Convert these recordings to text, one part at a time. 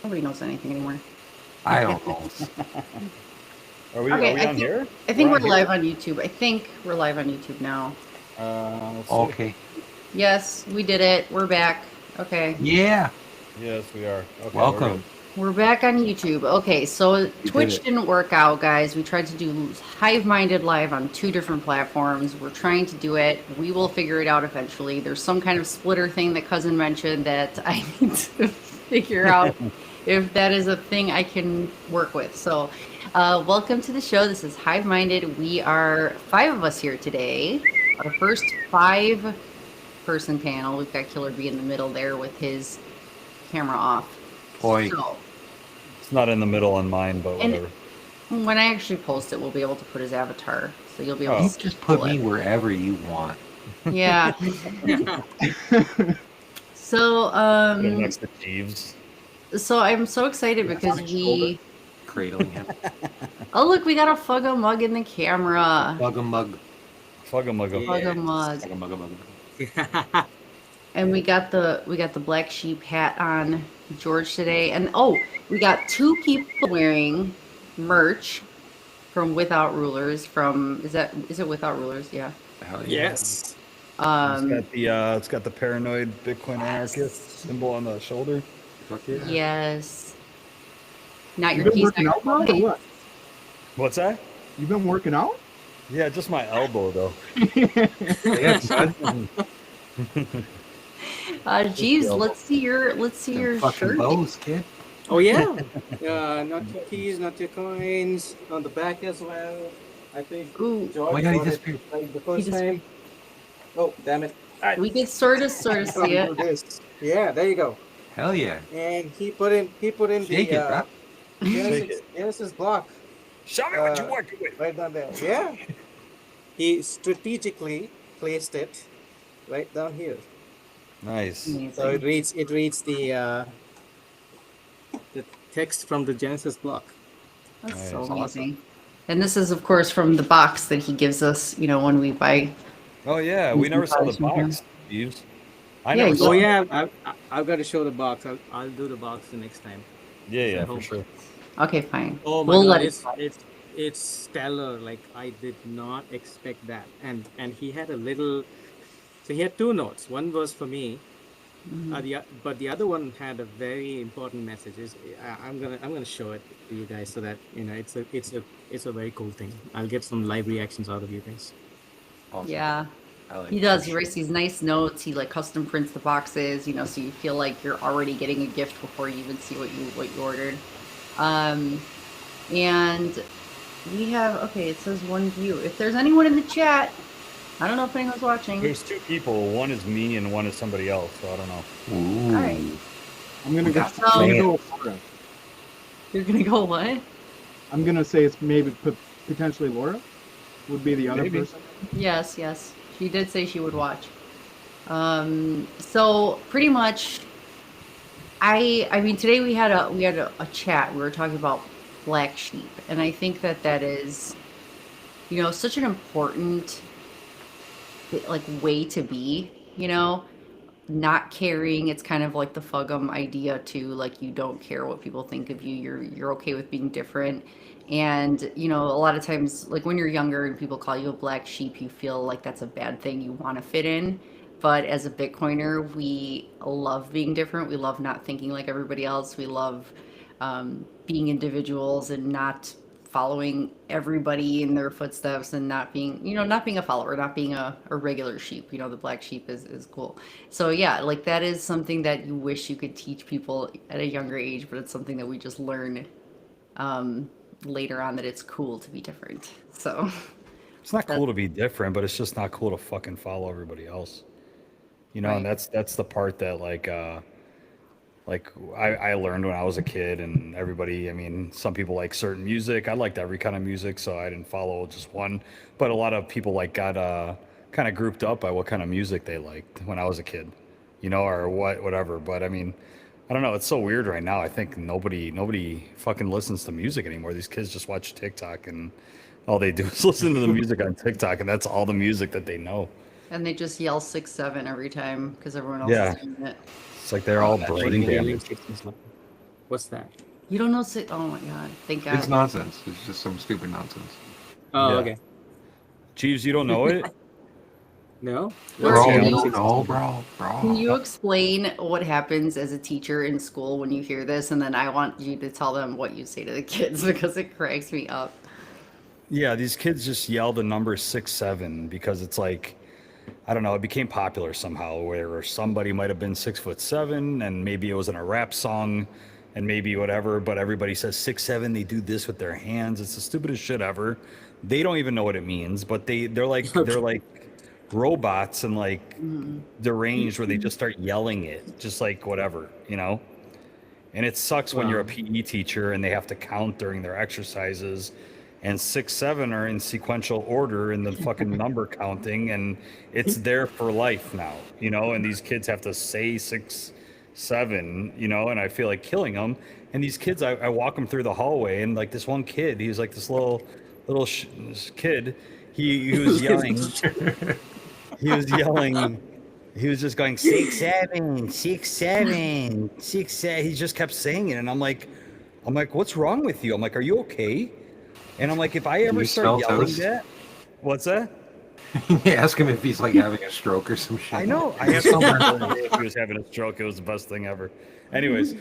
Nobody knows anything anymore. I don't know. Are we Okay, on here? I think we're on here? live on YouTube. I think we're live on YouTube now. Let's see. Okay. Yes, we did it. We're back. Okay. Yeah. Yes, we are. Okay, Welcome. We're back on YouTube. Okay, so Twitch didn't work out, guys. We tried to do Hive Minded Live on 2 different platforms. We're trying to do it. We will figure it out eventually. There's some kind of splitter thing that Cousin mentioned that I need to figure out if that is a thing I can work with. So, welcome to the show. This is Hive Minded. We are 5 of us here today. Our first 5-person panel. We've got Killer B in the middle there with his camera off. Boy. So, It's not in the middle on mine, but whatever. when I actually post it, we'll be able to put his avatar, so you'll be able You to just put me wherever you want. Yeah. So, Next to Jeeves. so I'm so excited because we. Cradling him. Oh look, we got a Fugga mug in the camera. Fugga mug. Fugga mugga. Fugga mug. Fugga mugga. And we got the black sheep hat on George today, and we got 2 people wearing merch from Without Rulers. Is it Without Rulers? Yeah. Hell yeah. Yes. It's got the paranoid Bitcoin anarchist symbol on the shoulder. Fuck yeah. Yes. Not You've your been keys. working out, Bob, or what? What's that? You've been working out? Yeah, just my elbow though. Yeah, son. Jeeves, let's see your Fucking shirt. bows, kid. Oh yeah, not your keys, not your coins, on the back as well. I think Ooh, Oh my George God, he got it disappeared. like the first He time. Oh damn it! we could sort of see it. This. Yeah, there you go. Hell yeah. And he put in Shake it, bro. Genesis block Show me what you're working with. right down there. Yeah, he strategically placed it right down here, Nice. so it reads the text from the Genesis block. That's so Nice. amazing. And this is, of course, from the box that he gives us. When we buy. Oh yeah, we never saw the From him. box, Jeeves. I Yeah, never you- saw. Oh yeah, I've got to show the box. I'll do the box the next time. Yeah, I for hope. sure. Okay, fine. Oh my We'll god, let it. it's stellar. Like I did not expect that. And he had a little. So he had 2 notes. One was for me, but the other one had a very important message. I'm gonna show it to you guys so that it's a very cool thing. I'll get some live reactions out of you guys. Awesome. Yeah, I like he it. does. He writes these nice notes. He custom prints the boxes. So you feel like you're already getting a gift before you even see what you ordered. And we have. Okay, it says 1 view. If there's anyone in the chat, I don't know if anyone's watching. There's 2 people. One is me and one is somebody else. So I don't know. Ooh. All right. I'm gonna go. So- I'm gonna go Laura. You're gonna go what? I'm gonna say it's maybe potentially Laura would be the other Maybe. person. Yes, she did say she would watch. So pretty much, I mean, today we had a chat. We were talking about black sheep, and I think that is, such an important way to be. Not caring. It's kind of like the Fuggum idea too. Like you don't care what people think of you. You're okay with being different. And a lot of times, like when you're younger and people call you a black sheep, you feel like that's a bad thing. You want to fit in. But as a Bitcoiner, we love being different. We love not thinking like everybody else. We love being individuals and not following everybody in their footsteps and not being a follower, not being a regular sheep. The black sheep is cool. So yeah, like that is something that you wish you could teach people at a younger age, but it's something that we just learn later on, that it's cool to be different. So It's not cool to be different, but it's just not cool to fucking follow everybody else. And Right. that's the part that I learned when I was a kid, and everybody, I mean, some people like certain music. I liked every kind of music, so I didn't follow just one. But a lot of people got kind of grouped up by what kind of music they liked when I was a kid, or whatever. But I mean, I don't know. It's so weird right now. I think nobody fucking listens to music anymore. These kids just watch TikTok, and all they do is listen to the music on TikTok, and that's all the music that they know. and they just yell 6-7 every time because everyone else Yeah. is doing it. It's like they're all brain damaged. What's that? You don't know? Oh my god! Thank God. It's nonsense. It's just some stupid nonsense. Oh, Yeah. okay. Jeeves, you don't know it? No. Bro, What's Bro, can you you- don't know, bro. Can you explain what happens as a teacher in school when you hear this? And then I want you to tell them what you say to the kids because it cracks me up. Yeah, these kids just yell the number 6'7" because it's like, I don't know, it became popular somehow where somebody might have been 6'7" and maybe it was in a rap song and maybe whatever, but everybody says 6'7", they do this with their hands. It's the stupidest shit ever. They don't even know what it means, but they're like robots and like deranged where they just start yelling it, just like whatever, you know? And it sucks when you're a Wow. PE teacher and they have to count during their exercises. And 6, 7 are in sequential order in the fucking number counting, and it's there for life now, you know. And these kids have to say 6, 7, you know. And I feel like killing them. And these kids, I walk them through the hallway, and like this one kid, he was like this little kid. He was yelling. He was yelling. He was just going 6, 7, 6, 7, 6, 7. He just kept saying it, and I'm like, what's wrong with you? I'm like, are you okay? And I'm like, if I ever you start smell yelling toast? that, what's that? Ask him if he's like having a stroke or some shit. I know. I asked him if he was having a stroke. It was the best thing ever. Anyways,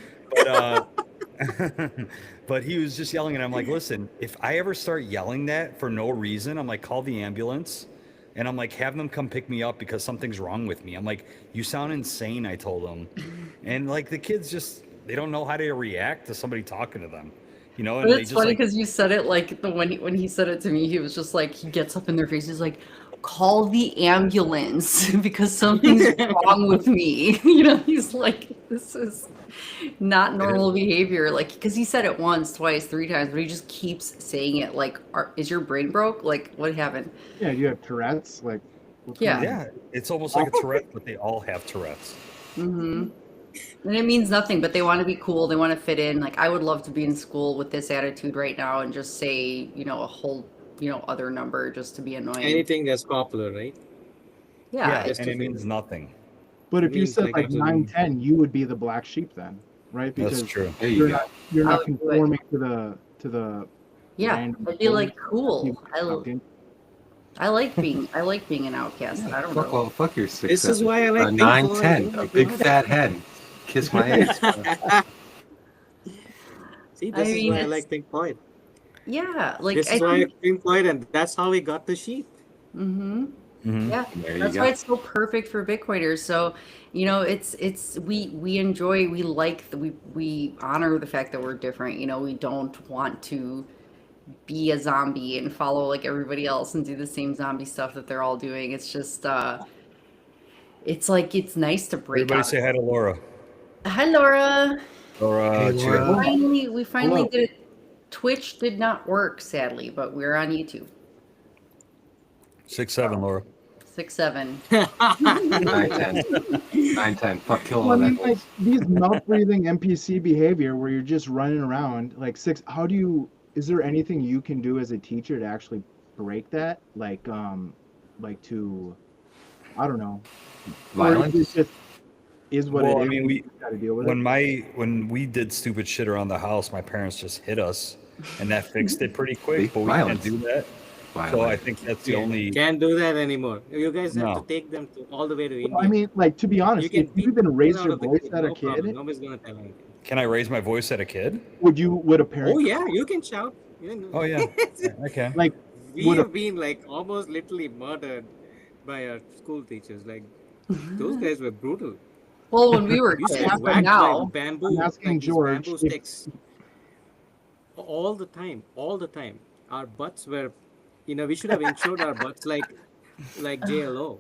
but he was just yelling, and I'm like, listen, if I ever start yelling that for no reason, I'm like, call the ambulance. And I'm like, have them come pick me up because something's wrong with me. I'm like, you sound insane, I told him. And like the kids just, they don't know how to react to somebody talking to them. You know, and But they it's just funny like, because you said it like when he said it to me, he was just like he gets up in their face. He's like, "Call the ambulance because something's wrong with me." You know, he's like, "This is not normal behavior." Like because he said it once, twice, 3 times, but he just keeps saying it. Like, is your brain broke? Like, what happened? Yeah, you have Tourette's. Like, what's Yeah. going on? yeah, it's almost like a Tourette, but they all have Tourette's. Mm-hmm. And it means nothing, but they want to be cool. They want to fit in. Like I would love to be in school with this attitude right now and just say, you know, a whole, you know, other number just to be annoying. Anything that's popular, right? Yeah. Yeah, Just and to it fit means in. nothing. But It if you means said like like absolutely 9, 10, you would be the black sheep then, right? That's Because true. There you're you go. you're I not would do it. conforming to the Yeah. random I'd be like, rules cool. you opt in. I like being an outcast. I don't Fuck, know. well, fuck your 6, This is 7. why I like Pink 9, Floyd. 10. Oh my A big God. fat head. Kiss my ass. See, I this is mean, why I it's like Pink Floyd. yeah, like This I is why I think like Pink Floyd, and that's how we got the sheep. mm-hmm. Mhm. Yeah, There you that's go. why it's so perfect for Bitcoiners. So, you know, it's we enjoy, we like we honor the fact that we're different. You know, we don't want to be a zombie and follow like everybody else and do the same zombie stuff that they're all doing. It's just it's like it's nice to break Everybody out. say hi to Laura. Hi, Laura. Or Hey, Cheer. Laura. We finally Hello. did it. Twitch did not work, sadly, but we're on YouTube. 6, 7, Laura. 6, 7. 9, 10. 9, 10. Fuck, kill Well, I all that mean, like noise. these mouth breathing NPC behavior where you're just running around like 6. How do you? Is there anything you can do as a teacher to actually break that? Like to, I don't know. Or Violence? it just is what Well, it I is. mean, You got to deal with it. when we did stupid shit around the house, my parents just hit us, and that fixed it pretty quick. But we Violence. can't do that. So I Violence. think that's the Yeah, only. can't do that anymore. You guys have to No. take them all the way to India. Well, I mean, like to be you honest, can if you beat even them raised out your of the voice kid, at a no problem. kid, Nobody's gonna tell anything. Can I raise my voice at a kid? would a parent? Oh yeah, you can shout. Oh yeah, I can. Like, We would a have been like almost literally murdered by our school teachers. Like those guys were brutal. Well, when we were We used to kids, get but whacked now, by bamboo, I'm asking like these George bamboo if- sticks. All the time, all the time. Our butts were, we should have insured our butts like JLO.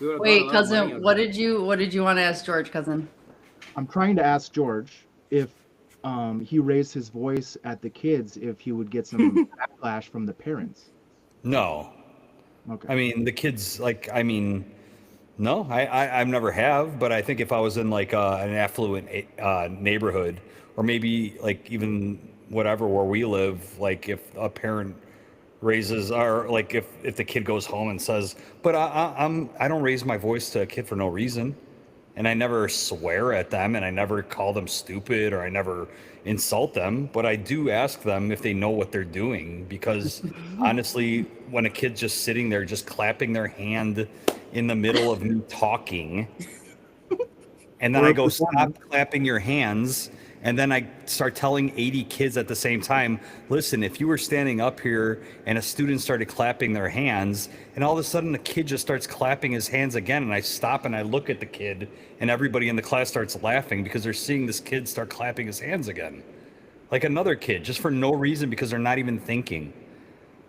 We would have got a wait, lot of money cousin, out what of it. did you want to ask George, cousin? I'm trying to ask George if he raised his voice at the kids, if he would get some backlash from the parents. No, Okay. I mean the kids. Like, I mean, no, I've never have. But I think if I was in like an affluent neighborhood, or maybe like even whatever where we live, like if a parent raises, or like if the kid goes home and says, but I don't raise my voice to a kid for no reason. and I never swear at them, and I never call them stupid, or I never insult them, but I do ask them if they know what they're doing, because honestly, when a kid's just sitting there just clapping their hand in the middle of me talking, and then Or I a go, stop performance. clapping your hands. And then I start telling 80 kids at the same time, listen, if you were standing up here and a student started clapping their hands, and all of a sudden the kid just starts clapping his hands again, and I stop and I look at the kid, and everybody in the class starts laughing because they're seeing this kid start clapping his hands again. Like another kid, just for no reason, because they're not even thinking.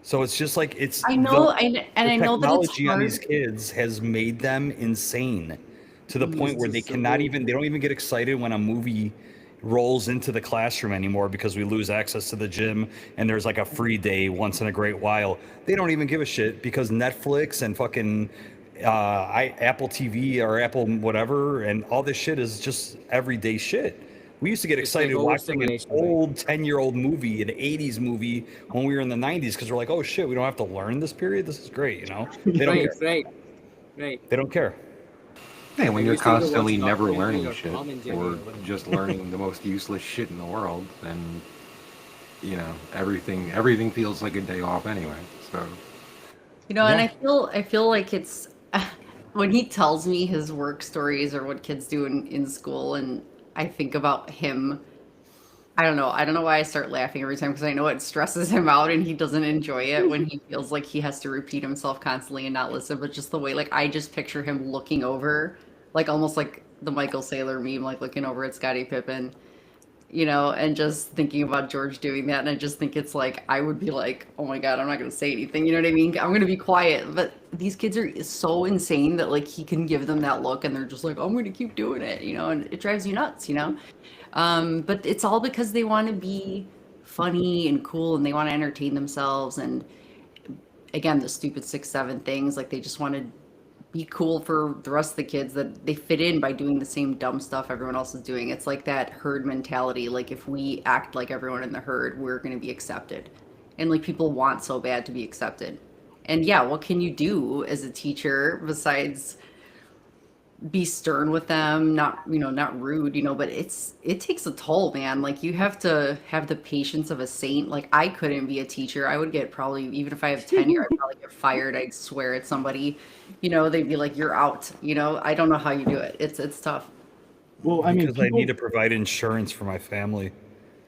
So it's just like I know, and the I know that it's technology on these hard. kids has made them insane to the This point where is they so cannot even, they don't even get excited when a movie rolls into the classroom anymore because we lose access to the gym and there's like a free day once in a great while. They don't even give a shit because Netflix and fucking Apple TV or Apple whatever and all this shit is just everyday shit. We used to get it's like excited watching an overstimulation, right? old 10-year-old movie, an 80s movie when we were in the 90s because we're like, oh shit, we don't have to learn this period. This is great, you know? They don't Right, care. right, right. They don't care. Hey, when I you're used to either watch constantly never Tom and Jerry learning or shit Tom and Jerry or or whatever. just learning the most useless shit in the world, then everything feels like a day off anyway. So And Yeah. I feel like it's when he tells me his work stories or what kids do in school, and I think about him. I don't know. I don't know why I start laughing every time because I know it stresses him out and he doesn't enjoy it when he feels like he has to repeat himself constantly and not listen. But just the way, like, I just picture him looking over, like almost like the Michael Saylor meme, like looking over at Scottie Pippen, and just thinking about George doing that. And I just think it's like, I would be like, oh my God, I'm not going to say anything. You know what I mean? I'm going to be quiet. But these kids are so insane that, like, he can give them that look and they're just like, I'm going to keep doing it, and it drives you nuts. But it's all because they want to be funny and cool and they want to entertain themselves. And again, the stupid 6, 7 things, like they just want to be cool for the rest of the kids that they fit in by doing the same dumb stuff everyone else is doing. It's like that herd mentality. Like if we act like everyone in the herd, we're going to be accepted. And like people want so bad to be accepted. And yeah, what can you do as a teacher besides be stern with them, not rude, but it takes a toll, man. Like you have to have the patience of a saint. Like I couldn't be a teacher. I would get probably, even if I have tenure, I'd probably get fired. I'd swear at somebody, they'd be like, you're out. I don't know how you do it. It's tough. Well, I mean, Because I need people. to provide insurance for my family.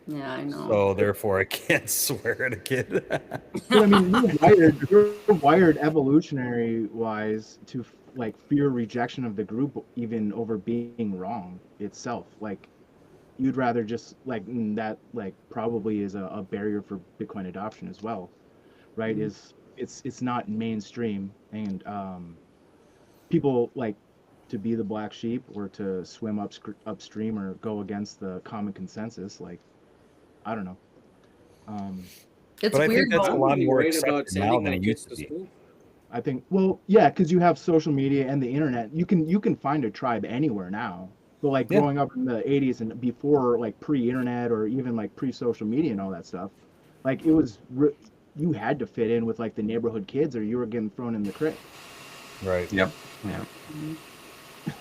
Yeah, I know. So therefore I can't swear at a kid. But I mean, you're wired evolutionary wise to like fear rejection of the group even over being wrong itself. Like you'd rather just like that like probably is a barrier for Bitcoin adoption as well, right? Is it's not mainstream and people like to be the black sheep or to swim upstream or go against the common consensus. Like I don't know. Um, It's But I think weird that's a I'm how lot really more worried about accepted now sending than my it kids used to to be. school. I think, well, yeah, because you have social media and the internet. You can find a tribe anywhere now. But like Yeah. growing up in the 80s and before like pre-internet or even like pre-social media and all that stuff, like you had to fit in with like the neighborhood kids or you were getting thrown in the crick. Right. yep, yeah,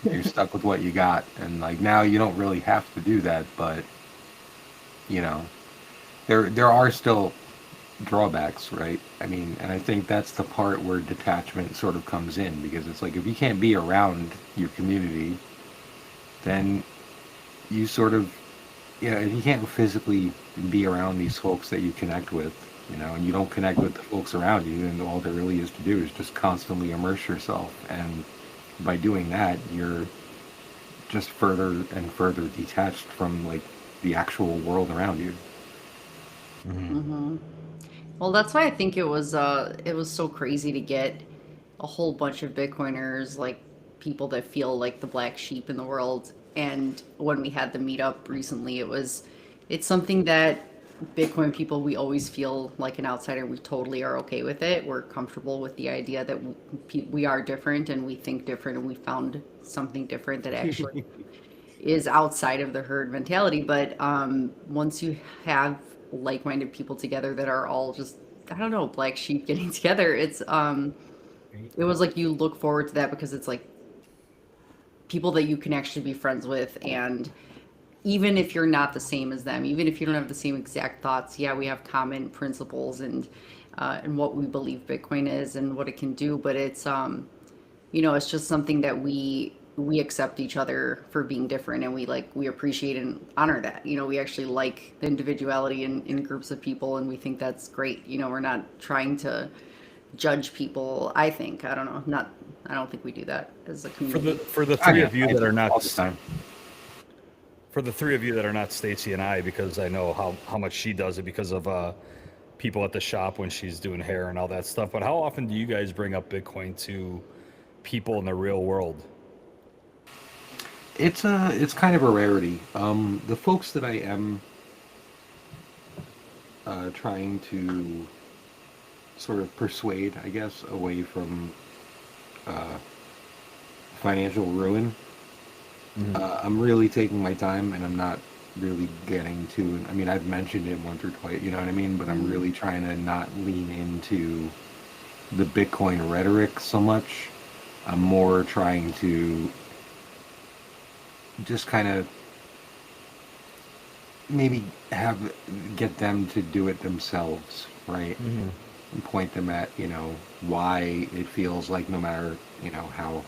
you're stuck with what you got, and like now you don't really have to do that, but you know there are still drawbacks, right? I mean, and I think that's the part where detachment sort of comes in because it's like if you can't be around your community, then you sort of, if you can't physically be around these folks that you connect with, and you don't connect with the folks around you, then all there really is to do is just constantly immerse yourself. And by doing that, you're just further and further detached from like the actual world around you. Well, that's why I think it was so crazy to get a whole bunch of Bitcoiners, like people that feel like the black sheep in the world. And when we had the meetup recently, it's something that Bitcoin people, we always feel like an outsider. We totally are okay with it. We're comfortable with the idea that we are different and we think different and we found something different that actually is outside of the herd mentality. But once you have like-minded people together that are all just, I don't know, black sheep getting together, it was like you look forward to that because it's like people that you can actually be friends with. And even if you're not the same as them, even if you don't have the same exact thoughts, yeah, we have common principles and what we believe Bitcoin is and what it can do. But it's it's just something that we accept each other for being different, and we appreciate and honor that. We actually like the individuality in groups of people, and we think that's great. We're not trying to judge people. I don't know, not I don't think we do that as a community. For the Oh, three yeah, of you I that do are not all the time. for the three of you that are not Stacy and I, because I know how much she does it because of people at the shop when she's doing hair and all that stuff. But how often do you guys bring up Bitcoin to people in the real world? It's kind of a rarity. The folks that I am trying to sort of persuade, I guess, away from uh, financial ruin, I'm really taking my time, and I'm not really getting to. I mean, I've mentioned it once or twice, you know what I mean? But I'm really trying to not lean into the Bitcoin rhetoric so much. I'm more trying to just kind of maybe get them to do it themselves, right? And point them at, why it feels like no matter, how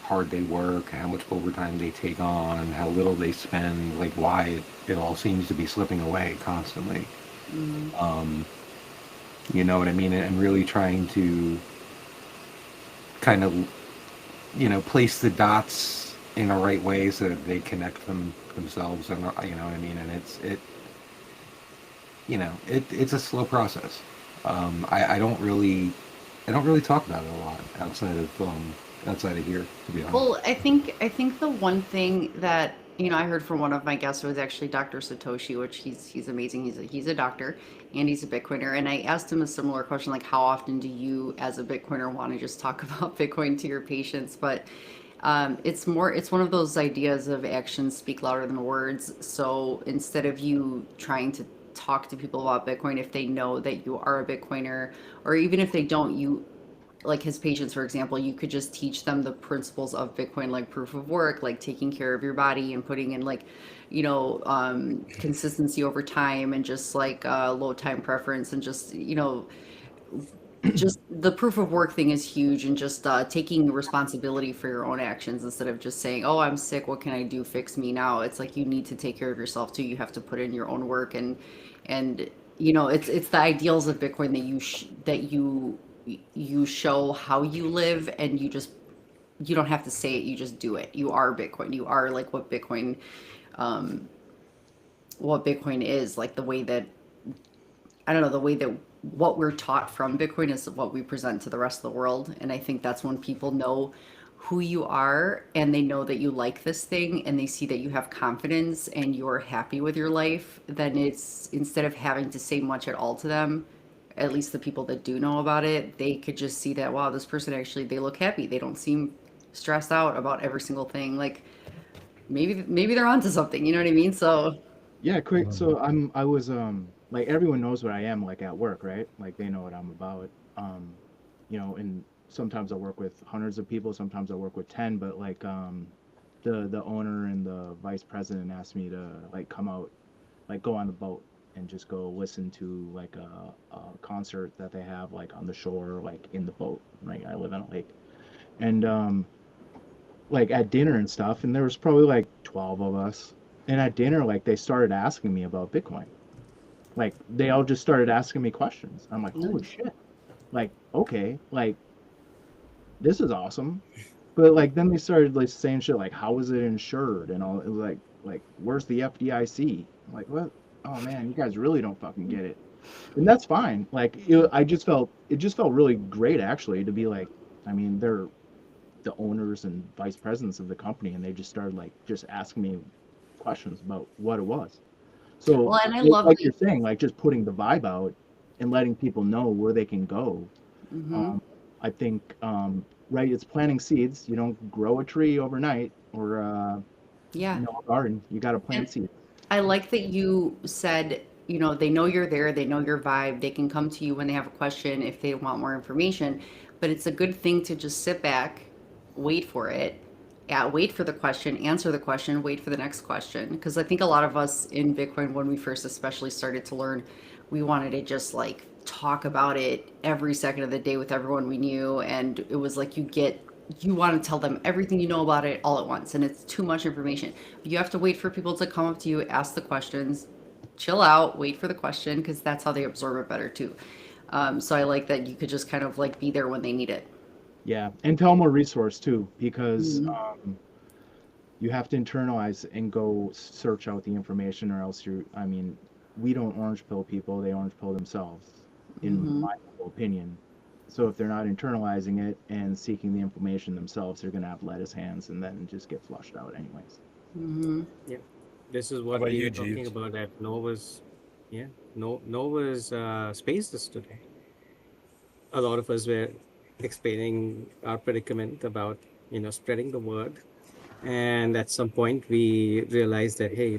hard they work, how much overtime they take on, how little they spend, like why it all seems to be slipping away constantly. You know what I mean? And really trying to kind of, place the dots in the right way so that they connect themselves, and you know what I mean? And it's a slow process. I don't really talk about it a lot outside of here, to be honest. Well, I think the one thing that I heard from one of my guests was actually Dr. Satoshi, which he's amazing. He's a doctor and he's a Bitcoiner. And I asked him a similar question, like how often do you, as a Bitcoiner, want to just talk about Bitcoin to your patients? But it's one of those ideas of actions speak louder than words. So instead of you trying to talk to people about Bitcoin, if they know that you are a Bitcoiner, or even if they don't, like his patients, for example, you could just teach them the principles of Bitcoin, like proof of work, like taking care of your body and putting in like, consistency over time, and just like low time preference, and just the proof of work thing is huge, and just taking responsibility for your own actions instead of just saying, oh, I'm sick, what can I do, fix me now. It's like you need to take care of yourself too. You have to put in your own work, and it's the ideals of Bitcoin that you show how you live, and you don't have to say it, you just do it. You are Bitcoin. You are like um what Bitcoin is, like the way that I don't know, the way that what we're taught from Bitcoin is what we present to the rest of the world. And I think that's when people know who you are, and they know that you like this thing, and they see that you have confidence and you're happy with your life. Then it's, instead of having to say much at all to them, at least the people that do know about it, they could just see that, wow, this person actually, they look happy. They don't seem stressed out about every single thing. Like maybe they're onto something, you know what I mean? So Yeah, quick. So I was like everyone knows what I am like at work, right? Like they know what I'm about. And sometimes I work with hundreds of people, sometimes I work with 10, but like the owner and the vice president asked me to like come out, like go on the boat and just go listen to like a concert that they have like on the shore, like in the boat. Like I live in a lake. And like at dinner and stuff, and there was probably like 12 of us. And at dinner, like they started asking me about Bitcoin. Like they all just started asking me questions. I'm like, holy shit. Like, okay, like this is awesome. But like then they started like saying shit like how is it insured and all, it was like where's the FDIC? I'm like, what? Oh man, you guys really don't fucking get it. And that's fine. Like it just felt really great actually to be like, I mean, they're the owners and vice presidents of the company, and they just started like just asking me questions about what it was. So well, and I love like that. you're saying, like just putting the vibe out and letting people know where they can go. Hmm. um, I think right, it's planting seeds. You don't grow a tree overnight, or Yeah. a garden. You got to And plant seeds. I like that you said, they know you're there, they know your vibe, they can come to you when they have a question if they want more information. But it's a good thing to just sit back, wait for it, yeah, wait for the question, answer the question, wait for the next question. Because I think a lot of us in Bitcoin, when we first especially started to learn, we wanted to just like talk about it every second of the day with everyone we knew. And it was like you want to tell them everything you know about it all at once. And it's too much information. You have to wait for people to come up to you, ask the questions, chill out, wait for the question, because that's how they absorb it better too. So I like that you could just kind of like be there when they need it. Yeah, and tell them a resource too, because Mhm. you have to internalize and go search out the information, or else you're. I mean, we don't orange pill people; they orange pill themselves, in Mhm. my humble opinion. So if they're not internalizing it and seeking the information themselves, they're gonna have lettuce hands and then just get flushed out anyways. Mhm. Yeah, this is How what about we you, were talking Jeeves? about at Nova's. Yeah, no Nova's spaces today. A lot of us were explaining our predicament about spreading the word, and at some point we realized that, hey,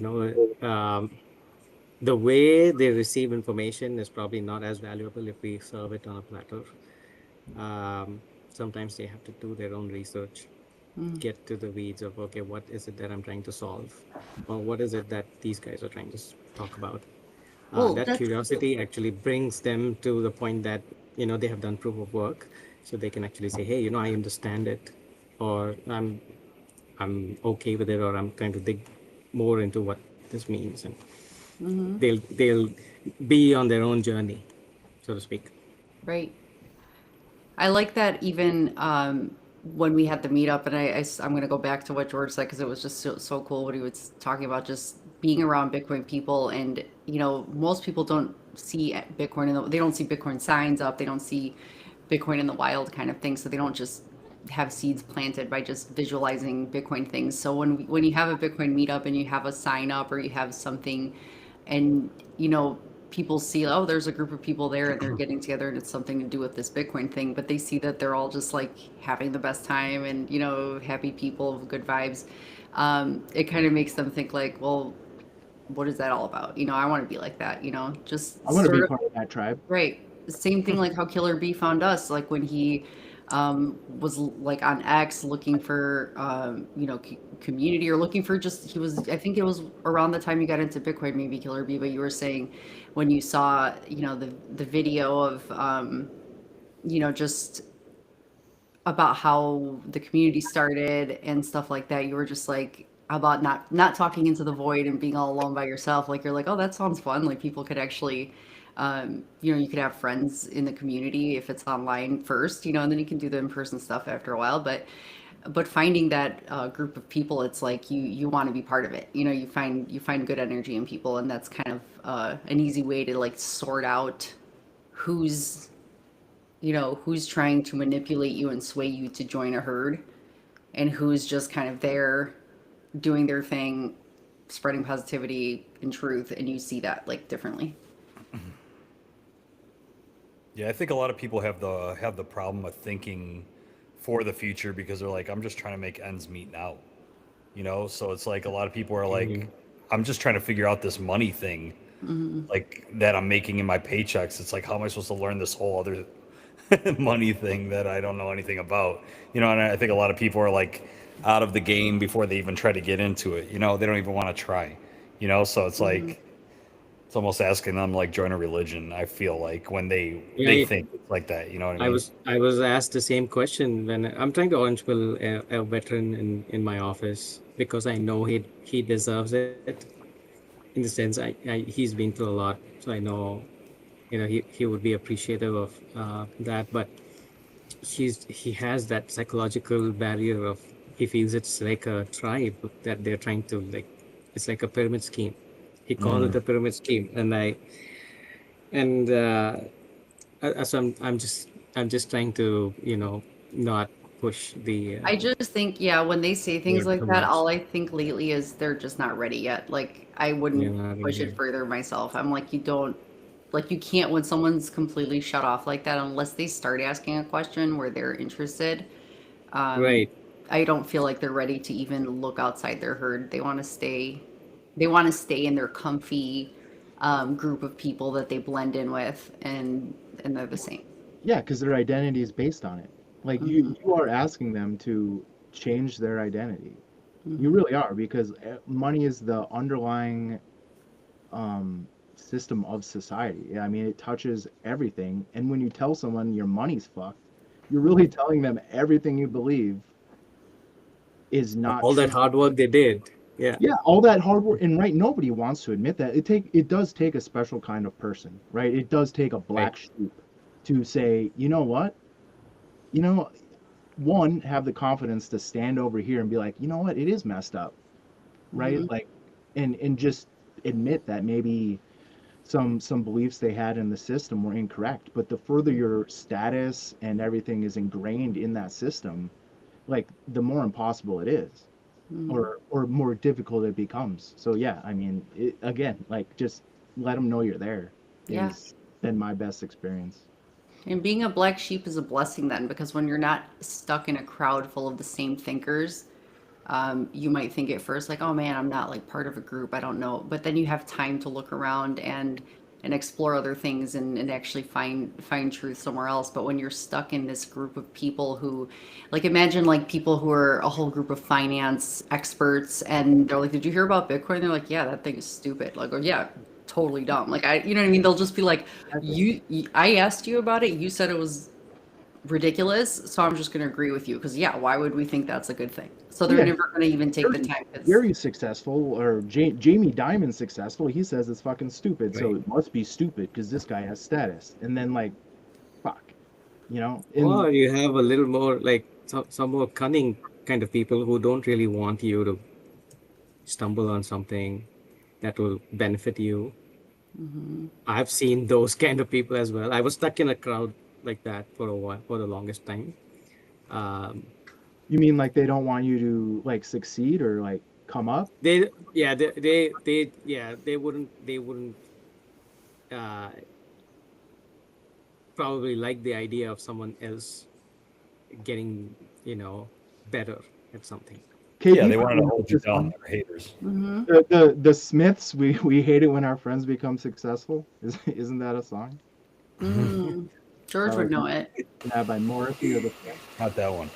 the way they receive information is probably not as valuable if we serve it on a platter. Sometimes they have to do their own research, Mhm. get to the weeds of, okay, what is it that I'm trying to solve, or what is it that these guys are trying to talk about. Well, That that's curiosity actually brings them to the point that they have done proof of work, so they can actually say, hey, I understand it, or I'm okay with it, or I'm trying to dig more into what this means, and mhm. they'll be on their own journey, so to speak. Right. I like that even when we had the meetup, and I'm going to go back to what George said because it was just so cool what he was talking about, just being around Bitcoin people. And, most people don't see Bitcoin, they don't see Bitcoin signs up, they don't see Bitcoin in the wild kind of thing. So they don't just have seeds planted by just visualizing Bitcoin things. So when you have a Bitcoin meetup and you have a sign up or you have something and people see, oh, there's a group of people there and they're getting together and it's something to do with this Bitcoin thing, but they see that they're all just like having the best time and happy people, good vibes. It kind of makes them think like, well, what is that all about? I want to be like that, just I want to be sort of. part of that tribe. Right. Same thing like how Killer B found us, like when he was like on X looking for community or looking for just he was I think it was around the time you got into Bitcoin, maybe Killer B, but you were saying when you saw the video of just about how the community started and stuff like that, you were just like about not talking into the void and being all alone by yourself. Like you're like, oh, that sounds fun. Like people could actually, you could have friends in the community if it's online first, and then you can do the in-person stuff after a while. But finding that group of people, it's like you want to be part of it. You find good energy in people, and that's kind of an easy way to like sort out who's who's trying to manipulate you and sway you to join a herd and who's just kind of there doing their thing, spreading positivity and truth, and you see that like differently. Yeah, I think a lot of people have the problem of thinking for the future because they're like, I'm just trying to make ends meet now. So it's like a lot of people are like, Mhm. I'm just trying to figure out this money thing, like that I'm making in my paychecks. It's like, how am I supposed to learn this whole other money thing that I don't know anything about? And I think a lot of people are like out of the game before they even try to get into it. They don't even want to try. So it's Hmm. like it's almost asking them like join a religion. I feel like when they Yeah, think it's like that. You know what I I mean? was I was asked the same question when I'm trying to orange pill a veteran in my office because I know he deserves it. In the sense, he's been through a lot, so I know he would be appreciative of that. But he has that psychological barrier of he feels it's like a tribe that they're trying to like. It's like a pyramid scheme. He called it Mm. a pyramid scheme, and so I'm just trying to not push the I just think, yeah, when they say things word like too that, much. all I think lately is they're just not ready yet. Like I Yeah, wouldn't not push really. it further myself. I'm like, you don't, like you can't when someone's completely shut off like that unless they start asking a question where they're interested. um, Right. I don't feel like they're ready to even look outside their herd. They want to stay in their comfy group of people that they blend in with, and they're the same. Yeah, because their identity is based on it. Like Hmm. you are asking them to change their identity. Mm-hmm. You really are, because money is the underlying system of society. I mean, it touches everything. And when you tell someone your money's fucked, you're really telling them everything you believe is not All that true. hard work they did. Yeah. Yeah, all that hard work, and right, nobody wants to admit that. It does take a special kind of person, right? It does take a Right. black sheep to say, you know what? You know, one, have the confidence to stand over here and be like, you know what, it is messed up, right? Mm-hmm. Like, and just admit that maybe some beliefs they had in the system were incorrect. But the further your status and everything is ingrained in that system, like the more impossible it is, Mm-hmm. or more difficult it becomes. So yeah, I mean, again, like just let them know you're there Yeah. is been my best experience. And being a black sheep is a blessing then, because when you're not stuck in a crowd full of the same thinkers, you might think at first like, oh man, I'm not like part of a group. I don't know. But then you have time to look around and explore other things and actually find truth somewhere else. But when you're stuck in this group of people who, like, imagine like people who are a whole group of finance experts and they're like, did you hear about Bitcoin? They're like, yeah, that thing is stupid. Like, oh yeah, totally dumb. Like you know what I mean? They'll just be like, Exactly. I asked you about it. You said it was ridiculous, so I'm just going to agree with you because yeah, why would we think that's a good thing? So they're Yeah, never going to even take the time. Gary's successful, or Jamie Dimon's successful. He says it's fucking stupid, so Right. it must be stupid because this guy has status. And then like, fuck, you know. And Or you have a little more like some more cunning kind of people who don't really want you to stumble on something that will benefit you. Mm-hmm. I've seen those kind of people as well. I was stuck in a crowd like that for a while, for the longest time. Um, you mean like they don't want you to like succeed or like come up? yeah, they wouldn't uh, probably like the idea of someone else getting, better at something. KP Yeah, they wanted to probably hold knows you this down. one. They're haters. Mm-hmm. The Smiths, we hate it when our friends become successful. Isn't that a song? Mm. George would know it. Yeah, by Morrissey or the Smiths. Not that one.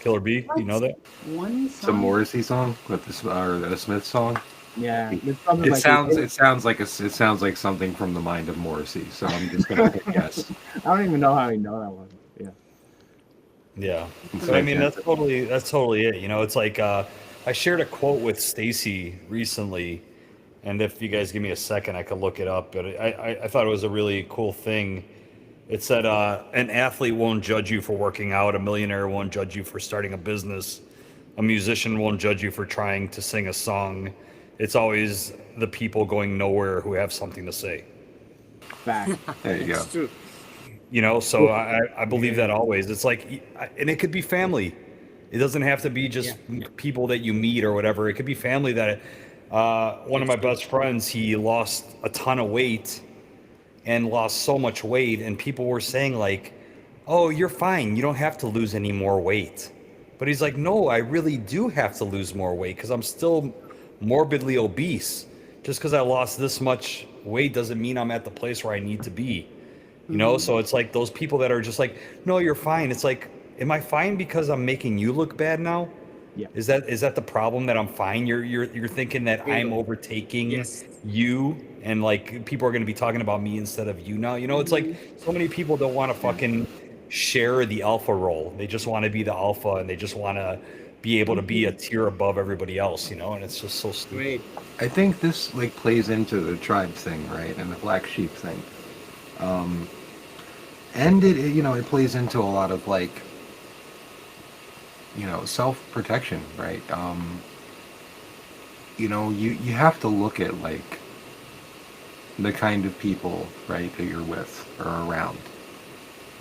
Killer B, you know that? One It's a song. Morrissey song with or a Smith song. Yeah, it's something It like sounds it sounds like something from the mind of Morrissey. So I'm just gonna say yes. I don't even know how he know that one. Yeah. Yeah. It's But I mean, fantastic. that's totally it. You know, it's like I shared a quote with Stacy recently, and if you guys give me a second, I could look it up. But I thought it was a really cool thing. It said, an athlete won't judge you for working out. A millionaire won't judge you for starting a business. A musician won't judge you for trying to sing a song. It's always the people going nowhere who have something to say. Fact. There you go. It's true. You know, so I believe that always. It's like, and it could be family. It doesn't have to be just people that you meet or whatever. It could be family that, one of my best friends, he lost a ton of weight and lost so much weight. And people were saying like, oh, you're fine. You don't have to lose any more weight. But he's like, no, I really do have to lose more weight because I'm still morbidly obese. Just because I lost this much weight doesn't mean I'm at the place where I need to be. You know, so it's like those people that are just like, no, you're fine. It's like, am I fine because I'm making you look bad now? Yeah. Is that the problem, that I'm fine? You're thinking that I'm overtaking Yes. you, and like people are going to be talking about me instead of you now. You know, it's like so many people don't want to fucking share the alpha role. They just want to be the alpha, and they just want to be able to be a tier above everybody else. You know, and it's just so stupid. Great. I think this like plays into the tribe thing, right, and the black sheep thing. And it plays into a lot of like, self-protection, right? You have to look at like the kind of people, right, that you're with or around.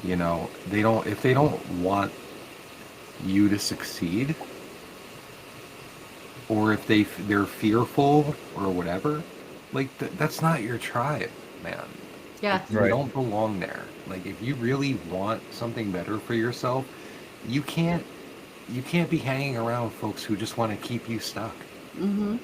If they don't want you to succeed, or if they're fearful or whatever, like that's not your tribe, man. Yeah. You Right. don't belong there. Like if you really want something better for yourself, you can't be hanging around with folks who just want to keep you stuck. Mm-hmm.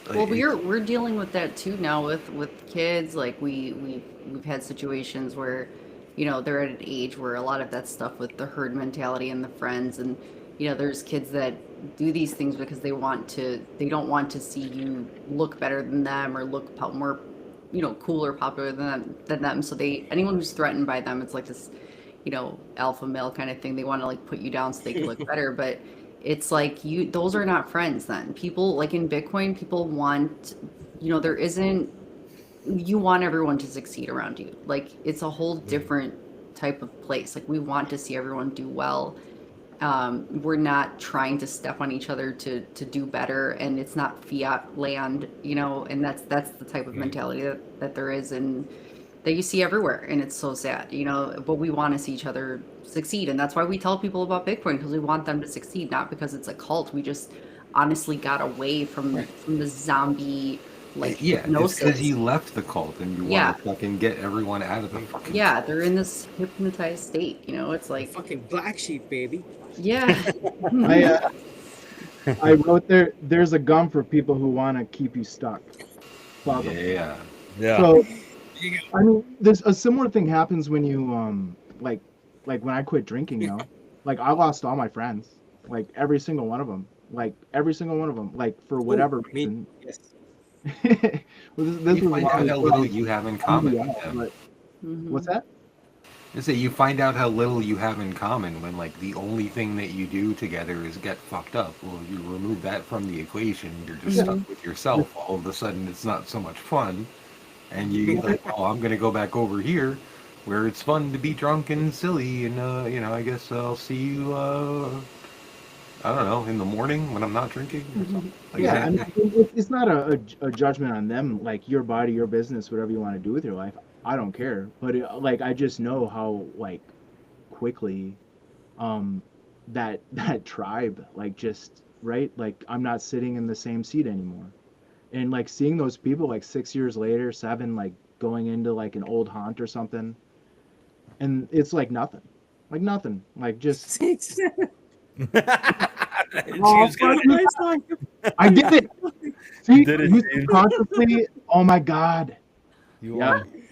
Like, Well, we're dealing with that too now with kids. Like we've had situations where, they're at an age where a lot of that stuff with the herd mentality and the friends and there's kids that do these things because they don't want to see you look better than them or look more, cool or popular than them. So anyone who's threatened by them, it's like this, alpha male kind of thing. They want to like put you down so they can look better, but it's like those are not friends then. People like in Bitcoin, people want, there isn't, you want everyone to succeed around you. Like it's a whole different type of place. Like we want to see everyone do well. We're not trying to step on each other to do better, and it's not fiat land, and that's the type of mentality that there is and that you see everywhere, and it's so sad, but we want to see each other succeed, and that's why we tell people about Bitcoin, because we want them to succeed, not because it's a cult. We just honestly got away from the zombie like Yeah, it's hypnosis. because you left the cult and you want to fucking get everyone out of the fucking cult. They're in this hypnotized state, it's like Fucking black sheep, baby. yeah. I wrote there's a gum for people who want to keep you stuck. Fuck 'em. Yeah. So, I mean, there's a similar thing happens when you like when I quit drinking, like I lost all my friends, like every single one of them, like for whatever reason. Yes. Well, this You was find out how little you have in common with them. but what's that? Is that you find out how little you have in common when like the only thing that you do together is get fucked up. Well, you remove that from the equation, you're just stuck with yourself. All of a sudden, it's not so much fun, and you like, oh, I'm gonna go back over here, where it's fun to be drunk and silly, and I guess I'll see you. I don't know, in the morning when I'm not drinking or something. Like Yeah, that. I mean, it's not a judgment on them. Like your body, your business, whatever you want to do with your life. I don't care. But like I just know how like quickly, that tribe like just right. Like I'm not sitting in the same seat anymore, and like seeing those people like 6 years later, 7, like going into like an old haunt or something, and it's like nothing, like just. Oh, I get it. See, did it, you dude. subconsciously. Oh my God. You Yeah. won.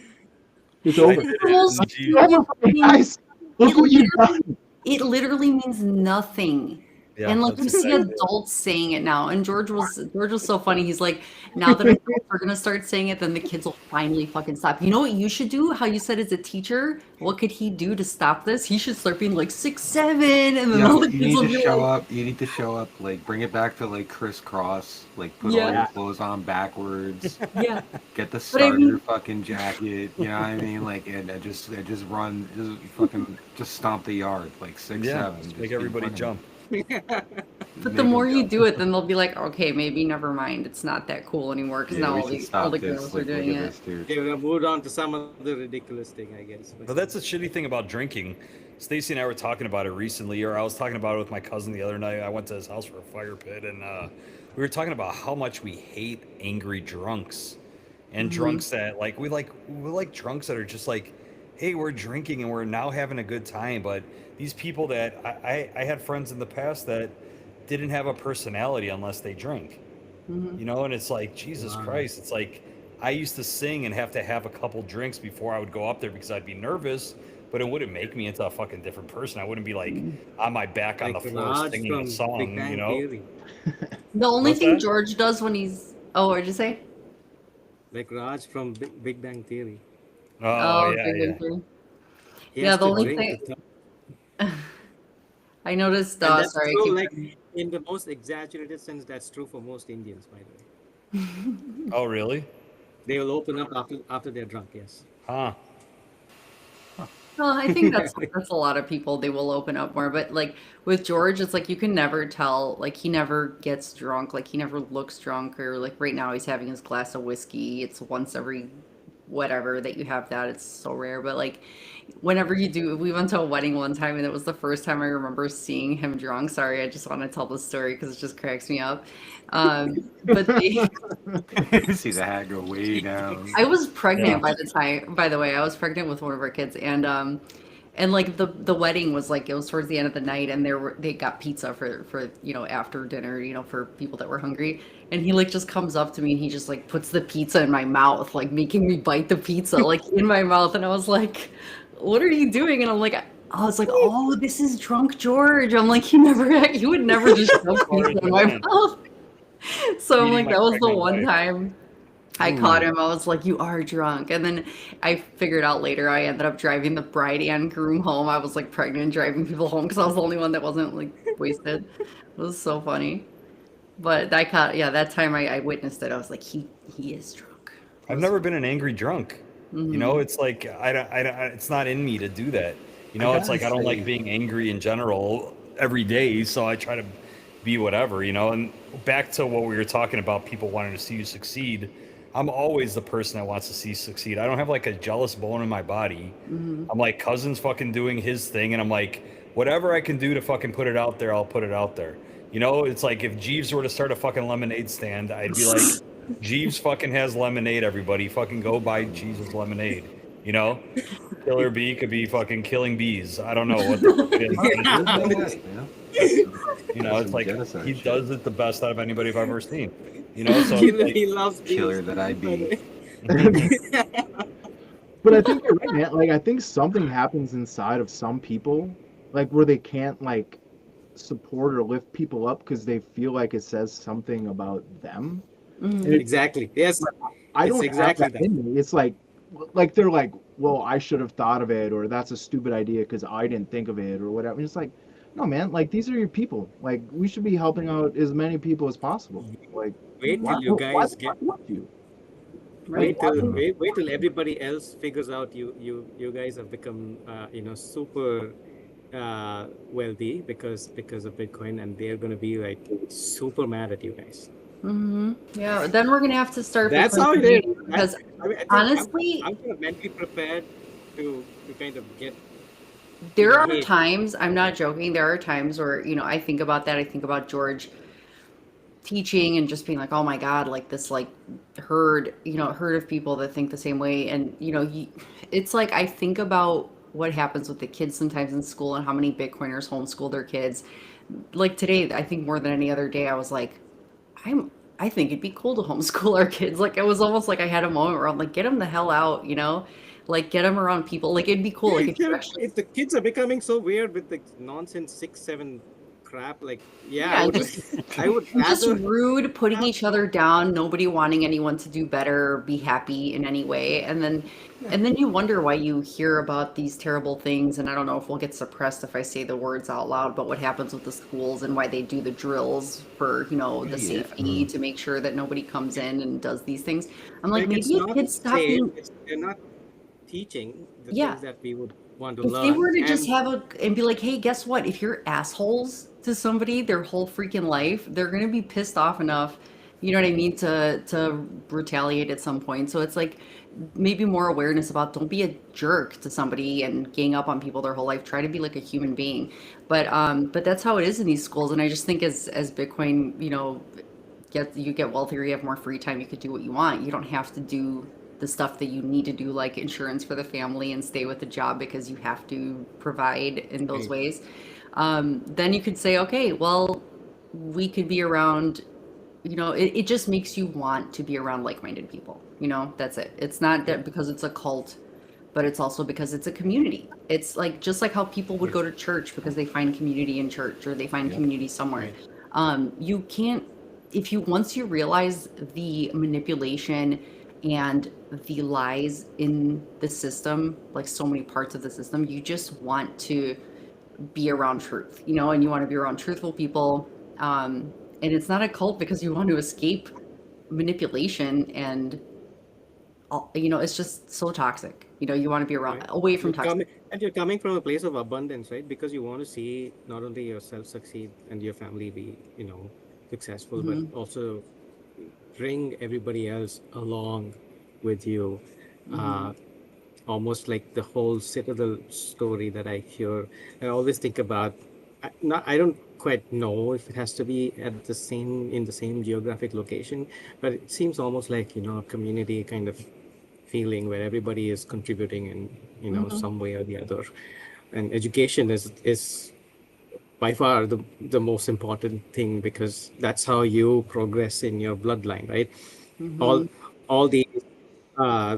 It's I over. did it, Almost- and It's over for you guys. Look what you've done. It literally means nothing. Yeah, And like you that's see exactly it. adults saying it now, and George was so funny. He's like, now that adults are gonna start saying it, then the kids will finally fucking stop. You know what you should do? How you said as a teacher, what could he do to stop this? He should start being like 6, 7, and then Yeah, all the you kids will need to be show like, up. You need to show up. Like, bring it back to like crisscross. Like, put all Yeah. your clothes on backwards. yeah. Get the But I starter mean- fucking jacket. You know what I mean? Like, and just run, just stomp the yard. Like 6, Yeah, 7. just just make be everybody fucking- jump. But the more you do it, then they'll be like, okay, maybe never mind. It's not that cool anymore because Yeah, now we all should the stop this. girls are Like, doing look at it. this, dude. Okay, we're gonna move on to some other ridiculous thing, I guess. But that's the shitty thing about drinking. Stacy and I were talking about it recently, or I was talking about it with my cousin the other night. I went to his house for a fire pit, and we were talking about how much we hate angry drunks, and drunks that like we like drunks that are just like, hey, we're drinking and we're now having a good time. But these people that I had friends in the past that didn't have a personality unless they drink. And it's like, Jesus Wow. Christ, it's like I used to sing and have to have a couple drinks before I would go up there because I'd be nervous, but it wouldn't make me into a fucking different person. I wouldn't be like on my back on Like the floor Raj singing from a song, Big Bang Theory. The only What's thing that? George does when he's what did you say? Like Raj from Big Bang Theory. Oh, Big yeah. Bang Theory. He Yeah, has the to only drink thing- to talk. I noticed. And that's Sorry, I true, keep- like in the most exaggerated sense, that's true for most Indians, by the way. Oh, really? They will open up after they're drunk, yes. Huh. Well, I think that's a lot of people. They will open up more, but like with George, it's like you can never tell. Like he never gets drunk. Like he never looks drunk. Or like right now, he's having his glass of whiskey. It's once every whatever that you have that. It's so rare, but like whenever you do, we went to a wedding one time, and it was the first time I remember seeing him drunk. Sorry, I just want to tell the story because it just cracks me up. But See the hat go way down. I was pregnant Yeah. by the time. By the way, I was pregnant with one of our kids, and like the wedding was like it was towards the end of the night, and they got pizza for after dinner, for people that were hungry, and he like just comes up to me and he just like puts the pizza in my mouth, like making me bite the pizza like in my mouth, and I was like, "What are you doing?" And I'm like, I was like, oh, this is drunk George. I'm like, you would never just shove pizza in my mouth. So I'm Meeting like, my that was the pregnant one wife. time I caught him. I was like, you are drunk. And then I figured out later I ended up driving the bride and groom home. I was like pregnant driving people home because I was the only one that wasn't like wasted. It was so funny. But I caught, yeah, that time I witnessed it. I was like, he is drunk. It I've was never been an angry drunk. You know, it's like it's not in me to do that. You know, it's gotta like I don't like say- being angry in general every day, so I try to be whatever, you know. And back to what we were talking about, people wanting to see you succeed. I'm always the person that wants to see you succeed. I don't have like a jealous bone in my body. I'm like, cousin's fucking doing his thing, and I'm like, whatever I can do to fucking put it out there, I'll put it out there. You know, it's like if Jeeves were to start a fucking lemonade stand, I'd be like, Jeeves fucking has lemonade, everybody. Fucking go buy Jeeves' lemonade. You know? Killer bee could be fucking killing bees. I don't know what the fuck it is. But it's, you know, it's like genocide he shit. does it the best out of anybody I've ever seen. You know, so it's Killer, like, he loves bees. Killer that I be. But I think you're right, man. Like I think something happens inside of some people, like where they can't like support or lift people up because they feel like it says something about them. And it's Exactly. Yes. I It's don't exactly have that that. in me. It's like they're like, well, I should have thought of it, or that's a stupid idea because I didn't think of it, or whatever. And it's like, no, man. Like these are your people. Like we should be helping out as many people as possible. Like Wait why, till you why guys the get fuck would you? right. wait till everybody else figures out you guys have become super wealthy because of Bitcoin, and they're gonna be like super mad at you guys. Yeah, then we're gonna have to start That's Bitcoin how it is. community because I mean, I think honestly, I'm kind of mentally prepared to kind of get. there are Hey, times, I'm not joking, there are times where, I think about that. I think about George teaching and just being like, oh my God, like this like herd of people that think the same way. And it's like I think about what happens with the kids sometimes in school and how many Bitcoiners homeschool their kids. Like today, I think more than any other day, I was like, I think it'd be cool to homeschool our kids. Like it was almost like I had a moment where I'm like, get them the hell out, like get them around people. Like it'd be cool. Like if you actually, if the kids are becoming so weird with the nonsense 6-7 crap, like yeah, I and would just I would and just rather rude, putting each other down, nobody wanting anyone to do better, be happy in any way. And then you wonder why you hear about these terrible things. And I don't know if we'll get suppressed if I say the words out loud, but what happens with the schools and why they do the drills for, the safety to make sure that nobody comes in and does these things. I'm like, it's maybe if not kids stop safe. being, They're not teaching the yeah, things that we would want to if they learn. were to just And have and be like, hey, guess what? If you're assholes to somebody their whole freaking life, they're gonna be pissed off enough, you know what I mean, to retaliate at some point. So it's like maybe more awareness about don't be a jerk to somebody and gang up on people their whole life. Try to be like a human being. But that's how it is in these schools. And I just think as Bitcoin, you get wealthier, you have more free time, you could do what you want. You don't have to do the stuff that you need to do, like insurance for the family and stay with the job because you have to provide in those ways. Then you could say, okay, well, we could be around, it just makes you want to be around like-minded people. That's it. It's not that because it's a cult, but it's also because it's a community. It's like just like how people would go to church because they find community in church or they find community somewhere. You can't, if you once you realize the manipulation and the lies in the system, like so many parts of the system, you just want to be around truth, and you want to be around truthful people. And it's not a cult because you want to escape manipulation and it's just so toxic. You want to be around away from toxic. you're coming from a place of abundance, right? Because you want to see not only yourself succeed and your family be, successful, but also bring everybody else along with you. Almost like the whole Citadel story that I hear. I always think about. I don't quite know if it has to be at in the same geographic location, but it seems almost like a community kind of feeling where everybody is contributing in some way or the other, and education is by far the most important thing because that's how you progress in your bloodline, right? All all the uh,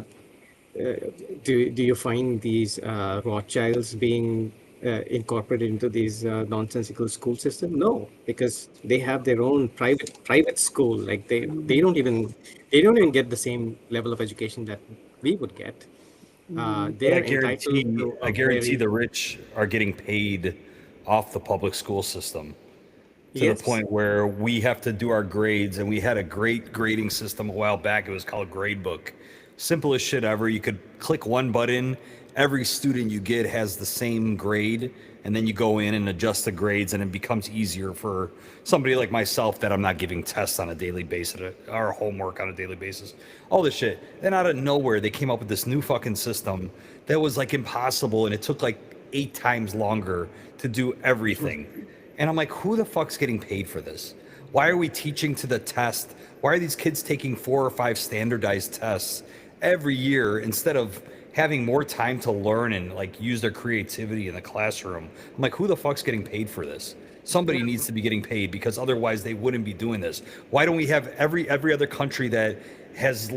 do you find these Rothschilds being incorporated into these nonsensical school system? No, because they have their own private school. Like they don't even get the same level of education that we would get. But They're entitled to I a guarantee very the rich are getting paid off the public school system to the yes. point where we have to do our grades, and we had a great grading system a while back. It was called Gradebook. Simplest shit ever. You could click one button, every student you get has the same grade, and then you go in and adjust the grades, and it becomes easier for somebody like myself that I'm not giving tests on a daily basis or homework on a daily basis. All this shit. Then out of nowhere, they came up with this new fucking system that was like impossible, and it took like 8 times longer to do everything. And I'm like, who the fuck's getting paid for this? Why are we teaching to the test? Why are these kids taking 4 or 5 standardized tests every year instead of having more time to learn and like use their creativity in the classroom? I'm like, who the fuck's getting paid for this? Somebody needs to be getting paid, because otherwise they wouldn't be doing this. Why don't we have every other country that has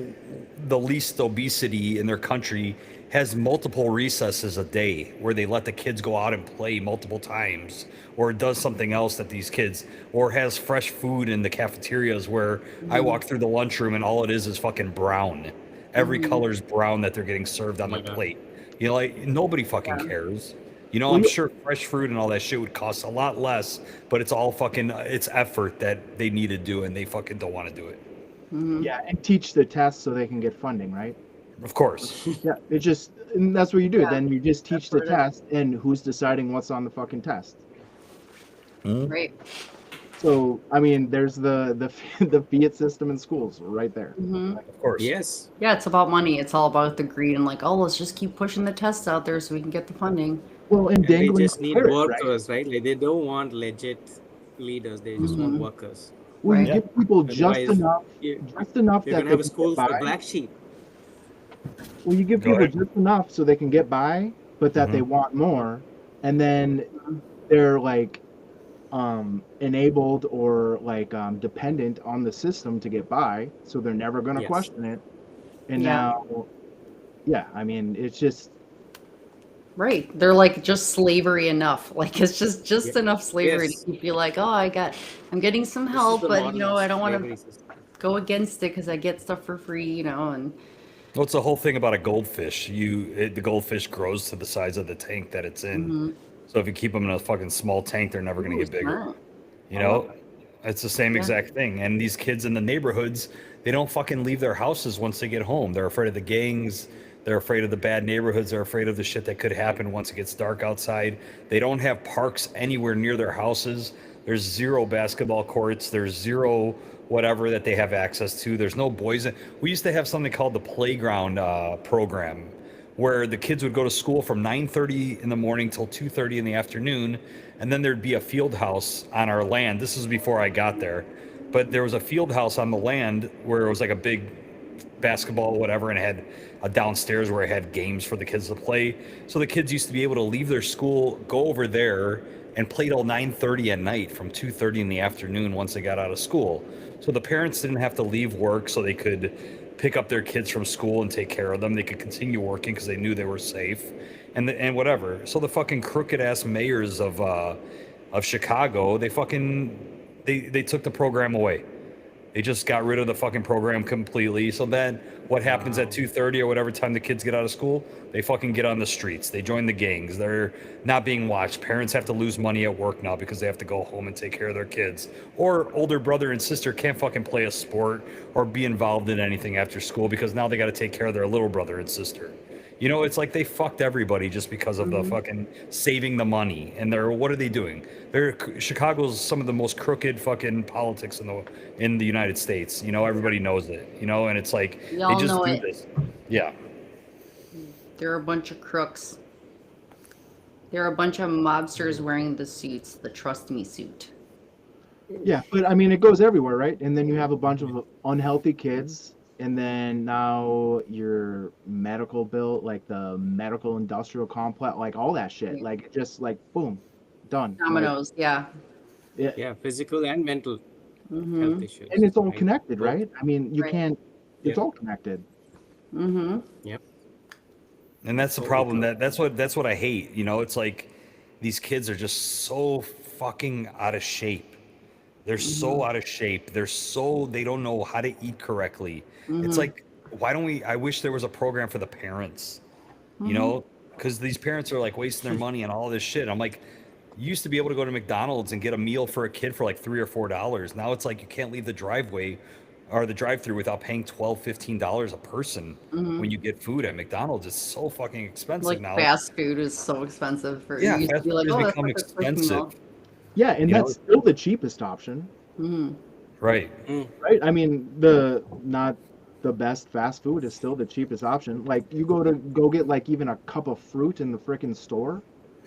the least obesity in their country has multiple recesses a day where they let the kids go out and play multiple times, or does something else that these kids, or has fresh food in the cafeterias where I walk through the lunchroom and all it is fucking brown. Every color's brown that they're getting served on My the God. plate. You know, like nobody fucking cares. You know, Well, I'm yeah. sure fresh fruit and all that shit would cost a lot less, but it's all fucking, it's effort that they need to do, and they fucking don't want to do it. Yeah, and teach the test so they can get funding, right? Of course. Yeah, it just, and that's what you do. Yeah, Then you just teach that's the what it is. test, and who's deciding what's on the fucking test? Right. So, I mean, there's the the Fiat system in schools right there. Of course. Yes. Yeah, it's about money. It's all about the greed and like, oh, let's just keep pushing the tests out there so we can get the funding. Well, and And they dangling just the need carrot, right? workers, right? Like they don't want legit leaders. They just want workers. Well, you Right. give people just Otherwise, enough, you- just enough You're that gonna they have a can school get for by. black sheep. Well, you give Go people ahead. just enough so they can get by, but that they want more, and then they're like enabled or like dependent on the system to get by, so they're never going to Yes. question it. And Yeah. now, yeah, I mean, it's just Right. They're like just slavery enough. Like it's just Yeah. enough slavery Yes. to keep you like, oh, I'm getting some This is help, the but modern I don't want to slavery system. go against it because I get stuff for free, and Well, it's the whole thing about a goldfish. The goldfish grows to the size of the tank that it's in. So if you keep them in a fucking small tank, they're never going to Ooh, get bigger. smart. You know, it's the same Yeah. exact thing. And these kids in the neighborhoods, they don't fucking leave their houses once they get home. They're afraid of the gangs. They're afraid of the bad neighborhoods. They're afraid of the shit that could happen once it gets dark outside. They don't have parks anywhere near their houses. There's zero basketball courts. There's zero whatever that they have access to. There's no boys. We used to have something called the playground program, where the kids would go to school from 9:30 in the morning till 2:30 in the afternoon, and then there'd be a field house on our land. This was before I got there, but there was a field house on the land where it was like a big basketball whatever, and it had a downstairs where it had games for the kids to play. So the kids used to be able to leave their school, go over there, and play till 9:30 at night from 2:30 in the afternoon once they got out of school. So the parents didn't have to leave work, so they could pick up their kids from school and take care of them. They could continue working because they knew they were safe, and whatever. So the fucking crooked ass mayors of Chicago, they took the program away. They just got rid of the fucking program completely. So then what happens at 2:30 or whatever time the kids get out of school? They fucking get on the streets. They join the gangs. They're not being watched. Parents have to lose money at work now because they have to go home and take care of their kids. Or older brother and sister can't fucking play a sport or be involved in anything after school because now they got to take care of their little brother and sister. You know, it's like they fucked everybody just because of the fucking saving the money. And what are they doing? Chicago's some of the most crooked fucking politics in the United States. You know, everybody knows it. You know, and it's like We they all just know do it. this. Yeah. They're a bunch of crooks. They're a bunch of mobsters wearing the suits, the trust me suit. yeah, but I mean, it goes everywhere, right? And then you have a bunch of unhealthy kids, and then now your medical bill, like the medical industrial complex, like all that shit, like just like boom, done. Like, Dominoes, yeah. yeah, Yeah, physical and mental health issues. and it's all right? connected, Both. right? I mean, you Right. can't. It's Yeah. all connected. Yep. And that's the problem. That's what I hate. You know, it's like these kids are just so fucking out of shape. They're so out of shape. They don't know how to eat correctly. It's like, why don't we? I wish there was a program for the parents, you know, because these parents are like wasting their money on all this shit. I'm like, you used to be able to go to McDonald's and get a meal for a kid for like $3 or $4. Now it's like you can't leave the driveway or the drive-through without paying $12, $15 a person when you get food at McDonald's. It's so fucking expensive Like now. fast food is so expensive for you Yeah, used to fast be like, food has oh, that's become like a quick expensive. meal. Yeah, and You know? that's still the cheapest option, Right. right? I mean, not the best fast food is still the cheapest option. Like you go get like even a cup of fruit in the freaking store,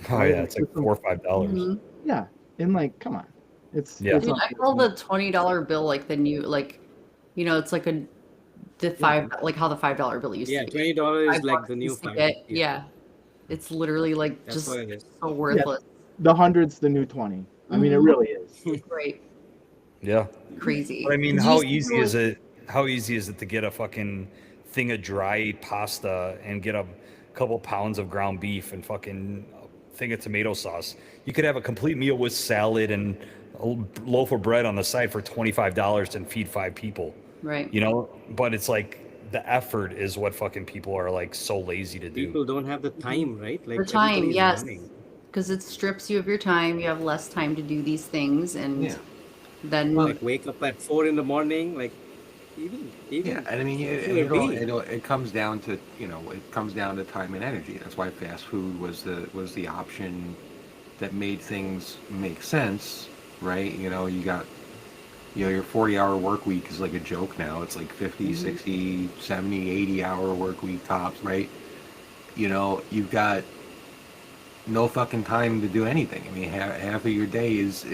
Oh right? yeah, it's like $4 or $5. Yeah, and like, come on, it's Yeah. I mean, I call the $20 bill like the new, like, you know, it's like the five, like how the $5 bill used Yeah, to be. $20 is like $5 the new used to $5. get, Yeah, yeah, it's literally like that's just what it is. so worthless. the hundred's the new 20. I mean, it really is. Great, Yeah. crazy. But I mean, Did you how used to easy do, is like- it? How easy is it to get a fucking thing of dry pasta and get a couple pounds of ground beef and fucking a thing of tomato sauce? You could have a complete meal with salad and a loaf of bread on the side for $25 and feed 5 people. Right. You know, but it's like the effort is what fucking people are like so lazy to do. People don't have the time, right? The Like time, everybody's yes, running. because it strips you of your time. You have less time to do these things, and Yeah. then Like wake up at 4 in the morning, like even Yeah, and I mean, human being. it comes down to it comes down to time and energy. That's why fast food was the option that made things make sense, right? You got your 40-hour work week is like a joke now. It's like 50, 60, 70, 80-hour work week tops, right? You've got no fucking time to do anything. I mean, half of your day is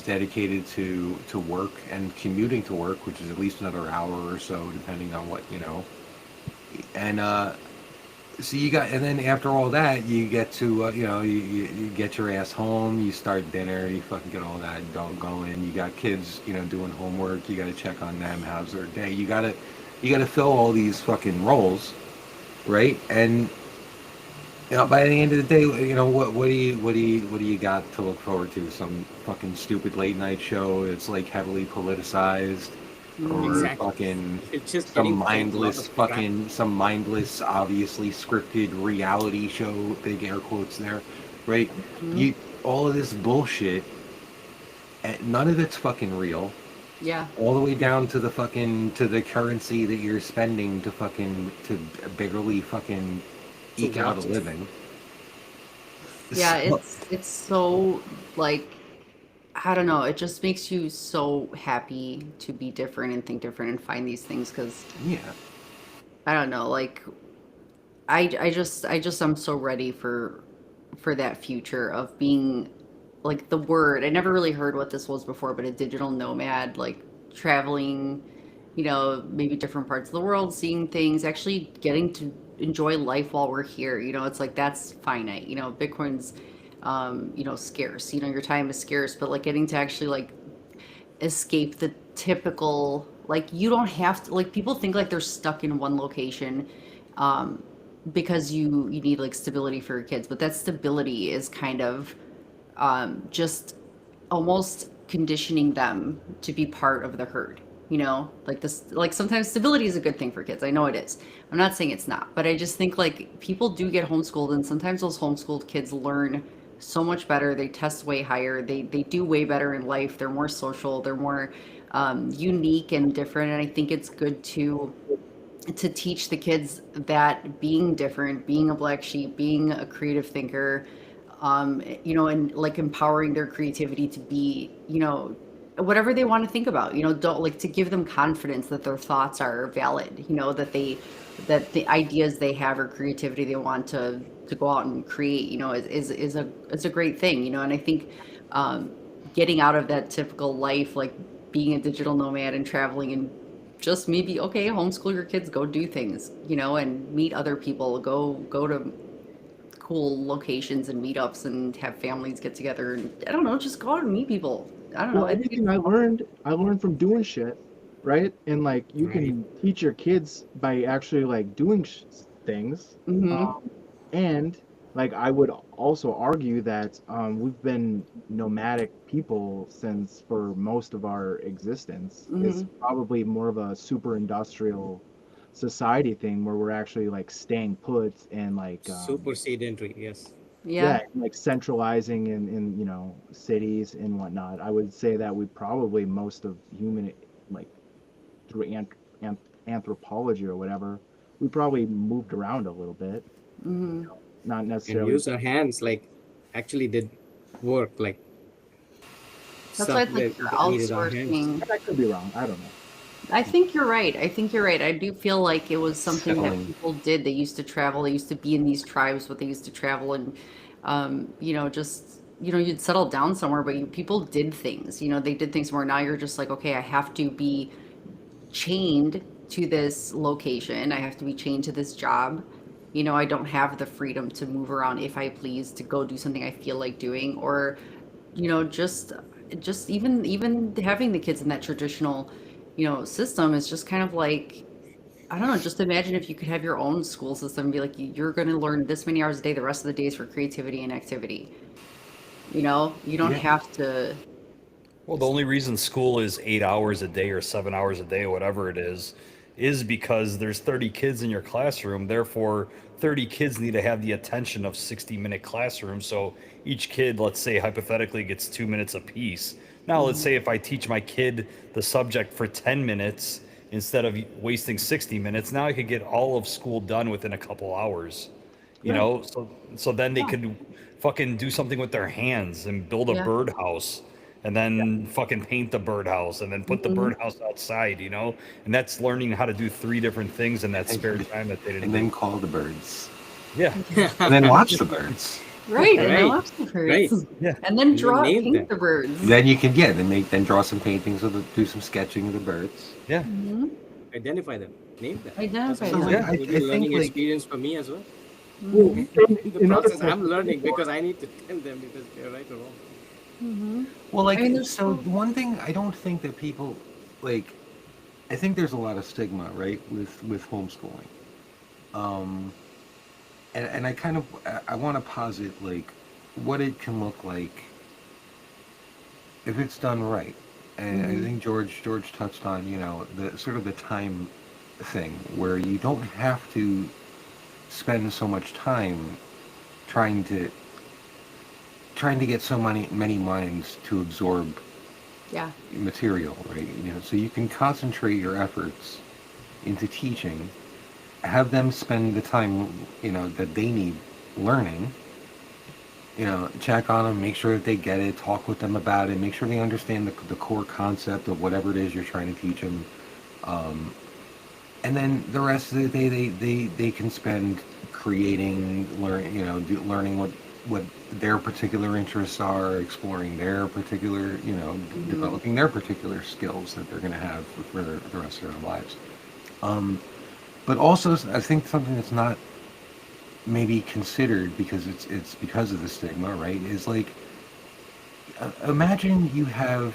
dedicated to work and commuting to work, which is at least another hour or so, depending on what. And so and then after all that, you get to you get your ass home, you start dinner, you fucking get all that going. You got kids, doing homework. You got to check on them. How's their day? You gotta fill all these fucking roles, right? And by the end of the day, what do you got to look forward to? Some fucking stupid late night show that's like heavily politicized, or Exactly. fucking It's just some getting fed a lot mindless of crap. obviously scripted reality show, big air quotes there, right? All of this bullshit, and none of it's fucking real. yeah, All the way down to to the currency that you're spending to barely fucking eke out a living. yeah, So- it's so like, I don't know. It just makes you so happy to be different and think different and find these things because yeah. I don't know. Like, I'm so ready for that future of being like the word. I never really heard what this was before, but a digital nomad, like traveling, maybe different parts of the world, seeing things, actually getting to enjoy life while we're here. It's like that's finite. Bitcoin's scarce. Your time is scarce, but like getting to actually like escape the typical, like you don't have to, like people think like they're stuck in one location because you need like stability for your kids, but that stability is kind of just almost conditioning them to be part of the herd. Like this, like sometimes stability is a good thing for kids. I know it is. I'm not saying it's not, but I just think like people do get homeschooled, and sometimes those homeschooled kids learn so much better. They test way higher. They do way better in life. They're more social. They're more unique and different. And I think it's good to teach the kids that being different, being a black sheep, being a creative thinker, and like empowering their creativity to be, whatever they want to think about, don't like to give them confidence that their thoughts are valid, that the ideas they have or creativity they want to go out and create, is a great thing, and I think getting out of that typical life, like being a digital nomad and traveling and just maybe, okay, homeschool your kids, go do things, and meet other people, go to cool locations and meetups and have families get together, and I don't know, just go out and meet people. I don't know. Well, everything I learned from doing shit, right? And like you can teach your kids by actually like doing things, Mhm. and like I would also argue that we've been nomadic people since for most of our existence. It's probably more of a super industrial society thing where we're actually like staying put and like Super sedentary, yes. Yeah. yeah, like centralizing in cities and whatnot. I would say that we probably most of human like through anthropology or whatever, we probably moved around a little bit, not And necessarily. use our hands, like actually did work, like That's why stuff it's like that you're needed our hands. outsourcing. I could be wrong. I don't know. I think you're right. I think you're right. I do feel like it was something that Settling. people did. They used to travel. They used to be in these tribes, but they used to travel and, just, you'd settle down somewhere, but people did things. They did things more. Now you're just like, okay, I have to be chained to this location. I have to be chained to this job. I don't have the freedom to move around if I please, to go do something I feel like doing, or, just even having the kids in that traditional, system is just kind of like, I don't know, just imagine if you could have your own school system and be like, you're going to learn this many hours a day, the rest of the days for creativity and activity. You don't Yeah. have to. Well, the only reason school is 8 hours a day or 7 hours a day or whatever it is because there's 30 kids in your classroom. Therefore, 30 kids need to have the attention of 60-minute classroom. So each kid, let's say hypothetically, gets 2 minutes apiece. Now, let's say if I teach my kid the subject for 10 minutes instead of wasting 60 minutes, now I could get all of school done within a couple hours. Right. So then they could fucking do something with their hands and build a Yeah. birdhouse and then fucking paint the birdhouse and then put the Mhm. birdhouse outside. And that's learning how to do 3 different things in that spare time that they didn't And do. then call the birds. Yeah, And then watch the birds. Right, and then Right, watch the right. birds. yeah. And then And then name paint them. the birds. Then you can then draw some paintings do some sketching of the birds. Yeah. Identify them, name them. That's Identify also them. Yeah, I will be a think, learning like- experience for me as well. Well, In the in other process, I'm words, learning because I need to tell them because they're right or wrong. Well, like, I mean, there's so so- one thing I don't think that people like. I think there's a lot of stigma, right, with homeschooling. Um, and I kind of I want to posit like what it can look like if it's done right. And I think George touched on the sort of the time thing where you don't have to spend so much time trying to get so many minds to absorb Yeah. material, right? So you can concentrate your efforts into teaching, have them spend the time that they need learning, check on them, make sure that they get it, talk with them about it, make sure they understand the core concept of whatever it is you're trying to teach them. And then the rest of the day they can spend creating, learning what their particular interests are, exploring their particular, developing their particular skills that they're going to have for the rest of their lives. But also, I think something that's not maybe considered because it's because of the stigma, right? Is like, imagine you have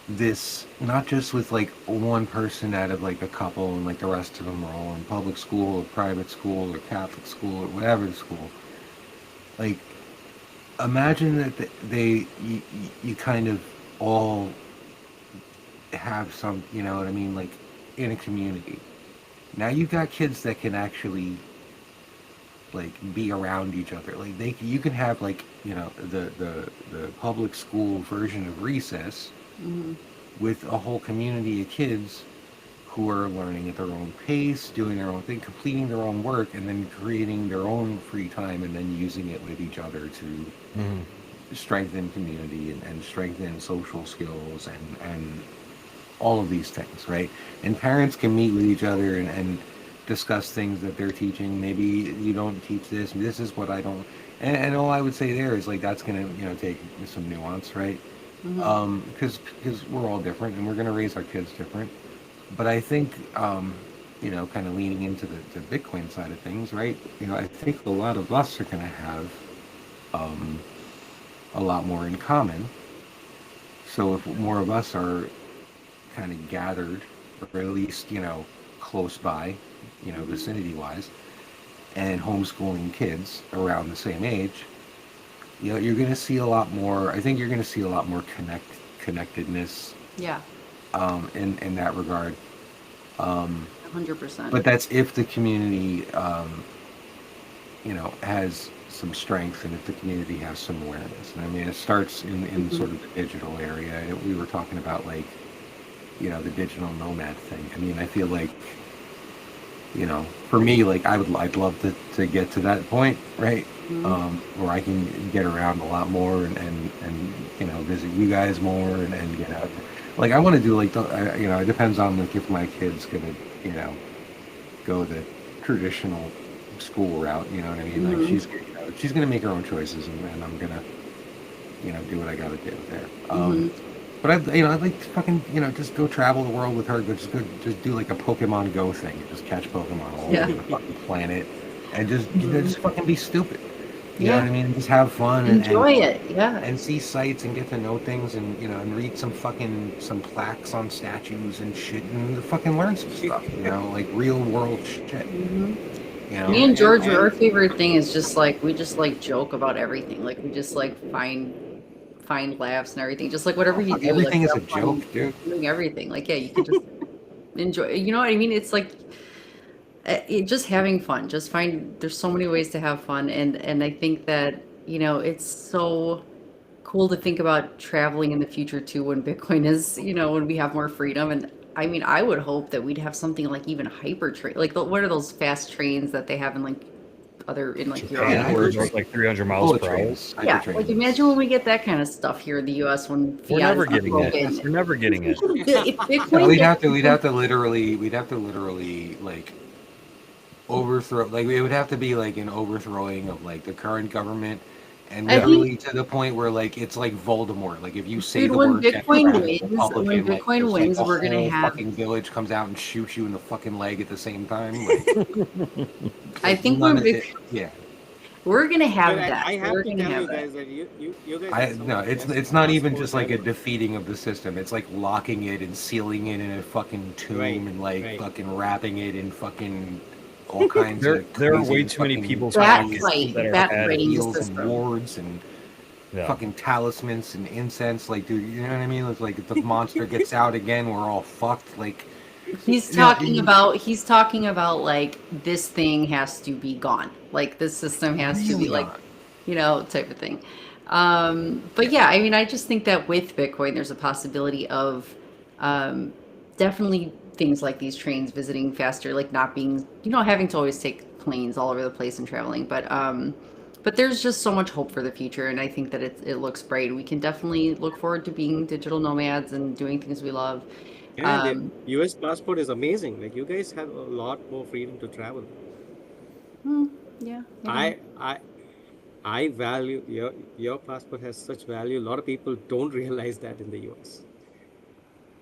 this not just with like one person out of like a couple and like the rest of them are all in public school or private school or Catholic school or whatever the school. Like, imagine that you kind of all have some, you know what I mean, like in a community. Now you've got kids that can actually like be around each other. Like you can have like the public school version of recess with a whole community of kids who are learning at their own pace, doing their own thing, completing their own work, and then creating their own free time, and then using it with each other to strengthen community and strengthen social skills and all of these things, right? And parents can meet with each other and discuss things that they're teaching. Maybe you don't teach this is what I don't, and all I would say there is like that's gonna take some nuance, right? Because we're all different and we're gonna raise our kids different. But I think kind of leaning into the Bitcoin side of things, right? I think a lot of us are gonna have a lot more in common. So if more of us are kind of gathered, or at least close by, vicinity wise, and homeschooling kids around the same age, you're going to see a lot more. I think you're going to see a lot more connectedness Yeah, in that regard. 100%. But that's if the community, has some strength and if the community has some awareness. And I mean, it starts in sort of the digital area. We were talking about like, the digital nomad thing. I mean, I feel like, for me, like I'd love to get to that point, right? Where I can get around a lot more and visit you guys more and get out. Like I want to do like it depends on like if my kid's gonna go the traditional school route. You know what I mean? Like she's gonna make her own choices and I'm gonna do what I gotta do there. But I'd like to fucking, just go travel the world with her. Just do like a Pokemon Go thing. Just catch Pokemon all over the fucking planet, and just, just fucking be stupid. You know what I mean? Just have fun and Enjoy it, yeah. and see sights and get to know things and and read some plaques on statues and shit and fucking learn some stuff. Like real world shit. Me and George, our favorite thing is just like we just like joke about everything. Like we just like find laughs and everything. Just like whatever you do, everything like, is a joke, dude. Doing everything, like you can just enjoy. You know what I mean? It's like just having fun. Just there's so many ways to have fun, and I think that it's so cool to think about traveling in the future too when Bitcoin is when we have more freedom. And I mean, I would hope that we'd have something like even hyper train, like what are those fast trains that they have in like Japan, where it's like 300 miles per hour. Yeah, like imagine when we get that kind of stuff here in the U.S. when we're never getting it. We're never getting it. If Bitcoin we'd have to literally like overthrow. Like it would have to be like an overthrowing of like the current government. And literally to the point where like it's like Voldemort. Like if you say the word Bitcoin wins, we're gonna have fucking village comes out and shoots you in the fucking leg at the same time. Like, I think we're gonna have that. I have we're to gonna tell have you that. guys that you guys. No, it's not even just like a defeating of the system. It's like locking it and sealing it in a fucking tomb and like fucking wrapping it in fucking. All kinds there are way too many people that are heals and wards and fucking talismans and incense. Like, dude, you know what I mean? It's like if the monster gets out again, we're all fucked. Like, he's talking about like this thing has to be gone. Like this system has to be like, type of thing. But yeah, I mean, I just think that with Bitcoin, there's a possibility of definitely things like these trains visiting faster, like not being, having to always take planes all over the place and traveling. But there's just so much hope for the future, and I think that it looks bright. We can definitely look forward to being digital nomads and doing things we love. Yeah, the U.S. passport is amazing. Like you guys have a lot more freedom to travel. Yeah. I value your passport has such value. A lot of people don't realize that in the U.S.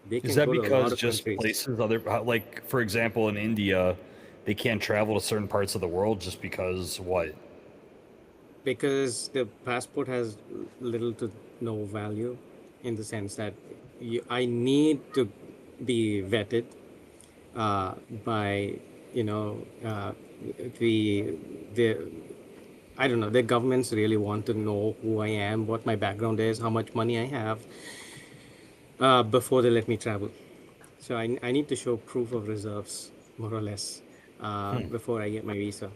Is that because just places like for example in India, they can't travel to certain parts of the world just because what? Because the passport has little to no value, in the sense that I need to be vetted by I don't know, the governments really want to know who I am, what my background is, how much money I have. Before they let me travel. So I need to show proof of reserves, more or less, before I get my visa.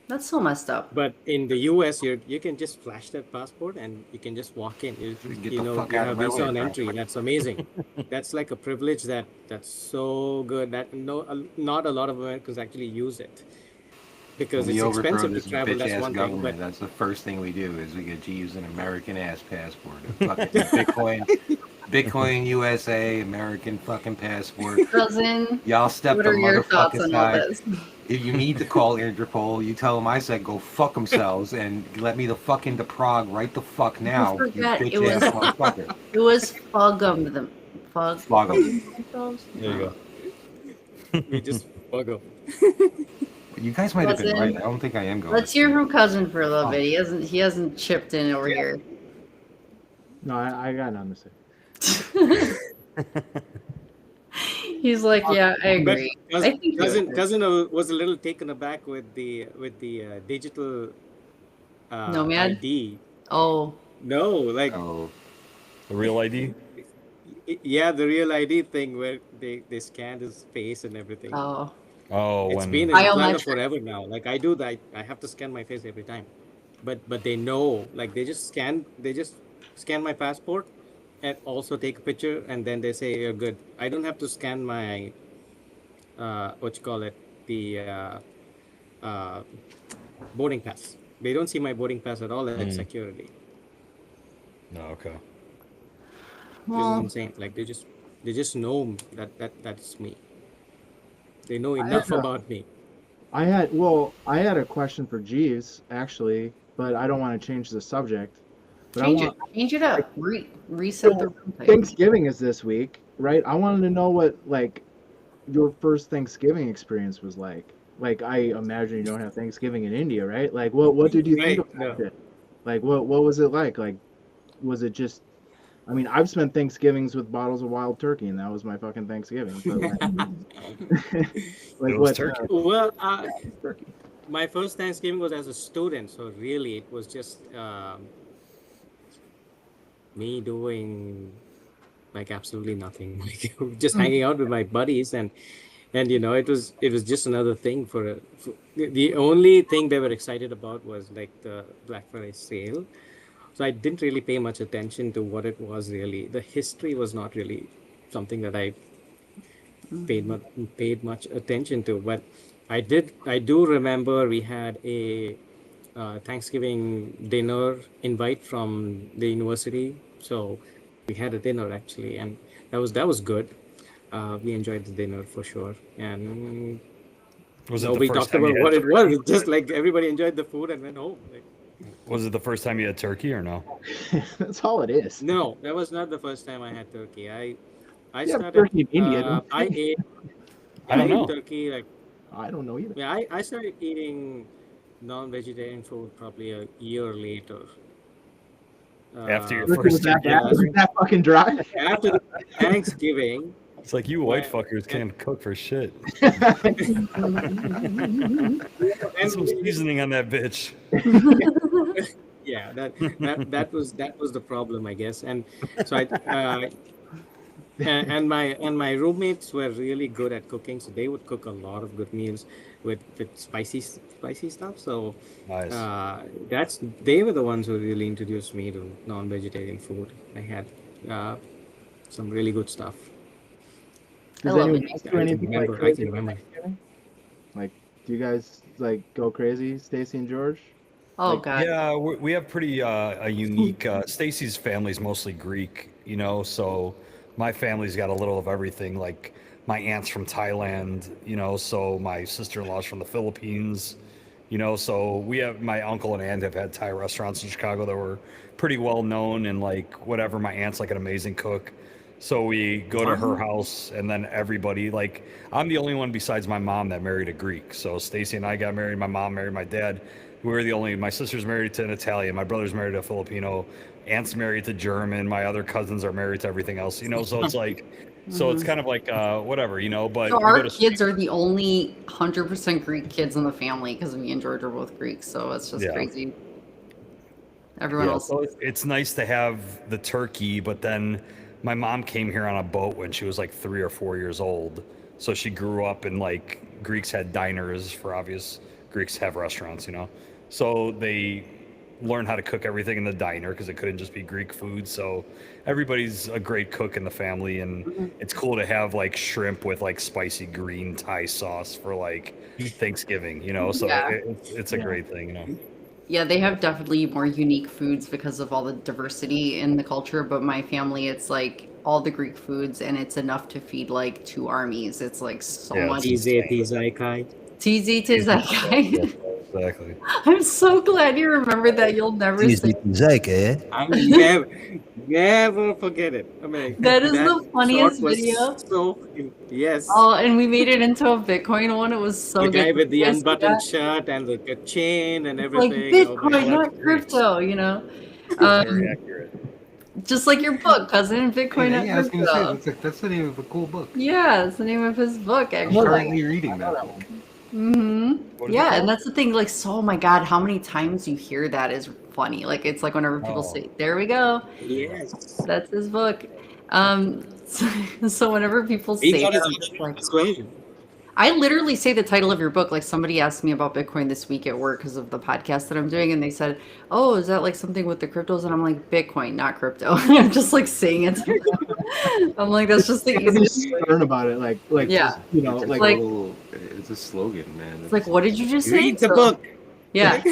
That's so messed up. But in the US, you can just flash that passport and you can just walk in. You have visa on entry. That's amazing. That's like a privilege that's so good that not a lot of Americans actually use it. Because it's expensive to travel, that's one thing. But that's the first thing we do is we get to use an American-ass passport. Fucking Bitcoin USA, American fucking passport. Cousin, y'all step the motherfucker aside. This? If you need to call Interpol, you tell them I said go fuck themselves and let me the fuck into Prague right the fuck now. You bitch-ass motherfucker. It was Fug'em them. Fug'em. There you go. We just Fug'em. You guys might have been right. I don't think I am going. Let's hear from Cousin for a little bit. He hasn't chipped in over here. No, I got nothing to say. He's like, yeah, I But agree. I think you would. cousin was a little taken aback with the digital Nomad? ID. Oh, No, like Oh, The real ID? yeah, the real ID thing where they scanned his face and everything. oh. Oh, It's been when in Atlanta Biometric. forever now. Like I do that, I have to scan my face every time. But they know, like they just scan my passport and also take a picture, and then they say you're good. I don't have to scan my what you call it, the uh, boarding pass. They don't see my boarding pass at all at security. no, okay. Which is Well, insane. Like they just know that's me. They know I had enough a, about me. I had a question for Jeeves actually, but I don't want to change the subject. But change I it. want Change it up. Reset the room type. Thanksgiving is this week, right? I wanted to know what like your first Thanksgiving experience was like. Like I imagine you don't have Thanksgiving in India, right? Like what did you think Right. of No. that shit? Like what was it like? Like was it just I mean, I've spent Thanksgivings with bottles of wild turkey, and that was my fucking Thanksgiving. But like, like It was what? turkey. Well, Turkey. my first Thanksgiving was as a student, so really it was just me doing like absolutely nothing, like just hanging out with my buddies, and it was just another thing the only thing they were excited about was like the Black Friday sale. So I didn't really pay much attention to what it was really. The history was not really something that I paid much attention to. But I do remember we had a Thanksgiving dinner invite from the university. So we had a dinner actually, and that was good. We enjoyed the dinner for sure, and Was it the nobody first talked time you about had what it turkey? was. It's just like everybody enjoyed the food and went home. Like, Was it the first time you had turkey or no? That's all it is. no, that was not the first time I had turkey. I You have started. turkey in India, don't I you? ate. I I don't ate know. turkey like I don't know either. yeah. I started eating non-vegetarian food probably a year later. After your Turkey first was that turkey. bad? Was it that fucking dry? After the Thanksgiving, It's like you white Well, fuckers can't cook for shit. and Put some seasoning on that bitch. yeah, that was the problem, I guess. And so my roommates were really good at cooking, so they would cook a lot of good meals with spicy stuff. So Nice. they were the ones who really introduced me to non-vegetarian food. I had some really good stuff. Does love anyone it. else I do can anything like remember. I crazy can for remember. Thanksgiving? Like, do you guys like go crazy, Stacy and George? Oh Like, God. Yeah, we have pretty a unique. Stacy's family's mostly Greek, so my family's got a little of everything. Like my aunt's from Thailand, so my sister-in-law's from the Philippines, so we have my uncle and aunt have had Thai restaurants in Chicago that were pretty well known and like whatever. My aunt's like an amazing cook. So we go to her house, and then everybody, like, I'm the only one besides my mom that married a Greek. So Stacy and I got married. My mom married my dad. We were the only. My sister's married to an Italian. My brother's married to a Filipino. Aunt's married to German. My other cousins are married to everything else. So it's like, so it's kind of like whatever. But So we our go to kids are the only 100% Greek kids in the family because me and George are both Greeks. So it's just Yeah. crazy. Everyone Yeah, else. so it's nice to have the turkey, but then my mom came here on a boat when she was like 3 or 4 years old. So she grew up in like Greeks had diners for obvious Greeks have restaurants. So they learned how to cook everything in the diner because it couldn't just be Greek food. So everybody's a great cook in the family, and it's cool to have like shrimp with like spicy green Thai sauce for like Thanksgiving. So Yeah. it's a great thing. Yeah, they have definitely more unique foods because of all the diversity in the culture. But my family, it's like all the Greek foods, and it's enough to feed like 2 armies. It's like so Yeah, much. it's Tizay Kai. TZ to that guy. Exactly. I'm so glad you remembered that. You'll never say. I never forget it. I mean, That is the shot funniest was video. yes. Oh, and we made it into a Bitcoin one. It was so The good. guy with Did you the guys see unbuttoned that? shirt and the chain and It's like everything. Oh my Bitcoin, God. not crypto. Very accurate. Just like your book, Cousin Bitcoin Yeah, I was gonna say Crypto. that's the name of a cool book. Yeah, it's the name of his book, I'm actually. currently reading that book. What is it Yeah, and called? that's the thing. Like, so, oh my God, how many times you hear that is funny. Like, it's like whenever people Oh, say, "There we go, Yes. that's his book." So whenever people He say got that, his I'm just original like, persuasion. I literally say the title of your book. Like somebody asked me about Bitcoin this week at work because of the podcast that I'm doing, and they said, "Oh, is that like something with the cryptos?" And I'm like, "Bitcoin, not crypto." I'm just like saying it. To them. I'm like, that's just the You gotta be easiest way. stern about it, like Yeah, you know, it's a it's like like total. It's a slogan, man. it's like, what did you just say? Read the So book. yeah,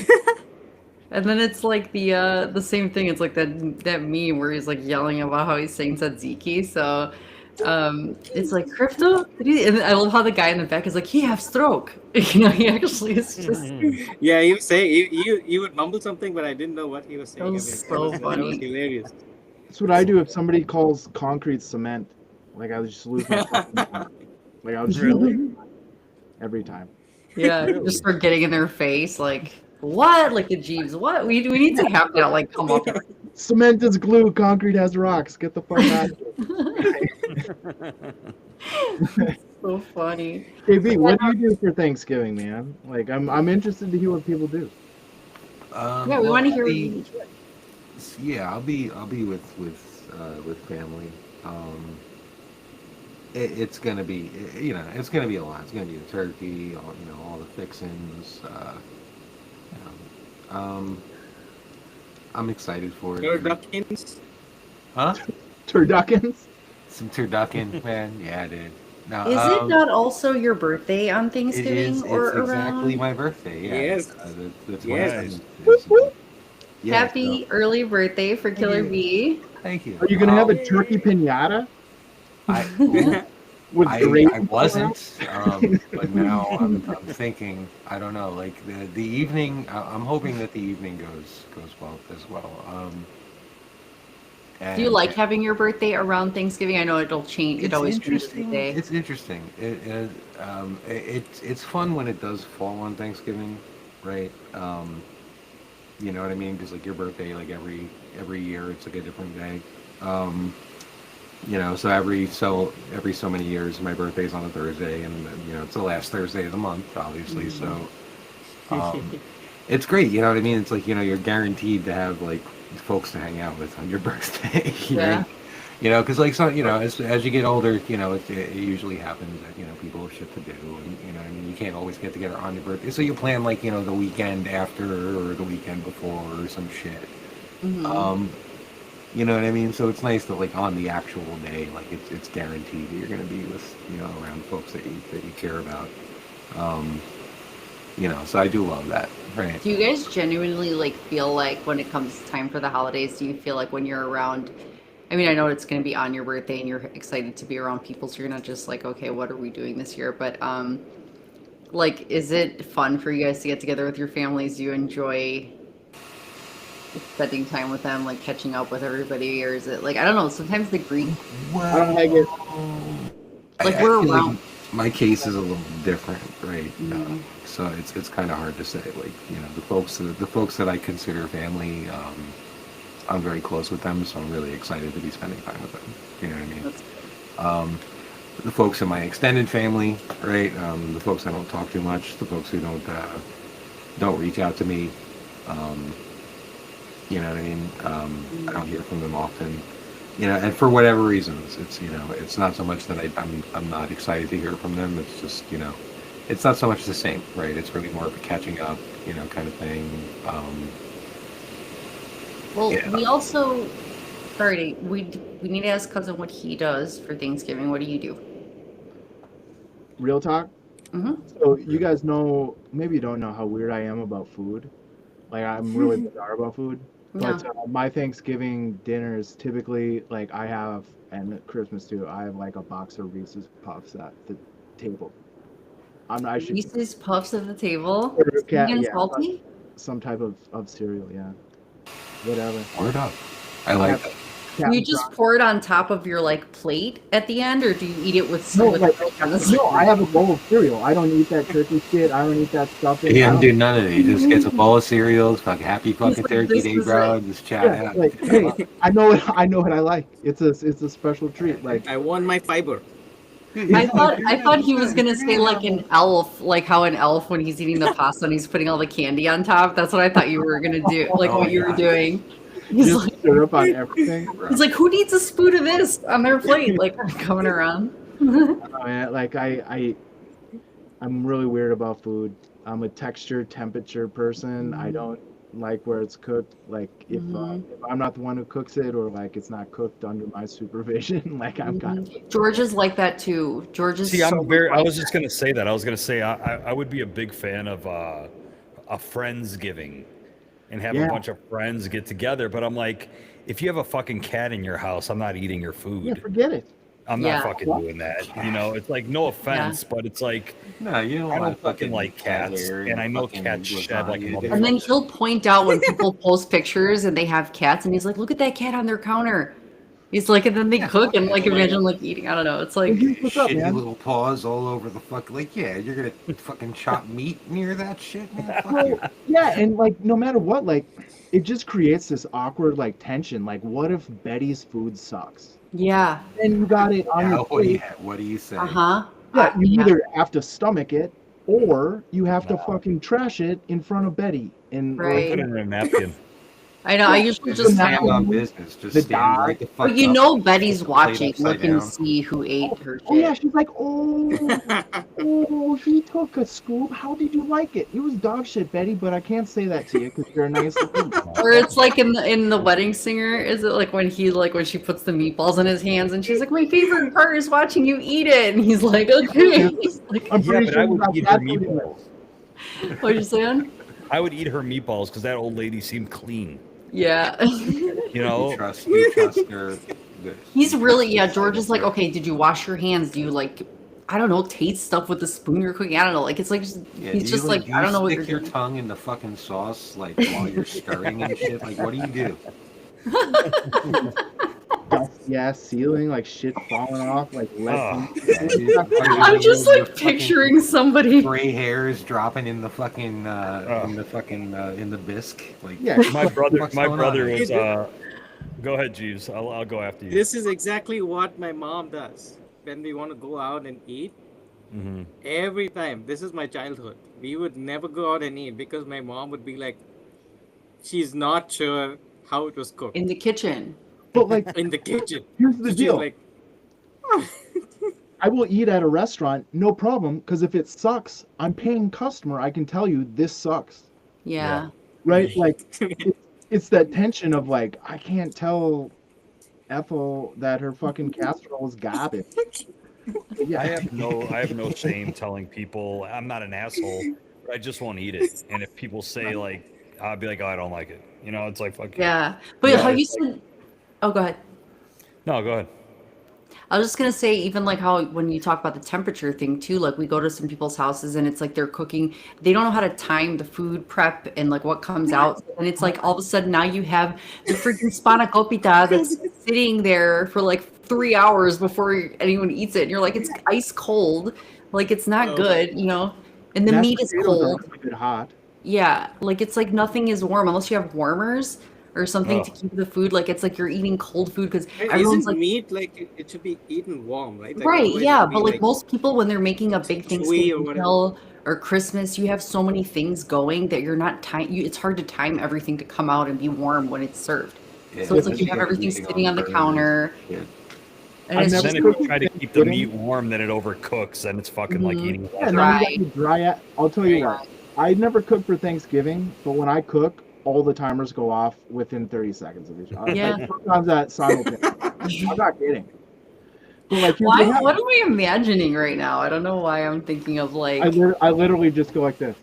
and then it's like the same thing. It's like that meme where he's like yelling about how he's saying tzatziki. So it's like crypto. Did he? And I love how the guy in the back is like, he have stroke. You know, he actually is just. Yeah, he was saying you would mumble something, but I didn't know what he was That saying. I was mean, so that was funny. hilarious. that's what I do if somebody calls concrete cement. Like I just lose my fucking mind. Like I'll just Really? every time. Yeah, Really? just start getting in their face, like what? Like the Jeeves, what? We need to have that like come up. Cement is glue, concrete has rocks. Get the fuck out of So funny. here. KB, what do you do for Thanksgiving, man? Like I'm interested to hear what people do. Yeah, we Well, want to I'll hear what be you do. yeah, I'll be with family. It's gonna be it's gonna be a lot. It's gonna be the turkey, all the fixings. You know, I'm excited for it. Turduckins. Huh? Turduckins? Some turducken, man. Yeah, dude. No, Is it not also your birthday on it is. Thanksgiving or It's exactly around? my birthday. Yeah, Yes. the Yes. 27th is. Yeah. So Happy early birthday for thank Killer you. Bee. Thank you. Are you gonna have a turkey Yay. pinata I ooh, with I gravy? wasn't, but now I'm thinking. I don't know. Like the evening. I'm hoping that the evening goes well as well. Do you And like having your birthday around Thanksgiving? I know it'll change. It it's always changes the interesting. day. It's interesting. It's fun when it does fall on Thanksgiving, right? You know what I mean? Because like your birthday, like every year, it's like a different day. Um, so every so many years, my birthday's on a Thursday, and it's the last Thursday of the month, obviously. So it's great. You know what I mean? It's like you're guaranteed to have like folks to hang out with on your birthday. Yeah. Because like as you get older, it usually happens that people have shit to do, and I mean you can't always get together on your birthday, so you plan like the weekend after or the weekend before or some shit. Hmm. Um, you know what I mean? So it's nice that like on the actual day, like it's guaranteed that you're gonna be with around folks that you care about. Um, so I do love that, right? Do you guys genuinely like feel like when it comes time for the holidays, do you feel like when you're around, I mean, I know it's going to be on your birthday and you're excited to be around people, so you're not just like, okay, what are we doing this year? But like, is it fun for you guys to get together with your families? Do you enjoy spending time with them, like catching up with everybody, or is it like, I don't know, sometimes the Greek, I don't like it. like I we're feel like around. my case is a little different, right? Mhm. So it's kind of hard to say. Like the folks that I consider family, I'm very close with them, so I'm really excited to be spending time with them. You know what I mean? That's Um, the folks in my extended family, right? The folks I don't talk to much, the folks who don't reach out to me. Um, you know what I mean? I don't hear from them often. And for whatever reasons, it's not so much that I'm not excited to hear from them. It's just it's not so much the same, right? It's really more of a catching up, kind of thing. Well, Yeah. we also, sorry, we need to ask cousin what he does for Thanksgiving. What do you do? Real talk. Hmm. So you guys know, maybe you don't know how weird I am about food. Like I'm really bizarre about food. No. But my Thanksgiving dinners typically, like I have, and at Christmas too, I have like a box of Reese's Puffs at the table. I should Reese's Puffs at the table. order a Sweet cat, and yeah, salty? some type of cereal, yeah, whatever. Word up. I I like have that. Do you just pour it on top of your like plate at the end, or do you eat it with No, with like, milk on the no, I side? have a bowl of cereal. I don't eat that turkey shit. I don't eat that stuffing. He I didn't don't, do none of it. He just gets a bowl of cereals, fucking happy fucking like, turkey "This day, is bro, it." and just chat yeah, out. like, hey, I know what I like. It's a special treat. Like, I want my fiber. Dude, I he's like, thought "You're I gonna- thought you're he was gonna- gonna you're say like have an a-" elf, like how an elf when he's eating the pasta and he's putting all the candy on top. That's what I thought you were gonna do, like Oh, what you were yeah. doing. He's just like, syrup on everything. he's like, who needs a spoon of this on their plate? Like coming around. Oh, man, like I'm really weird about food. I'm a texture, temperature person. I don't like where it's cooked. Like if I'm not the one who cooks it, or like it's not cooked under my supervision, like I'm kind of George is like that too. George is See, so I'm very. I like was just gonna say that. I was gonna say I would be a big fan of a friendsgiving, and have a yeah, bunch of friends get together. But I'm like, if you have a fucking cat in your house, I'm not eating your yeah. food. Forget it. I'm not Yeah. fucking doing that. You know, it's like no offense, but it's like No, you don't I want don't fucking like cat cats, hair and I know fucking cats shed like a lasagna, dude. And then motherfucker. he'll point out when people post pictures and they have cats, and he's like, "Look at that cat on their counter." He's like, and then they cook and like imagine like eating. I don't know. It's Well, like, here's what's up, Shitty man. little paws all over the fuck. Like, yeah, you're gonna fucking chop meat near that shit, man. Fuck Well, you. yeah, and like no matter what, like it just creates this awkward like tension. Like, what if Betty's food sucks? yeah, And you got it on Now, your plate. what do you say? uh-huh. Yeah, you Yeah. either have to stomach it or you have to No. fucking trash it in front of Betty. And Right. Put it in a napkin. I know. I usually Just just stand have, on business. Just the stand dog. right the fuck but you up, know Betty's put the plate watching, upside looking to down. see who ate her Oh yeah, shit. she's like, oh, he took a scoop. How did you like it? It was dog shit, Betty, but I can't say that to you because you're a nice lady. Or it's like in the Wedding Singer, is it like when she puts the meatballs in his hands and she's like, my favorite part is watching you eat it, and he's like, okay. He's like, I'm Yeah, pretty but sure I you would got eat her cat food in there. meatballs. what you saying? I would eat her meatballs because that old lady seemed clean. Yeah. You know, You trust her. He's you really, trust yeah, the George sight is of like, her. okay, did you wash your hands? Do you like, I don't know, taste stuff with the spoon you're cooking? I don't know. Like, it's like, Yeah, he's do just you, like, do I you don't know what stick you're your doing. tongue in the fucking sauce like while you're stirring and shit? Like, what do you do? Dusty ass ceiling, like shit falling off, like Oh, Yeah, dude, fucking I'm just your like fucking picturing somebody. gray hairs dropping in the fucking Oh. in the bisque. Like, yeah. my brother, What's my going on brother there? was. Go ahead, Jeeves. I'll go after you. This is exactly what my mom does when we want to go out and eat. Hmm. Every time, this is my childhood. We would never go out and eat because my mom would be like, she's not sure how it was cooked In the kitchen. But like, in the kitchen. here's the So she's deal. like, I will eat at a restaurant, no problem, because if it sucks, I'm paying customer. I can tell you this sucks, Yeah. right? Like, it's that tension of like, I can't tell Ethel that her fucking casserole is garbage. Yeah, I have no shame telling people I'm not an asshole, but I just won't eat it. And if people say like, I'll be like, oh, I don't like it. You know, it's like fuck you. Yeah. But Yeah, how you it's like- said, oh, go ahead. No, go ahead. I was just gonna say, even like how when you talk about the temperature thing too, like we go to some people's houses and it's like they're cooking, they don't know how to time the food prep and like what comes out, and it's like all of a sudden now you have the freaking spanakopita that's sitting there for like 3 hours before anyone eats it, and you're like, it's ice cold, like it's not Oh. good, you know, and the mashed meat is potatoes are cold. really good hot. Yeah, like it's like nothing is warm unless you have warmers or something to Ugh. keep the food. Like it's like you're eating cold food because "Hey, everyone's isn't like, meat like it should be eaten warm, right? Like, right, otherwise yeah, it'll be but like most people when they're making a big chewy or Thanksgiving whatever. meal or Christmas, you have so many things going that you're not time. It's hard to time everything to come out and be warm when it's served. yeah, So it's like just you have get everything everything sitting on the burners. counter, Yeah. and I've it's never just Then if cooked you try to keep the pudding. meat warm, then it overcooks, and it's fucking like Mhm. eating. Yeah, and then Dry. you got the dry. I'll tell you what. I never cook for Thanksgiving, but when I cook, all the timers go off within 30 seconds of each other. Yeah. Sometimes that simultaneously. I'm not kidding. But like, here's why? what What happens. am I imagining right now? I don't know why I'm thinking of like. I literally just go like this,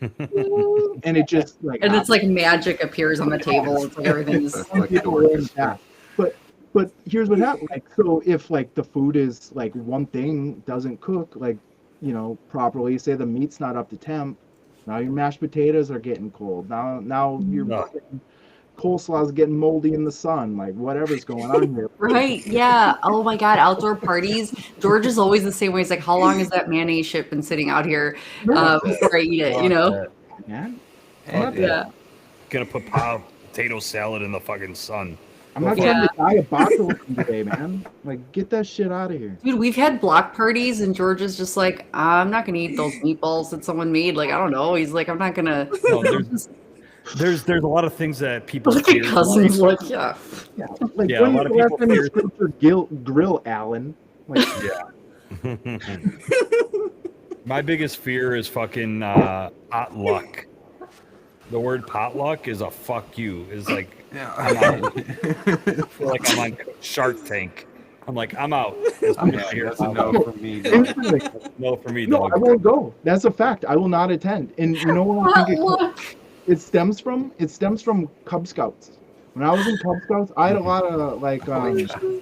and it just like. And it's happens. like magic appears on the table. It's like everything's. That's Some like people the will orchestra. adapt. But here's what happens. Like, so if like the food is like one thing doesn't cook like properly, say the meat's not up to temp, now your mashed potatoes are getting cold. Now your No. fucking coleslaw's getting moldy in the sun, like whatever's going on here. Right? Yeah. Oh my God. Outdoor parties. George is always the same way. He's like, how long has that mayonnaise shit been sitting out here before I eat it? You know? Man, And, Yeah. Gonna put potato salad in the fucking sun. I'm not trying to die a botulism today, man. Like, get that shit out of here. Dude, we've had block parties and George is just like, I'm not gonna eat those meatballs that someone made. Like, I don't know. He's like, I'm not gonna. No, there's a lot of things that people Look at fear. cousins like, yeah. Yeah, like Yeah, when a lot was of the last people time you fear- scraped your grill, Alan? Like, Yeah. My biggest fear is fucking potluck. The word potluck is a fuck you. Is like I'm out. I feel like I'm on Shark Tank. I'm like, I'm out. That's a no for me. Dog. instantly. No for me, No, dog. I won't go. That's a fact. I will not attend. And you know what I think Look. it stems from? It stems from Cub Scouts. When I was in Cub Scouts, I had a lot of like and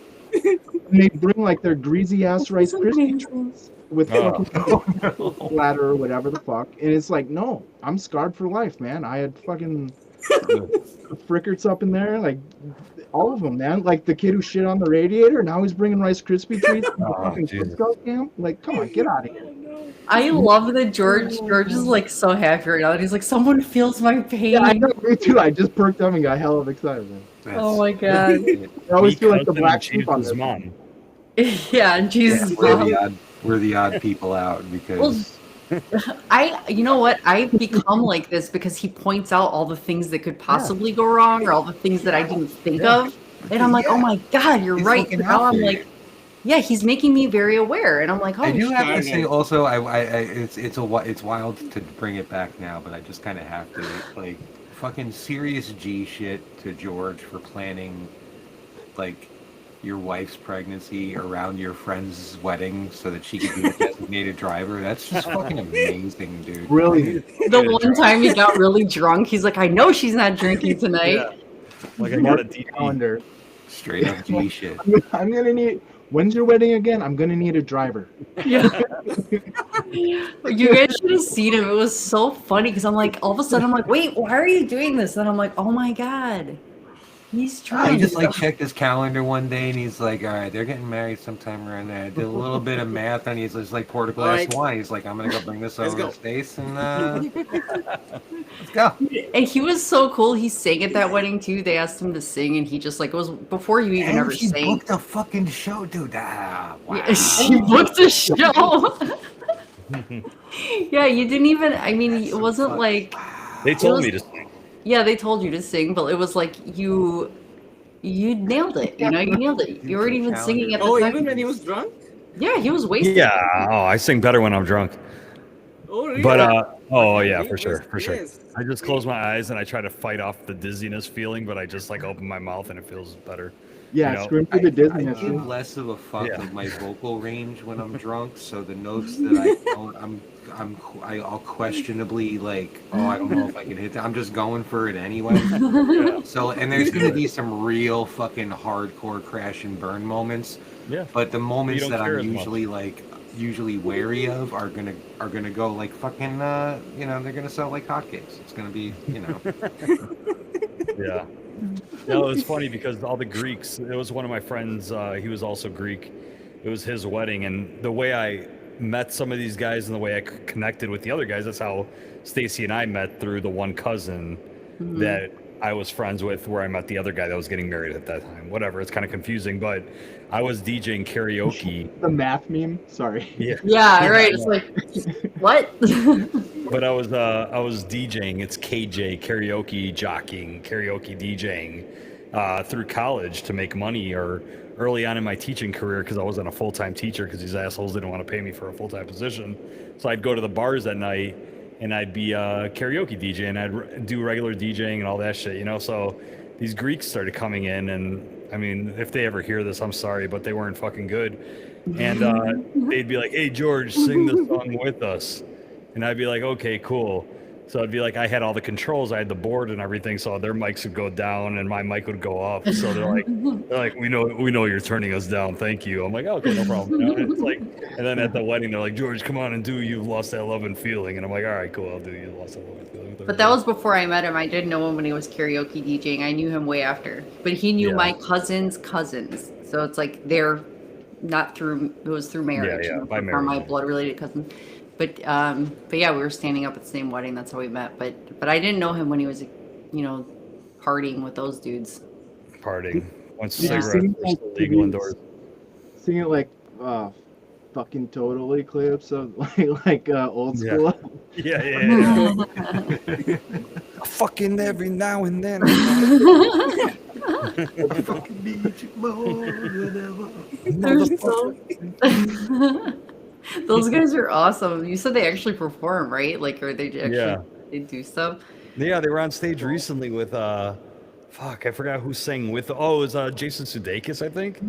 they bring like their greasy ass Rice Krispie treats with fucking splatter or whatever the fuck. And it's like, no, I'm scarred for life, man. I had fucking frickerts up in there, like all of them, man. Like the kid who shit on the radiator, now he's bringing Rice Krispie treats to the fucking Cub Jesus. Scout camp. Like, come on, get out of here. I love that George is like so happy right now. And he's like, someone feels my pain. Yeah, I know, me too. I just perked up and got hella excited, man. Oh my God. I always feel like the Cousin black and sheep on Jesus' this. mom. Yeah, and Jesus. We're the odd people out because You know what? I've become like this because he points out all the things that could possibly go wrong or all the things that I didn't think of. And I'm like, oh my God, you're He's right. looking Now out I'm for like, you. yeah, he's making me very aware. And I'm like, oh, I do have to shit. say also, it's wild to bring it back now, but I just kind of have to like fucking serious G shit to George for planning like your wife's pregnancy around your friend's wedding so that she could be a designated driver. That's just fucking amazing, dude. Brilliant. the one time he got really drunk, he's like, I know she's not drinking tonight. Yeah. Like I got a DP. Calendar. Straight up G shit. I'm gonna need. When's your wedding again? I'm gonna need a driver. Yeah. You guys should have seen him. It was so funny because I'm like, all of a sudden, I'm like, wait, why are you doing this? And I'm like, oh my God, he's He trying. just like checked his calendar one day and he's like, all right, they're getting married sometime around there. I did a little bit of math and he's just like poured a glass of wine. He's like, I'm gonna go bring this over go. to Stace and let's go. And he was so cool. He sang at that wedding too. They asked him to sing, and he just like it was before you even And ever she sang. booked a fucking show, dude. Wow. Yeah, she booked a show. Yeah, you didn't even. I mean, it wasn't like. They told was- me to sing. Yeah, they told you to sing, but it was like you nailed it. You know, you nailed it. You weren't even singing at the Oh, time. even when he was drunk? Yeah, he was wasted. Yeah. Oh, I sing better when I'm drunk. Oh, really? But oh yeah, He for sure, was for sure. pissed. I just close my eyes and I try to fight off the dizziness feeling, but I just like open my mouth and it feels better. Yeah, You know, scream through the I dizziness. give less of a fuck Yeah. with my vocal range when I'm drunk, so the notes that I don't, I'll questionably like, oh, I don't know if I can hit that. I'm just going for it anyway. So, and there's gonna be some real fucking hardcore crash and burn moments, Yeah. but the moments don't that care I'm as much. usually wary of are gonna go like fucking they're gonna sell like hotcakes. It's gonna be Yeah. No, it's funny because all the Greeks, it was one of my friends, he was also Greek. It was his wedding, and the way I met some of these guys and the way I connected with the other guys, that's how Stacy and I met through the one cousin that I was friends with, where I met the other guy that was getting married at that time. Whatever, it's kind of confusing, but I was DJing karaoke. The math meme. Sorry. Yeah. Yeah, right. It's like, what? But I was DJing. It's KJ, karaoke jockeying, karaoke DJing through college to make money, or early on in my teaching career because I wasn't a full-time teacher because these assholes didn't want to pay me for a full-time position. So I'd go to the bars at night and I'd be a karaoke DJ and I'd do regular DJing and all that shit, you know. So these Greeks started coming in, and I mean, if they ever hear this, I'm sorry, but they weren't fucking good. And they'd be like, "Hey George, sing this song with us," and I'd be like, "Okay, cool." So it'd be like I had all the controls, I had the board and everything, so their mics would go down and my mic would go up. So they're like, we know you're turning us down. Thank you. I'm like, oh, okay, no problem. You know, and it's like, and then at the wedding, they're like, George, come on and do You've Lost That Love and Feeling, and I'm like, all right, cool, I'll do You've Lost That Love and Feeling. But that was before I met him. I didn't know him when he was karaoke DJing. I knew him way after. But he knew my cousin's cousins. So it's like they're not through, it was through marriage. Yeah, by Or marriage. my blood related cousin. But yeah, we were standing up at the same wedding. That's how we met. But I didn't know him when he was, partying with those dudes. Partying. Once Did you cigarettes sing were like still legal indoors. Sing it like fucking Total Eclipse of like old school. Yeah. Fucking every now and then. Fucking need you more than ever. They're so... Those guys are awesome. You said they actually perform, right? Like, or they actually they do stuff? Yeah, they were on stage recently with fuck, I forgot who sang with. Oh, it was Jason Sudeikis, I think.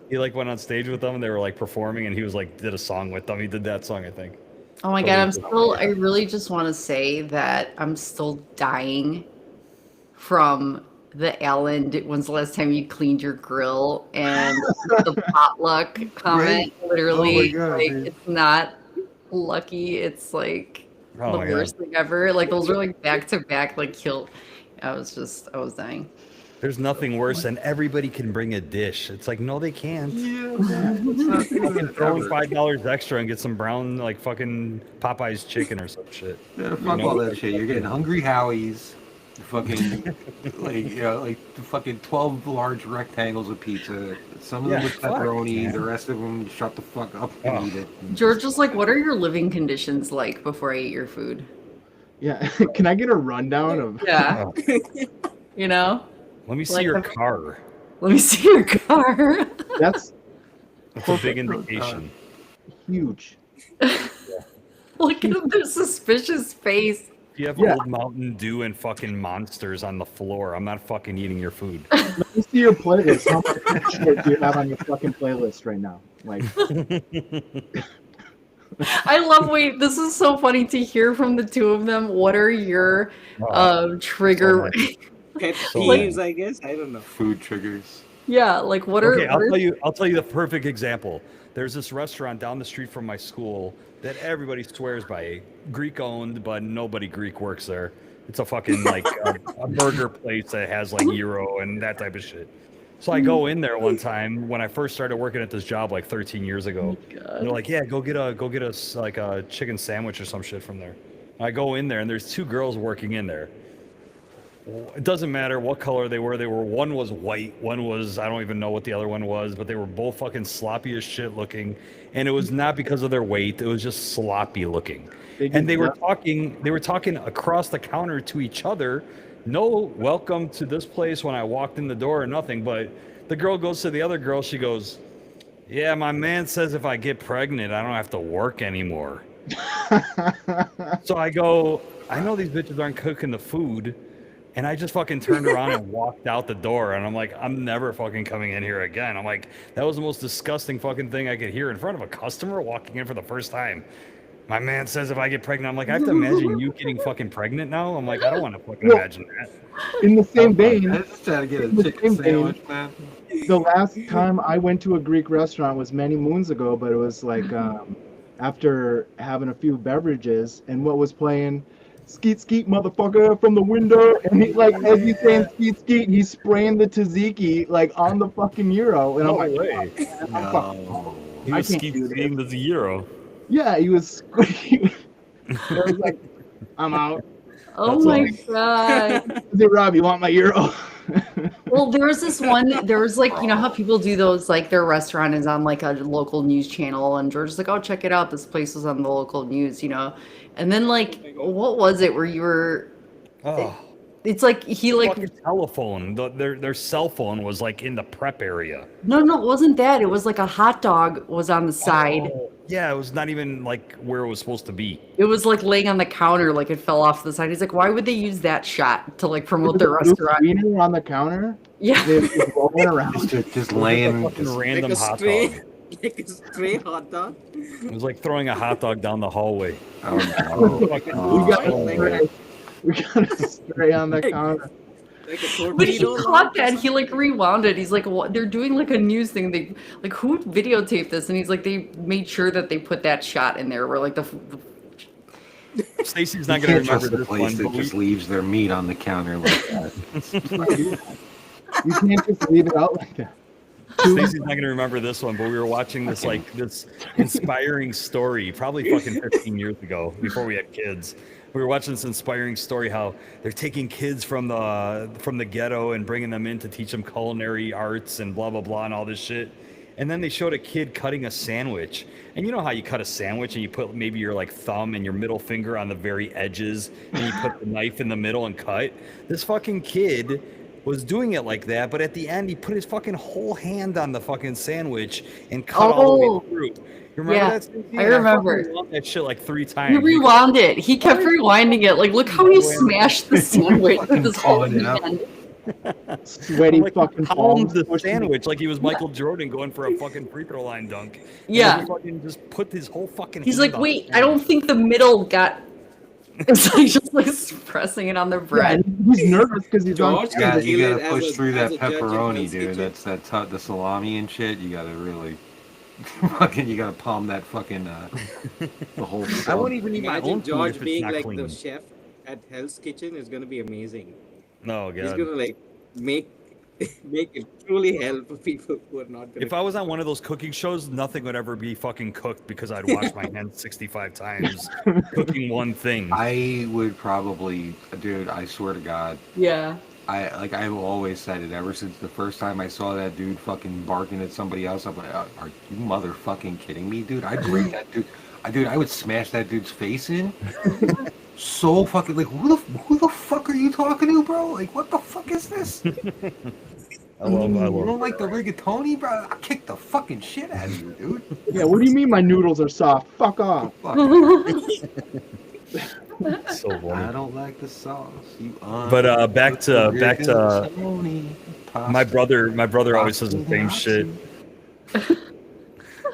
He like went on stage with them and they were like performing, and he was like did a song with them. He did that song, I think. Oh my God, I really just want to say that I'm still dying from the Alan, when's the last time you cleaned your grill, and the potluck comment, literally, Oh my God, like, dude. it's not lucky, it's like Oh the my God. worst thing ever. Like, those are like back to back, like, I was dying. There's nothing worse than everybody can bring a dish. It's like, no, they can't. Yeah, man. It's not good. Throw in $5 extra and get some brown, like fucking Popeye's chicken or some shit. Yeah, fuck all that shit. You're getting Hungry Howie's, fucking like the fucking 12 large rectangles of pizza. Some of them with fuck, pepperoni, man. the rest of them shut the fuck up and eat it. George is like, what are your living conditions like before I eat your food? Yeah. Can I get a rundown of? Yeah. Oh, let me see Like your a- car. Let me see your car. That's That's a big indication. huge. Look at their suspicious face. If you have Yeah. Old Mountain Dew and fucking monsters on the floor, I'm not fucking eating your food. Let me see your playlist. How much shit do you have on your fucking playlist right now? Like, I love, wait, this is so funny to hear from the two of them. What are your trigger? Pet So peeves, I guess. I don't know. Food triggers. Yeah, like what are? Okay, what are- I'll tell you the perfect example. There's this restaurant down the street from my school that everybody swears by. Greek owned, but nobody Greek works there. It's a fucking like a burger place that has like gyro and that type of shit. So I go in there one time when I first started working at this job like 13 years ago. And they're like, yeah, go get us like a chicken sandwich or some shit from there. I go in there and there's two girls working in there. It doesn't matter what color they were. One was white, one was, I don't even know what the other one was, but they were both fucking sloppy as shit looking. And it was not because of their weight, it was just sloppy looking. And they were talking across the counter to each other. No welcome to this place when I walked in the door or nothing, but the girl goes to the other girl, she goes, yeah, my man says if I get pregnant, I don't have to work anymore. So I go, I know these bitches aren't cooking the food. And I just fucking turned around and walked out the door. And I'm like, I'm never fucking coming in here again. I'm like, that was the most disgusting fucking thing I could hear in front of a customer walking in for the first time. My man says if I get pregnant, I'm like, I have to imagine you getting fucking pregnant now? I'm like, I don't want to fucking imagine that. in the same vein, I just had to get a The chicken same sandwich, man. the last time I went to a Greek restaurant was many moons ago, but it was like after having a few beverages, and what was playing? Skeet skeet motherfucker from the window, and he like as he's saying skeet skeet, he's spraying the tzatziki like on the fucking euro, and I'm like, way. "Oh, man, I'm fucking- No. He I was can't do this." skiing the euro. Yeah, he was. It was like, I'm out. Oh That's my all. God. Is it Rob? You want my euro? Well, there was this one, there was like, you know how people do those, like their restaurant is on like a local news channel, and George's like, oh, check it out. This place was on the local news, And then like, what was it where you were, Oh, it's like, he like, fucking telephone. Their cell phone was like in the prep area. no, it wasn't that. It was like a hot dog was on the side. Oh, yeah, it was not even like where it was supposed to be. It was like laying on the counter, like it fell off the side. He's like, why would they use that shot to like promote their restaurant? Wiener on the counter. Yeah. They were just rolling around. Just laying. Fucking Just, random Like a hot stray, dog. like a stray hot dog. It was like throwing a hot dog down the hallway. oh, no. We got Oh, man. We got it straight on the counter. Like a But he torpedo caught launch or that. He like something? rewound it. He's like, what? They're doing like a news thing. They like who videotaped this? And he's like, they made sure that they put that shot in there where like the Stacy's You not going to can't remember trust the this place one, that but just leaves their meat on the counter like that. You can't just leave it out like that. Stacy's not going to remember this one, but we were watching this like this inspiring story probably fucking 15 years ago before we had kids. We were watching this inspiring story how they're taking kids from the ghetto and bringing them in to teach them culinary arts and blah blah blah and all this shit. And then they showed a kid cutting a sandwich. And you know how you cut a sandwich and you put maybe your like thumb and your middle finger on the very edges and you put the knife in the middle and cut? This fucking kid was doing it like that, but at the end he put his fucking whole hand on the fucking sandwich and cut all the Oh, way through. You remember yeah, that? Stacey? I And remember. fucking watched that shit like 3 He times. rewound it. He kept rewinding it. Like, look how he smashed the sandwich with Fucking his whole pulling it up. hand. Sweaty Like, fucking palmed palms. the pushing- sandwich like he was Michael Jordan going for a fucking free throw line dunk. And Yeah. he fucking just put his whole fucking. He's hand like, on wait, the I don't sandwich. think the middle got. It's like just like pressing it on the Yeah, bread. and he's nervous because he's on George camera. can You kill gotta it as push a- through as that a judge in pepperoni, Hell's dude. Kitchen. That's the salami and shit. You gotta really, fucking, you gotta palm that fucking the whole. I won't even eat my Imagine own food George if it's being not like clean. the chef at Hell's Kitchen is gonna be amazing. No, He's God. gonna like make make it truly hell for people who are not gonna. If I was on one of those cooking shows, nothing would ever be fucking cooked because I'd wash my hands 65 times cooking one thing. I would probably, dude. I swear to God, Yeah. I've always said it ever since the first time I saw that dude fucking barking at somebody else. I'm like, are you motherfucking kidding me, dude? I'd break that dude. I would smash that dude's face in. So fucking like, who the fuck are you talking to, bro? Like, what the fuck is this? I love You don't like the rigatoni, bro? I'll kick the fucking shit out of you, dude. Yeah, what do you mean my noodles are soft? Fuck off. Fuck. so I funny. don't like the sauce. But back to my brother. My brother always says the same shit.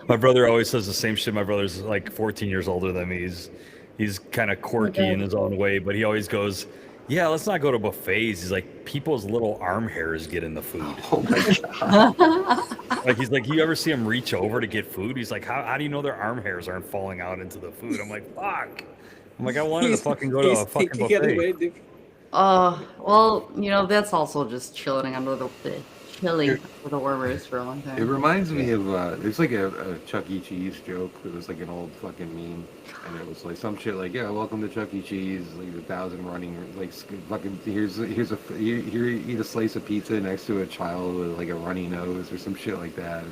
My brother always says the same shit. My brother's like 14 years older than me. He's kind of quirky in his own way, but he always goes, "Yeah, let's not go to buffets." He's like, people's little arm hairs get in the food. Oh my god. Like he's like, you ever see him reach over to get food? He's like, how do you know their arm hairs aren't falling out into the food? I'm like, fuck. I'm like, I wanted to fucking go to a fucking thinking at a very buffet. different- Well, you know, that's also just chilling under the warmers for a long It time. reminds me of there's like a Chuck E. Cheese joke. It was like an old fucking meme, and it was like some shit like, "Yeah, welcome to Chuck E. Cheese." Like 1,000 running, like fucking here's here eat a slice of pizza next to a child with like a runny nose or some shit like that.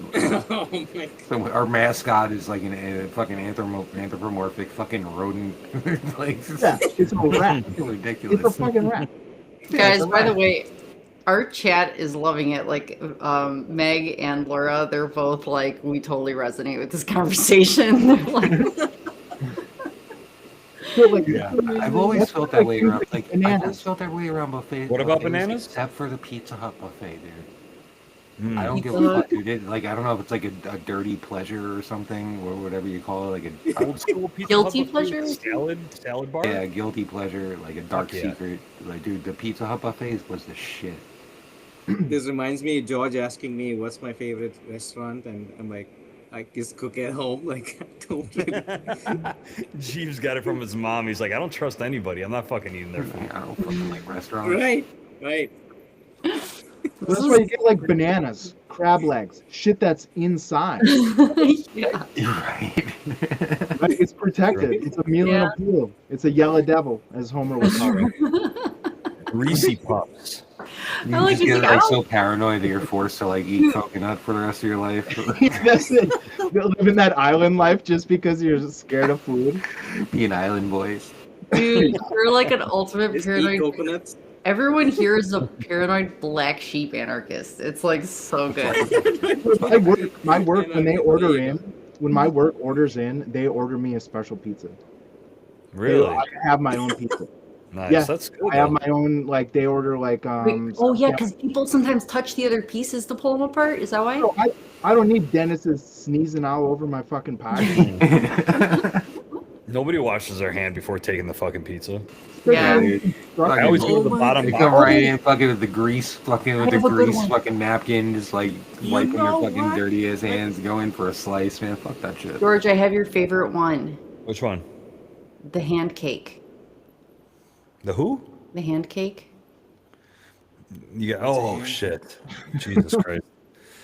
Oh my So our mascot is like a fucking anthropomorphic fucking rodent. Like Yeah, it's a rat. ridiculous. It's a fucking rat. Guys, by the way, our chat is loving it. Like, Meg and Laura, they're both like, we totally resonate with this conversation. They're like, So, like, Yeah, I've always that's felt why that way things around. like Like I've bananas. always felt that way around buffets. What about buffets, bananas? Except for the Pizza Hut buffet, dude. Mm. I don't give a fuck, dude. Like I don't know if it's like a dirty pleasure or something, or whatever you call it, like a Old school pizza Guilty Hut buffet pleasure? with salad bar. yeah, guilty pleasure, like a dark Fuck yeah. secret. Like, dude, the Pizza Hut buffets was the shit. This reminds me of George asking me what's my favorite restaurant, and I'm like, I just cook at home. Like, I don't really. Jeeves got it from his mom. He's like, I don't trust anybody. I'm not fucking eating their food. I don't fucking like restaurants. Right. That's why you get like bananas, crab legs, shit that's inside. yeah. You're right. Like, it's protected. It's a meal Yeah. in a pool. It's a yellow devil, as Homer would call it. Reese Puffs. You I like just to get think, like I so paranoid that you're forced to like eat coconut for the rest of your life. That's it. Living that island life just because you're scared of food. Be an island boy. Dude, you're like an ultimate Just eat paranoid. coconuts. Everyone here is a paranoid black sheep anarchist. It's like so good. My work, when they order in, when my work orders in, they order me a special pizza. Really? I have my own pizza. Nice. Yeah, That's good. I have though. my own, like, they order, like, Wait, oh yeah, because people sometimes touch the other pieces to pull them apart. Is that why? So I don't need Dennis's sneezing all over my fucking pie. Nobody washes their hand before taking the fucking pizza. Yeah. Dude. I always go to the Oh my bottom They God. come box. right in, fucking with the grease, fucking with I the have a good grease, one. fucking napkin, just like You wiping your know fucking what? dirty ass hands, go in for a slice, man. Fuck that shit. George, I have your favorite one. Which one? The hand cake. The who? The hand cake. You got, What's a oh hand shit, Jesus Christ.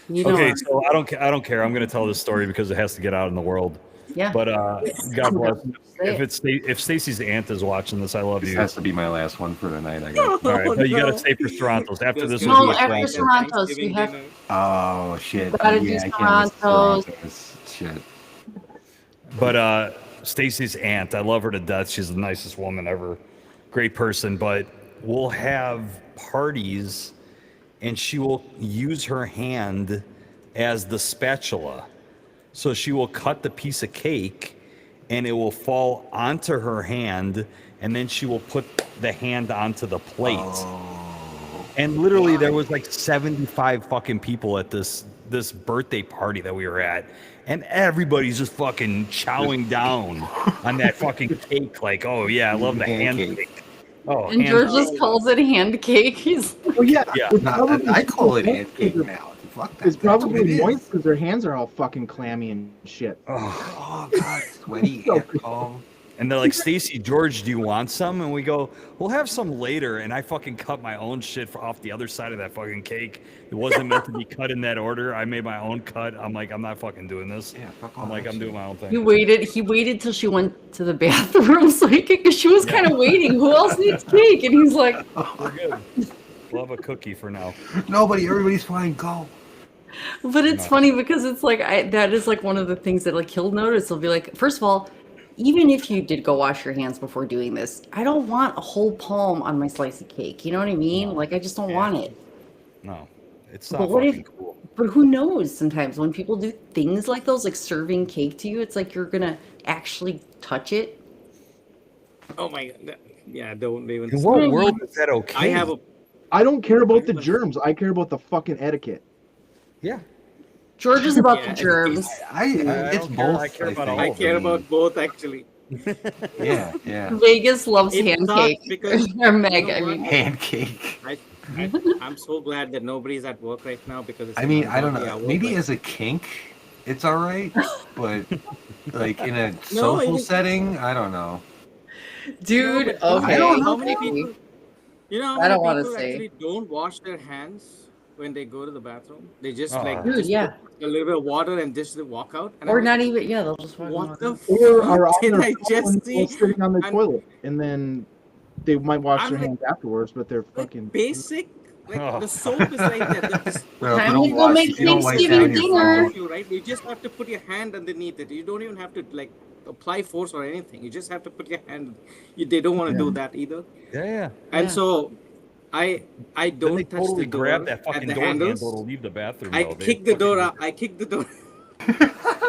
You know. Okay, so I don't care. I'm going to tell this story because it has to get out in the world. Yeah. But God bless. Say If Stacy's aunt is watching this, I love This you. has to be my last one for the night, I guess. All right, but you got no. to stay for Toronto's. After There's this gonna will No, be be a a after Toronto. Toronto's, we Thanksgiving have. dinner. Oh shit. Gotta do Yeah, I can't miss Toronto's. Toronto's. Shit. But Stacy's aunt, I love her to death. She's the nicest woman ever. Great person. But we'll have parties, and she will use her hand as the spatula. So she will cut the piece of cake, and it will fall onto her hand, and then she will put the hand onto the plate. And literally, there was like 75 fucking people at this birthday party that we were at, and everybody's just fucking chowing down on that fucking cake. Like, oh yeah, I love the hand cake. Oh, And hand George cake. just calls it hand cake. He's Oh yeah, Yeah. it's Nah, probably I call it super hand moist cake 'cause now. Fuck that. It's That's what probably it moist is. because their hands are all fucking clammy and shit. Oh. Oh god, sweaty So hand palm. And they're like, Stacy, George, do you want some? And we go, we'll have some later. And I fucking cut my own shit off the other side of that fucking cake. It wasn't meant to be cut in that order. I made my own cut. I'm like, I'm not fucking doing this. Yeah, fuck all I'm like, that I'm shit. doing my own thing. He waited till she went to the bathroom so he could, because she was kind of waiting. Who else needs cake? And he's like, We're good. We'll have a cookie for now. Nobody, everybody's fine. Go. but it's No. funny because it's like, that is like one of the things that like he'll notice. He'll be like, first of all, even if you did go wash your hands before doing this, I don't want a whole palm on my slice of cake. You know what I mean? No. Like, I just don't Yeah. want it. No, it's But not what if- fucking cool. But who knows sometimes when people do things like those, like serving cake to you, it's like you're gonna actually touch it. Oh my God. Yeah, don't even. In what world is that okay? I have a. I don't care about the germs. I care about the fucking etiquette. Yeah. George is about Yeah, the germs. It's don't care. both. I care about think. all I of care them. about both actually. Yeah, yeah. Vegas loves It hand sucks cake. because- or Meg, you know I what? mean. Hand cake. I'm so glad that nobody's at work right now because it's I mean, I don't know. ungodly hour, Maybe but- as a kink, it's all right, but like in a No, social it is- setting, I don't know. Dude, No, but okay. I don't know. How many maybe. people? You know how I many don't wanna people say. actually don't wash their hands when they go to the bathroom? They just Oh. like Dude, just yeah. put a little bit of water and just walk out. And Or I'm not like, even, yeah, they'll just walk what the Or are fuck on did their I phone just while see? sitting on the And- toilet, and then they might wash I'm their like- hands afterwards, but they're Like fucking. basic, like Oh. the soap is right there. Well, if Time you don't to go wash, make if you don't wipe Thanksgiving down your dinner. phone, You right? You just have to put your hand underneath it. You don't even have to like apply force or anything. You just have to put your hand. They don't want to do that either. Yeah. And Yeah. so, I Then don't they touch totally the door grab that at fucking the door handles. handle to leave the bathroom. I though. They kick the door fucking- out. I kick the door.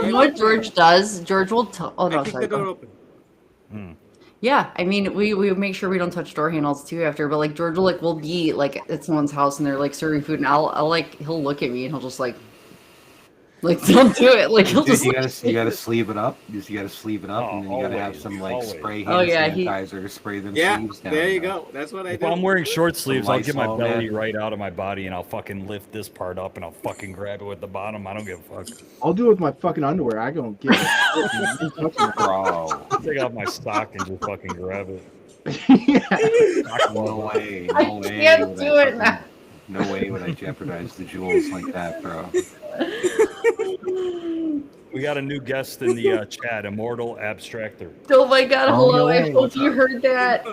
You know what George does? George will tell. Oh, I no, kick sorry. the door go. open. Yeah, I mean, we make sure we don't touch door handles too after, but like George will like, we'll be like at someone's house and they're like serving food and I'll like, he'll look at me and he'll just like don't do it. Like he'll Dude, just you look gotta you gotta sleeve it up. You gotta sleeve it up, Oh, and then you gotta have always, some like always. spray hand Oh, yeah, he- sanitizer, spray them Yeah, sleeves down. there you go. That's what I If do. I'm wearing short sleeves, I'll get my Lysol, belly man. right out of my body and I'll fucking lift this part up and I'll fucking grab it with the bottom. I don't give a fuck. I'll do it with my fucking underwear. I don't give a shit. You touching that. Bro, Take off my sock and just fucking grab it. Yeah. no way, I no way. can't would do I it now. fucking- No way would I jeopardize the jewels like that, bro. We got a new guest in the chat, Immortal Abstractor. Oh my god, Oh, hello, no I way, hope what's you up? heard that.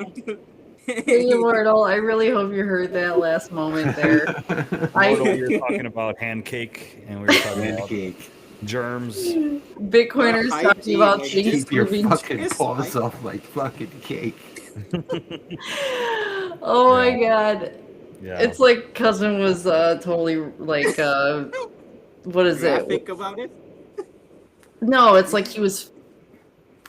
Hey, Immortal, I really hope you heard that last moment there. Immortal, we were talking about hand cake and we were talking Hand about cake. germs. Bitcoiners Well, talking about hygiene, things Keep your moving. fucking Yes, paws off like fucking cake. Oh my god. Yeah. It's like cousin was totally like what is it? Graphic about it. No, it's like he was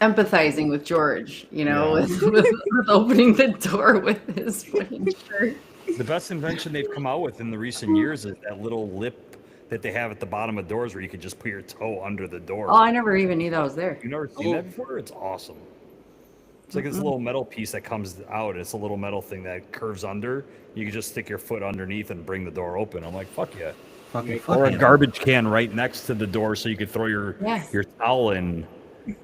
empathizing with George, you know, with opening the door with his fucking shirt. The best invention they've come out with in the recent years is that little lip that they have at the bottom of doors where you can just put your toe under the door. Oh, I never even knew that was there. You never seen that before? It's awesome. like this little metal piece that comes out. It's a little metal thing that curves under. You can just stick your foot underneath and bring the door open. I'm like, fuck yeah. Fucking Or a fucking garbage can right next to the door so you could throw your Yes. towel in.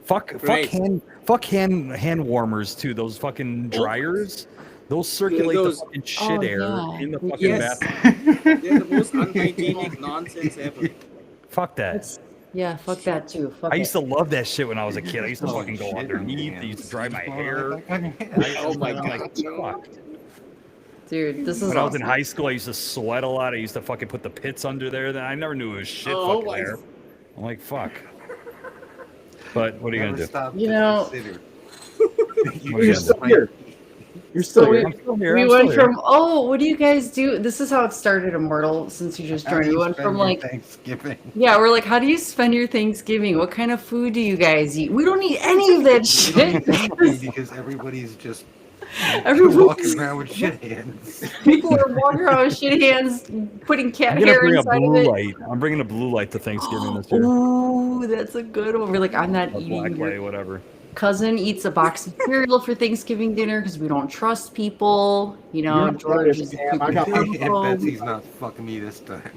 Fuck Right. hand warmers too. Those fucking dryers. Those circulate those- the fucking shit air yeah. in the fucking Yes. bathroom. They're the most unhygienic nonsense ever. Fuck that. That's, yeah, fuck that too. Fuck I it. used to love that shit when I was a kid. I used to Oh, fucking go shit, underneath. man. I used to dry my hair. Oh my I'm like, God. fuck. Dude, this is When I was in awesome. high school, I used to sweat a lot. I used to fucking put the pits under there. Then I never knew it was shit Oh fucking my- there. I'm like, fuck. But what are you gonna do? You know- You're still here. You're still So here. I'm still here. We I'm went still here. from, oh, what do you guys do? This is how it started, Immortal, since you just joined. We went from like, Thanksgiving. yeah, we're like, how do you spend your Thanksgiving? What kind of food do you guys eat? We don't eat any of that shit. Because everybody's just Everyone's, walking around with shit hands. people are walking around with shit hands, putting cat I'm gonna hair bring a inside of blue it. light. I'm bringing a blue light to Thanksgiving this year. Ooh, that's a good one. We're like, I'm not Or black eating. light, Your whatever. cousin eats a box of cereal for Thanksgiving dinner because we don't trust people. You know, You're George is Sam. I got my- And germaphobe. Betsy's not fucking me this time.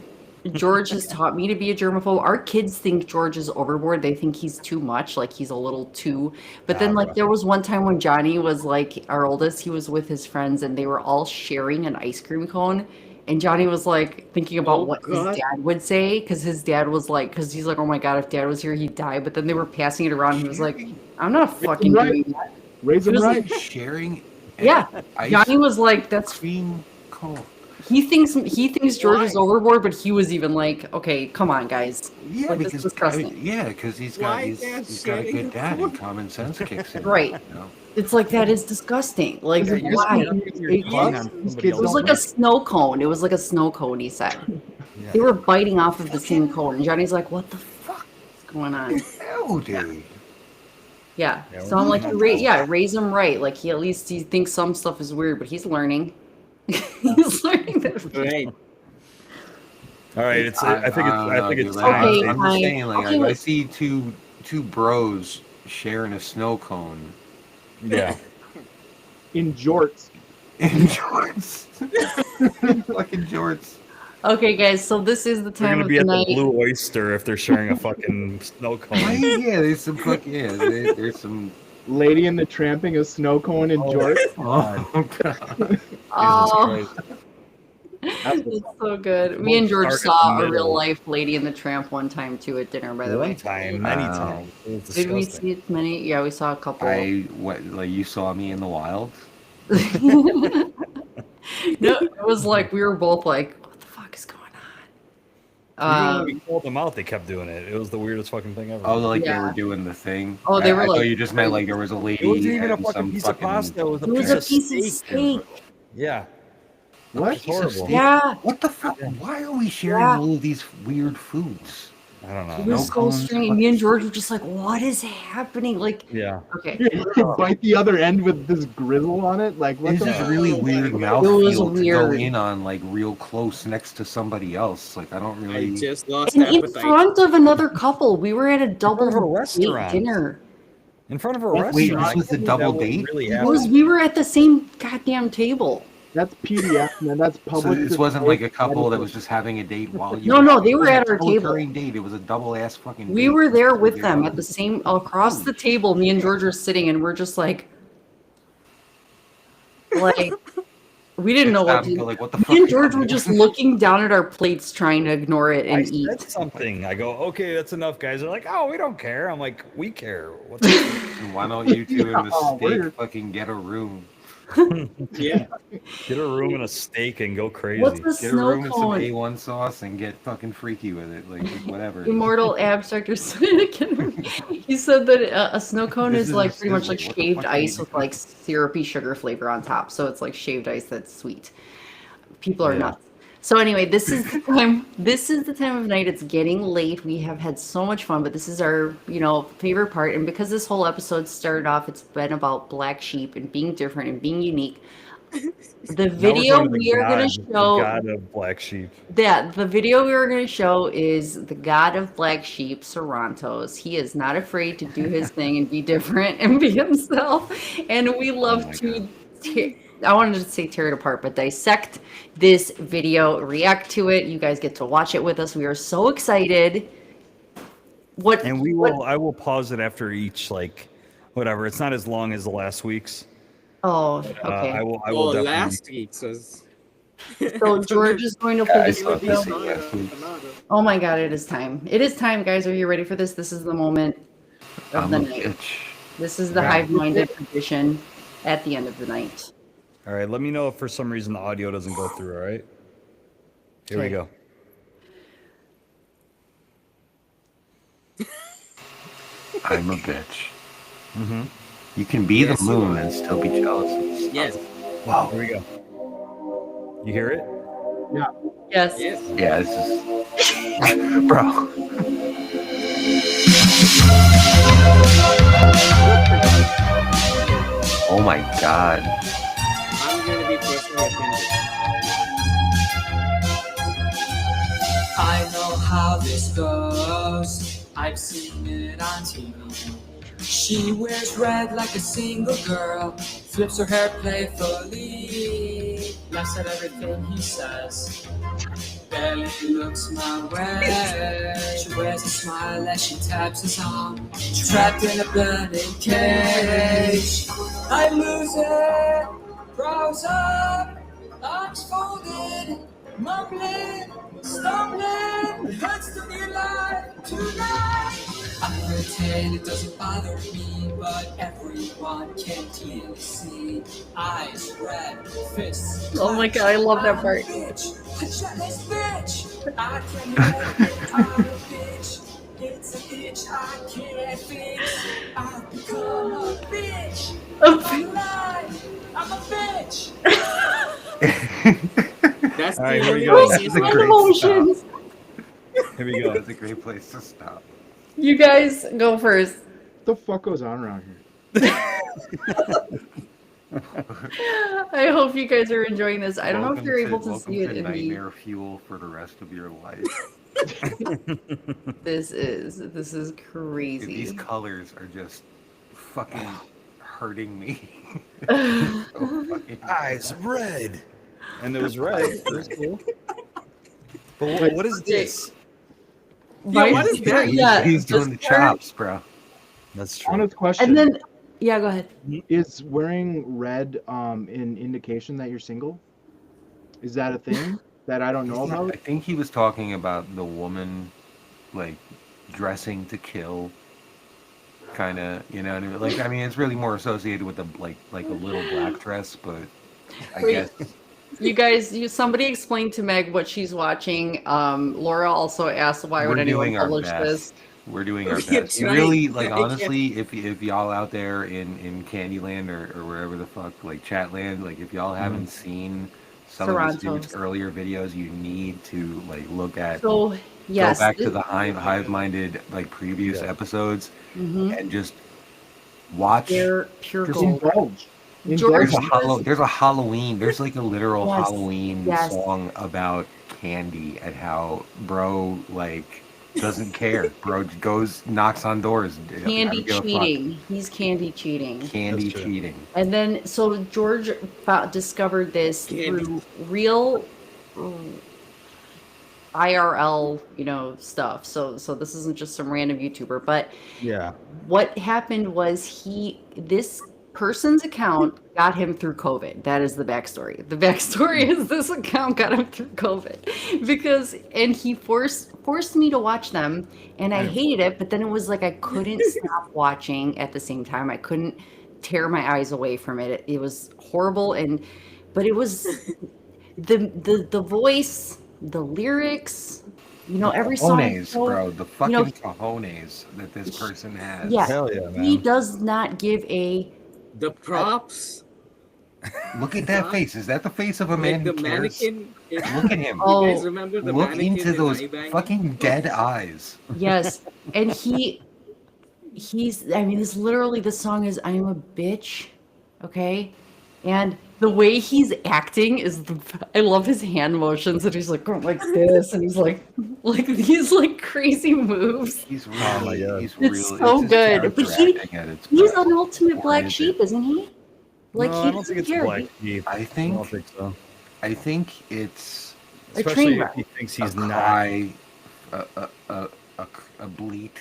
George has taught me to be a germaphobe. Our kids think George is overboard. They think he's too much, like he's a little too. But then, like, right. there was one time when Johnny was like our oldest, he was with his friends and they were all sharing an ice cream cone. And Johnny was like thinking about Oh, what God. his dad would say because his dad was like, because he's like, oh my God, if dad was here, he'd die. But then they were passing it around. And he was like, I'm not fucking right. doing that. Raise He them was right. Sharing Yeah. ice Johnny was like, that's cream cone. he thinks George is Why? overboard, but he was even like, okay, come on, guys. Yeah, Like, this because is disgusting. because he's got Why he's they're he's got a sharing good the dad cone? and common sense kicks in. Right. You know? It's like that is disgusting. Like Is it just why? because You're eight eating bucks? on These somebody kids It was don't like a like- snow cone. It was like a snow cone, he said. Yeah. They were biting off of the same cone. And Johnny's like, what the fuck is going on? Ew, dude. Yeah. Yeah, So I'm like, we're- raise him right. Like he at least he thinks some stuff is weird, but he's learning. He's learning that. Right. All right, I think it's dude, time. Okay, I'm fine. just saying, like, Okay, I wait. see two bros sharing a snow cone Yeah. in jorts. in jorts. Fucking jorts. Okay, guys. So this is the They're time gonna of be the at night. the Blue Oyster if they're sharing a fucking snow cone. Yeah, there's some fucking there's some. Lady in the Tramping, a snow cone in jorts. Oh god. Oh, That's it's so good. Me and George Start at saw the a real middle. life Lady in the Tramp one time too at dinner. By the One way, time, many Wow. times. It was did we disgusting. see it many? Yeah, we saw a couple. Like you saw me in the wild. No, it was like we were both like, "What the fuck is going Even on?" when we called them out, they kept doing it. It was the weirdest fucking thing ever. Oh, like they Yeah. were doing the thing. Oh, they were, I thought like, you just meant like there was a lady. it wasn't even a and fucking some piece of pasta. It was a It was piece a of piece of steak. steak. Yeah. What? It's horrible. Yeah, What the fuck? Why are we sharing Yeah. all of these weird foods? I don't it know. was No so cones, strange. fucking Me and George were just like, "What is happening?" Like, Yeah. okay, You bite the other end with this grizzle on it? Like, what This the is fuck? really Oh my weird God. mouthfeel It was to go weird. in on, like real close next to somebody else. Like I don't I really. just lost and in appetite. front of another couple, we were at a front of a double date restaurant. dinner. In front of a Wait, restaurant. this I was the can't believe double that would date? Really It was happened. we were at the same goddamn table. That's PDF, man. That's So public. this wasn't like a couple that disclosure. was just having a date while you. No, they were it was at a our table. co-occurring date. It was a double ass fucking. We date. were there That's with what them they're at the same across the table. Me and George were sitting, and we're just like, we didn't know what to do. Like what the Me fuck? and George were just looking down at our plates, trying to ignore it I and said eat. something. I go, okay, that's enough, guys. They're like, oh, we don't care. I'm like, we care. What the Why don't you two in the Oh, steak weird. fucking get a room? Yeah. Get a room and a steak and go crazy. What's a Get a snow room and some cone? A1 sauce and get fucking freaky with it. Like whatever. Immortal Abstract or something. He said that a snow cone This is is like pretty much like sizzling. What the shaved fuck are you ice with doing? like syrupy sugar flavor on top. So it's like shaved ice that's sweet. People are Yeah. nuts. So anyway, this is the time. This is the time of night. It's getting late. We have had so much fun, but this is our, favorite part. And because this whole episode started off, it's been about black sheep and being different and being unique. The Now we're video going to we are going to the show god of black sheep. the video we are going to show is the god of black sheep, Sarantos. He is not afraid to do his thing and be different and be himself. And we love my to I wanted to say tear it apart, but dissect this video, react to it. You guys get to watch it with us. We are so excited. And I will pause it after each, like, whatever. It's not as long as the last week's. Oh, okay. I will Oh, definitely. last week's was. So George is going to play I this saw video. this last week. Oh my God, it is time. It is time, guys. Are you ready for this? This is the moment of I'm the a night. bitch. This is the Yeah. hive-minded tradition at the end of the night. All right, let me know if for some reason the audio doesn't go through, all right? Here we Okay. go. I'm a bitch. Mm-hmm. You can be Yes, the you moon are. and still be jealous of the sun. Yes. Wow. Here we go. You hear it? Yes. Yes. Yeah, this is... Bro. Oh my god. I'm going to be personally offended. I know how this goes. I've seen it on TV. She wears red like a single girl, flips her hair playfully, laughs at everything he says. Barely looks my way. She wears a smile as she taps his arm, trapped in a burning cage. I lose it, brows up, arms folded, mumbling, stumbling. It hurts to be alive tonight. I pretend it doesn't bother me, but everyone can clearly see. Eyes red, fists. Oh my God, I love that part. Bitch, a jealous bitch. I can't help it, I'm a bitch. It's an itch I can't fix. I've become a bitch. I'm alive. I'm a bitch. That's All right, the here we only go. way This he's is a My great emotions. Here we go. That's a great place to stop. You guys go first. What the fuck goes on around here? I hope you guys are enjoying this. I don't know if you're able to welcome see it to in the. nightmare fuel for the rest of your life. This is Dude, crazy. these colors are just fucking hurting me. So fucking Eyes red. And it was red. It was cool. But what is this? My- what is that? Yeah, He's doing the this part- chops, bro. That's true. Honest question. And then, yeah, go ahead. Is wearing red an indication that you're single? Is that a thing that I don't know I about? think he was talking about the woman, like, dressing to kill, kind of, you know. And like, I mean, it's really more associated with the like a little black dress, but I Wait. guess You guys, somebody explain to Meg what she's watching. Laura also asked why would we're anyone doing our publish this? best. We're doing our We're best. You trying. really, like, I can't- honestly, if y'all out there in Candyland or wherever the fuck, like Chatland, like if y'all haven't seen some of this dude's Sarantos. earlier videos, you need to like look at. So yes, go back to the hive-minded like previous Yeah. episodes Mhm. and just watch. They're pure Just gold. Indulge. George- Indulge. There's a Halloween. There's like a literal Yes, Halloween yes. song about candy and how bro like doesn't care. Bro goes knocks on doors. I Candy don't give a fuck. cheating. He's candy cheating. Candy That's true. cheating. And then, so George discovered this Candy. through real IRL, stuff. So this isn't just some random YouTuber. But Yeah. what happened was this person's account got him through COVID. That is the backstory. The backstory is this account got him through COVID and he forced me to watch them, and I hated it. But then it was like I couldn't stop watching at the same time. I couldn't tear my eyes away from it. It was horrible, but it was the voice, the lyrics, every song. Cojones, so- bro. The fucking cojones that this person has. Yeah. Hell yeah, He man. does not give a. The props. Look at that face. Is that the face of a man Like who the cares? mannequin. Look at him. Oh. You guys remember the Look mannequin into in those Eye-Bang? fucking dead eyes. Yes, and he's. I mean, this literally. The song is "I'm a bitch," okay, And the way he's acting is I love his hand motions, and he's like going like this, and he's like these like crazy moves. He's my really, God. he's It's really, so his good. character But he- acting at its He's best. an ultimate Or black is sheep, it? isn't he? Like No, he I don't think doesn't it's care. black sheep. I I think, don't think so. I think it's A Especially train if wreck. he thinks a he's not. cry, a bleat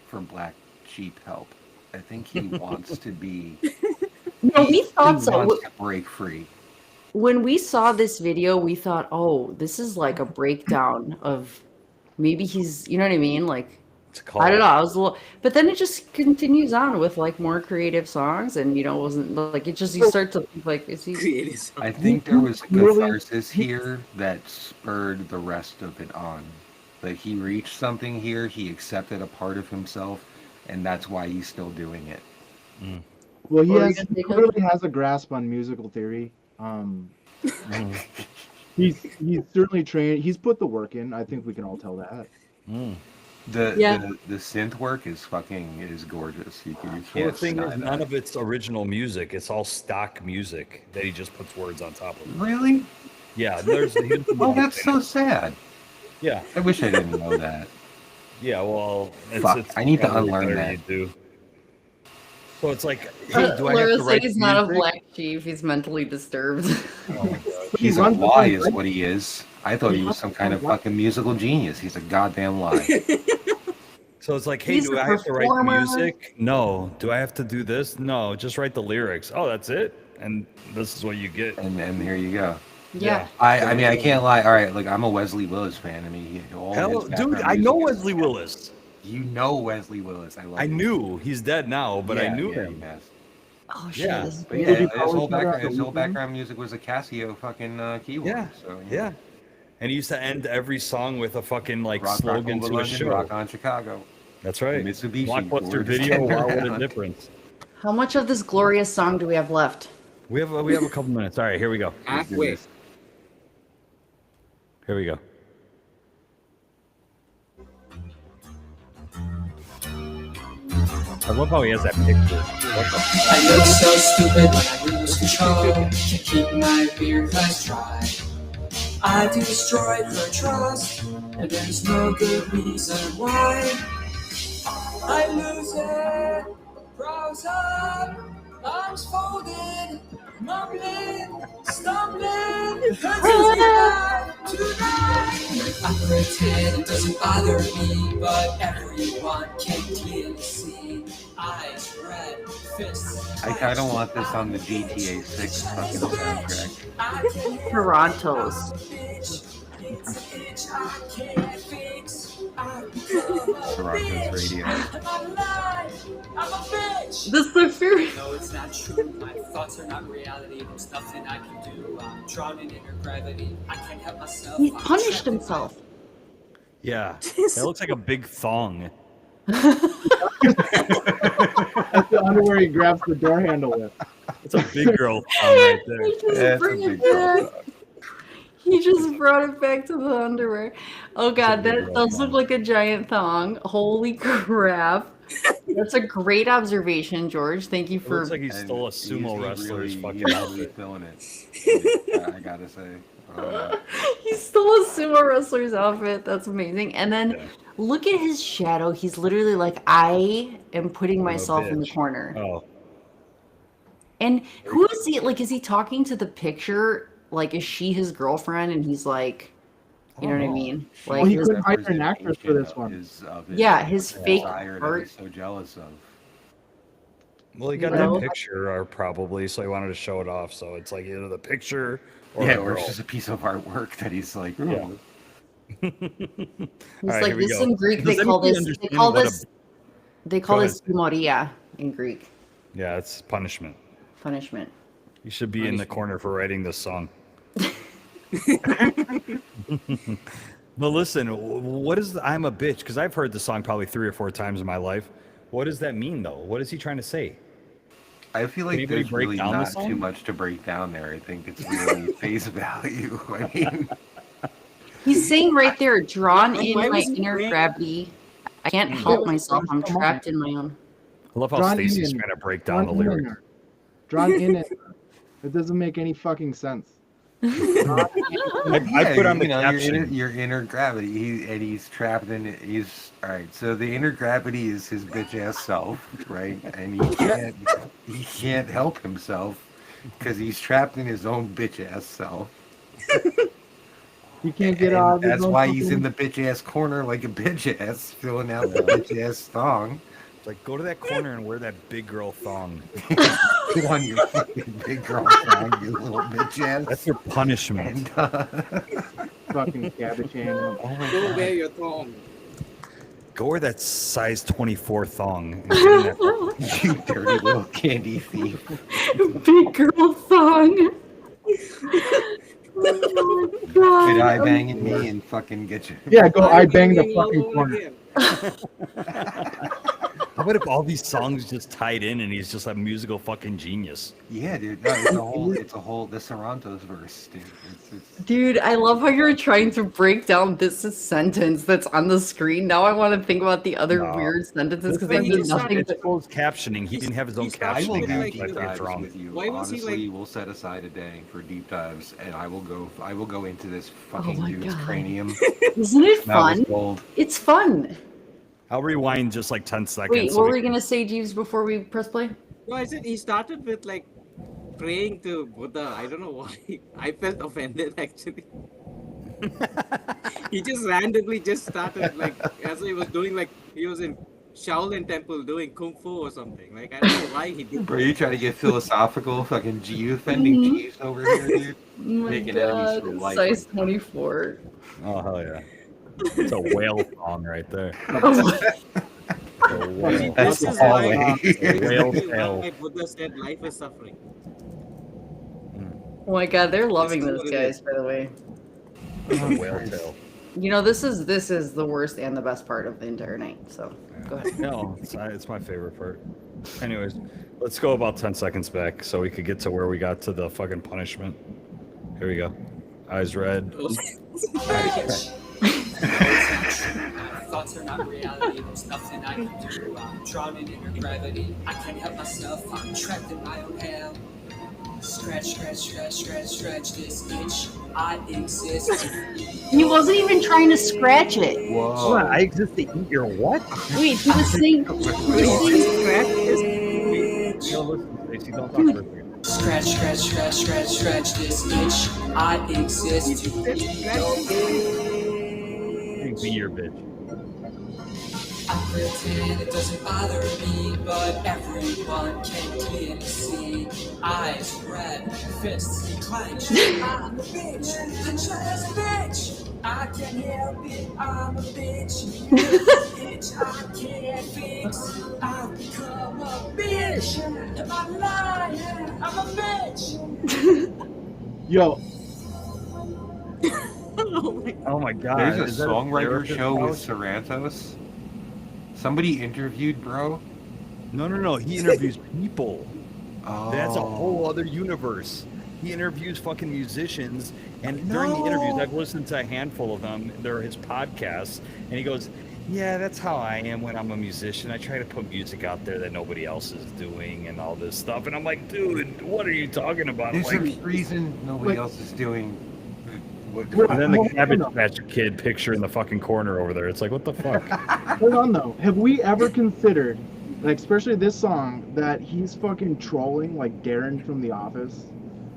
for black sheep help. I think he wants to be. No, we he thought so. wants to break free. When we saw this video, we thought, oh, this is like a breakdown of maybe he's, you know what I mean? Like, It's a call. I don't know. I was a little, but then it just continues on with like more creative songs, and you know, it wasn't like it just you start to think like, is he? Creative. I think there was Really- catharsis here that spurred the rest of it on. Like he reached something here, he accepted a part of himself, and that's why he's still doing it. Well, he What were has you gonna say, clearly has a grasp on musical theory. Mm. He's certainly trained. He's put the work in. I think we can all tell that. Mm. The synth work is gorgeous. You Well, the can't thing deny is, that. none of it's original music. It's all stock music that he just puts words on top of. Really? Yeah, there's. He doesn't Oh, know that's anything. so sad. Yeah, I wish I didn't know that. yeah. Well, Fuck, I need to probably unlearn better that. you do. So it's like, hey, do I Laura have to said write he's not a music? black sheep. He's mentally disturbed. Oh my God. He's a runs the lie, thing, is right? what he is. I thought he was some kind of fucking musical genius. He's a goddamn lie. So it's like, hey, He's do a I have to write the performer. music? No. Do I have to do this? No. Just write the lyrics. Oh, that's it. And this is what you get. And here you go. Yeah. I mean, I can't lie. All right, like I'm a Wesley Willis fan. I mean, all Hell, his dude, background I know music is- Wesley Willis. You know Wesley Willis. I love. I him. knew he's dead now, but I Yeah, knew yeah, him. yes. Oh shit. Yeah, This is But great. yeah, Did he his whole polish that background, after his whole Weekend? background music was a Casio fucking keyboard. Yeah, So, yeah. And he used to end every song with a fucking like Rock, slogan rock, to a London, show. rock on Chicago. That's right. Mitsubishi, Blockbuster we're just video. getting Wow, what a around. difference. How much of this glorious song do we have left? We have a couple minutes. All right, here we go. Halfway. Here we go. I love how he has that picture. What the I look so stupid when I lose control. Can't keep my beer glass dry. I destroyed her trust, and there's no good reason why. I lose it, brows up, arms folded, mumbling, stumbling, tonight. I pretend it doesn't bother me, but everyone can clearly see. Eyes red, fists. I kind of want this on the GTA 6 fucking soundtrack. Toronto's. Toronto's radio. This the fear. No, it's not true. My thoughts are not reality. There's nothing I can do. I'm drowning in your gravity. I can't help myself. He I'm punished trapped in himself. Yeah, that looks like a big thong. That's the underwear he grabs the door handle with. It's a big girl thong right there. He just That's a bring big it girl back. He just brought it back to the underwear. Oh god, big that girl does look thong. like a giant thong. Holy crap. That's a great observation, George. Thank you It for looks like he And stole a he's sumo really- wrestler's he's fucking really outfit. feeling it. I gotta say. he stole a sumo wrestler's outfit. That's amazing. And then Yeah. look at his shadow. He's literally like, I am putting I'm a myself in the bitch. corner. Oh, And who is he? Like, is he talking to the picture? Like, is she his girlfriend? And he's like, you know what I mean? Like, Well, he his- couldn't hire an actress for this one. Yeah, his fake desire that art. he's so jealous of. well, he got No. that picture probably, so he wanted to show it off. So it's like either the picture or Yeah, the or girl. it's just a piece of artwork that he's like, Yeah. "Ooh." he's right, like, here we this go. in Greek, Does they call anybody this, they understand call what a- this, they call Go this Moria in Greek. Yeah, it's punishment. Punishment. You should be in the corner for writing this song. But listen, what is the, I'm a bitch? Because I've heard the song probably 3 or 4 times in my life. What does that mean, though? What is he trying to say? I feel like anybody there's break really down the not song? too much to break down there. I think it's really face value. I mean, He's saying right there, drawn in Why my was he inner bringing- gravity. I can't Hmm. help myself. I'm Come on. trapped in my own. I love how Drawn Stacy's in. trying to break down the Drawn in lyrics. there. Drawn in it. It doesn't make any fucking sense. I put on the caption. Your inner gravity. He's trapped in it. He's all right. So the inner gravity is his bitch ass self, right? And he can't help himself because he's trapped in his own bitch ass self. He can't get out of his That's own why he's fucking- in the bitch ass corner like a bitch ass, filling out the bitch ass thong. It's like, go to that corner and wear that big girl thong. Put on your fucking big girl thong, you little bitch ass. That's your punishment. And, fucking cabbage hand. oh my Go God. wear your thong. Go wear that size 24 thong. And get in that You dirty little candy thief. Big girl thong. Oh my God. Could I bang at me and fucking get you? Yeah, go. I bang the banging all fucking over corner. again. How about if all these songs just tied in and he's just a musical fucking genius? Yeah, dude. No, it's a whole the Sarantos verse, dude. It's Dude, I love how you're trying to break down this sentence that's on the screen. Now I want to think about the other No. weird sentences because But they he mean just nothing. It's closed captioning. He didn't have his own He started I will captioning. with, do like, deep Like, dives it's wrong. with you. Why was he, Honestly, like- we'll set aside a day for deep dives, and I will go into this fucking my dude's God. cranium. Isn't it Now fun? it's gold. It's fun. I'll rewind just like 10 seconds. Wait, so what we were you can- gonna say, Jeeves, before we press play? No, I said he started with like praying to Buddha. I don't know why. I felt offended actually. He just randomly just started like as he was doing like he was in Shaolin Temple doing kung fu or something. Like I don't know why he did. Bro, you trying to get philosophical, fucking offending Mhm. Chiefs over here, dude. Oh my Making enemies for God, life size right now. 24. Oh, hell yeah. It's a whale song right there. Oh, A whale. That's This is the why- hallway. Whale Exactly tail. why Buddha said life is suffering. oh my God, they're loving This is this, what it guys. is. By the way, Whale tail. you know this is the worst and the best part of the entire night. So go ahead. No, it's my favorite part. Anyways, let's go about 10 seconds back so we could get to where we got to the fucking punishment. Here we go. Eyes red. Thoughts are not reality. There's nothing I can do. I'm drowning in your gravity. I can't help myself. I'm trapped in my own hell. Scratch, scratch, scratch, scratch, scratch this itch. I exist. He wasn't even trying to scratch it. Whoa. I exist to eat your what? Wait, he was saying. He was saying No, listen, Stacey, don't talk for a second. Scratch, scratch, scratch, scratch, scratch this itch. I exist to eat your Be your bitch. I pretend it doesn't bother me, but everyone can clearly see. Eyes red, fists clenched. I'm a bitch, the trash bitch. I can't help it, I'm a bitch. Bitch, I can't fix. I've become a bitch. Am I lying? I'm a bitch. Yo, Oh my god. There's a is that songwriter therapist show with house? Sarantos. Somebody interviewed bro. No. He interviews people. Oh. That's a whole other universe. He interviews fucking musicians, and during the interviews, I've listened to a handful of them. They're his podcasts, and he goes, "Yeah, that's how I am when I'm a musician. I try to put music out there that nobody else is doing, and all this stuff." And I'm like, "Dude, what are you talking about?" There's Like, a reason nobody Wait. else is doing. What, and then the Hold on. Cabbage Patch Kid picture in the fucking corner over there. It's like, what the fuck? hold on though. Have we ever considered, like, especially this song, that he's fucking trolling like Darren from The Office,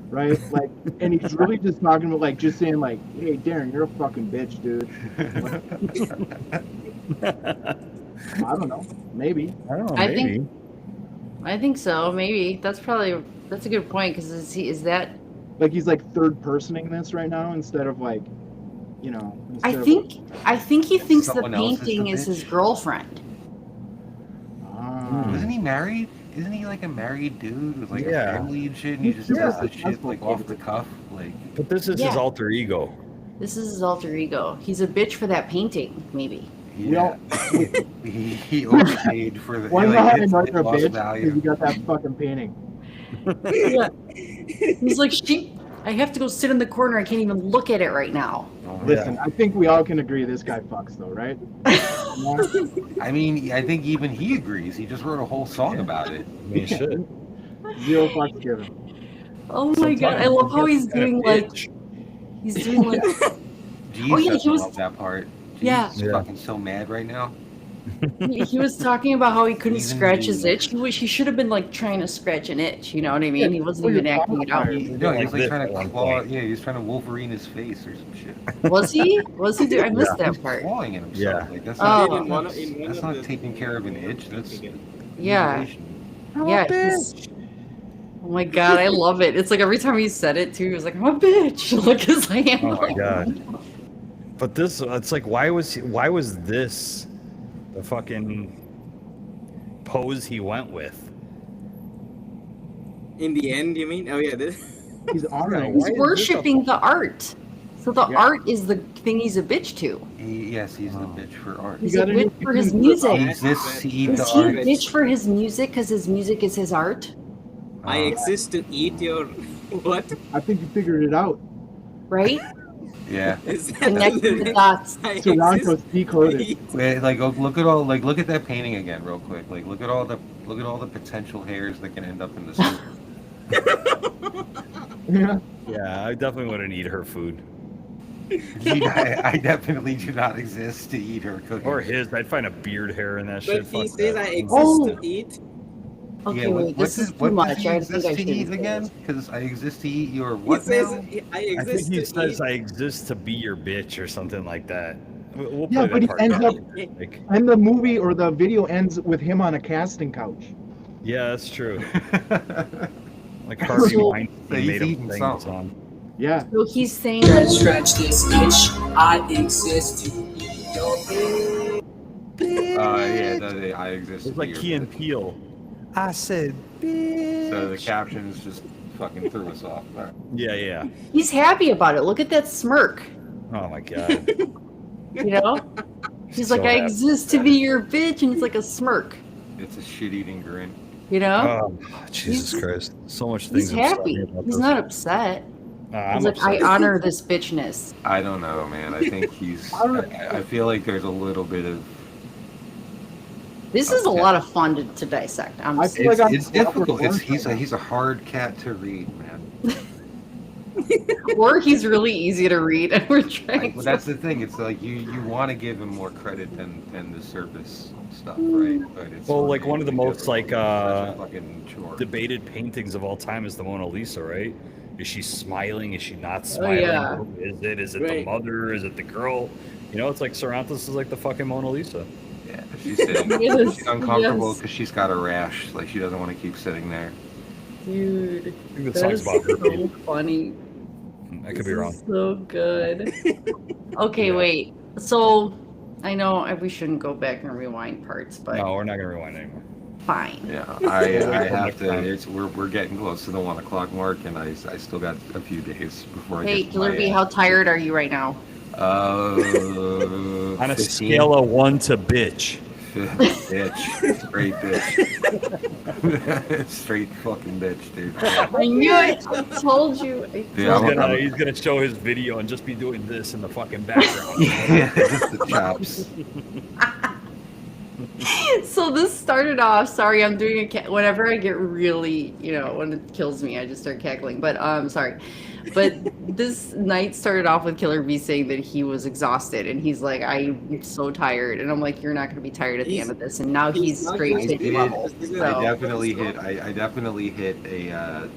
right? Like, and he's really just talking about like just saying like, "Hey, Darren, you're a fucking bitch, dude." I don't know. Maybe. I don't know. I Maybe. think- I think so. Maybe that's a good point because is that Like he's like third personing this right now instead of like, you know. I think he thinks the Someone else is the painting is bitch? his girlfriend. Isn't he married? Isn't he like a married dude with like Yeah. a family and shit? And he just Yeah. does the shit like off the cuff, like. But this is Yeah. his alter ego. This is his alter ego. He's a bitch for that painting, maybe. Yeah. he overpaid for the. Why like, not it's- another it lost bitch? value. Because you got that fucking painting. Yeah. He's like, I have to go sit in the corner. I can't even look at it right now. Oh, Listen, I think we all can agree this guy fucks though, right? I mean, I think even he agrees. He just wrote a whole song about it. I mean, shit. Zero fucks given. Oh my god, I love how he's doing like he's doing like Geez, Oh, yeah, he was- love that part. Geez Yeah. is fucking so mad right now. he was talking about how he couldn't Even scratch his the- itch. He should have been like trying to scratch an itch, you know what I mean? Yeah, He wasn't well, even you're acting it out. vampire. No, he's like this trying at to one claw. point. Yeah, he's trying to Wolverine his face or some shit. Was he? Was he doing? I missed He's that part. clawing at himself. Yeah. Like that's Oh. not, In one of that's the- not taking care of an itch. That's Yeah. mutilation. Yeah. he's- Oh my god, I love it. It's like every time he said it too, he was like, "I'm a bitch." Like his hand. Oh my god. But this, it's like, why was this the fucking pose he went with? In the end, you mean? Oh yeah, this. He's honoring. He's Why is this worshiping the art. So the Yeah. art is the thing he's a bitch to. Yes, he's Oh. the bitch for art. He's You a gotta bitch do- for his He music. exists to eat Is the he a art. bitch for his music because his music is his art? I exist to eat your what? I think you figured it out. Right? Yeah. Is that Connect the dots. I Toronto's exist to decoded. eat- Wait, like look at all look at that painting again real quick. Like look at all the potential hairs that can end up in the soup. Yeah. Yeah, I definitely wouldn't eat her food. I definitely do not exist to eat her cooking. Or his. I'd find a beard hair in that shit. But he Fuck says that. I exist Oh. to eat. Okay, Yeah, wait, this is too much. He I exist think I to eat should again? Because I exist to eat your He what says now? I I exist think he to says eat. I exist to be your bitch or something like that. We'll Yeah, play but that he part ends back. up- Like, And the movie or the video ends with him on a casting couch. yeah, that's true. Like Harvey So- Weinstein So he's made him eating sing something. the song. Yeah. So he's saying Scratch, that scratch this itch. I exist to eat your bitch. Yeah, I exist It's to like be your Key and bitch. Peele. I said, bitch. So the captions just fucking threw us off. All right. Yeah, yeah. he's happy about it. Look at that smirk. Oh my god. You know? He's like, So I happy. exist to be your bitch, and it's like a smirk. It's a shit-eating grin. You know? Oh, Jesus Christ. So much He's things upset me happy. about He's this. not upset. I'm He's like, upset. I honor this bitchness. I don't know, man. I think he's. I feel like there's a little bit of. This is a Okay. lot of fun to dissect. I'm I just, feel like I'm It's awkward difficult. once He's right now. a hard cat to read, man. or he's really easy to read, and we're trying. Well, that's the thing. It's like you want to give him more credit than the surface stuff, right? But it's Well, sort like one of the really most, difficult. like, It's such a fucking chore. Debated paintings of all time is the Mona Lisa, right? Is she smiling? Is she not smiling? yeah. Who is it? Is it the Right. mother? Is it the girl? You know, it's like Cervantes is like the fucking Mona Lisa. Yeah, she's sitting. Yes, She's uncomfortable yes. because she's got a rash. Like she doesn't want to keep sitting there. Dude, I think the that song's is about her. so funny. I could This be is wrong. So good. Okay, Yeah. wait. So, I know we shouldn't go back and rewind parts, but No, we're not gonna rewind anymore. fine. Yeah, We'll I wait till have next to. time. We're getting close to the 1 o'clock mark, and I still got a few days before I Hey, get to Killer my, B, how tired are you right now? On a 15. scale of 1 to bitch. Bitch, straight bitch, straight fucking bitch, dude. I knew it. I told you. Yeah, He's gonna show his video and just be doing this in the fucking background. Yeah, just the chops. So this started off. Sorry, I'm doing whenever I get really, when it kills me, I just start cackling. But sorry. But this night started off with Killer B saying that he was exhausted, and he's like, "I'm so tired," and I'm like, "You're not going to be tired at the end of this." And now he's not straight just- to did. level. I So definitely hit. I definitely hit a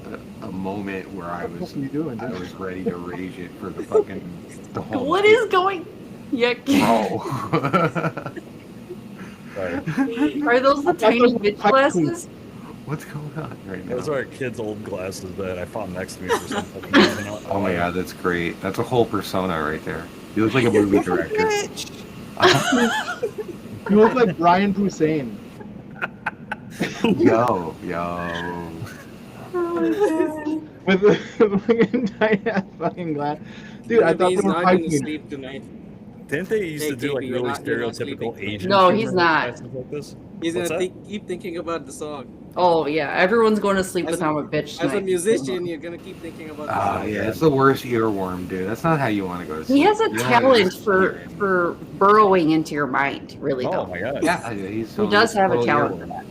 moment where I What was are you doing, I dude? was ready to rage it for the whole. what is going? Yeah, Bro. Sorry. are those the tiny bitch glasses? What's going on right now? Those are our kids' old glasses that I found next to me for some fucking reason. Oh my god, that's great. That's a whole persona right there. You look like a movie director. You look like Brian Hussein. Yo. With the fucking tight ass fucking glass. Dude, I thought they he's were not going to fighting. sleep tonight. Didn't they used to Hey, do like KP, really you're not stereotypical sleeping. Asian? No, humor he's with not. glasses like this? He's What's gonna that? keep thinking about the song. Oh yeah, everyone's going to sleep As with a- I'm a bitch As a tonight. musician, you're gonna keep thinking about the Oh song. yeah, it's the worst earworm, dude. That's not how you want to go to sleep. He has a You don't talent wanna just for hear him. burrowing into your mind, really Oh though. my god. Yeah, he's He does have a total talent earworm. for that.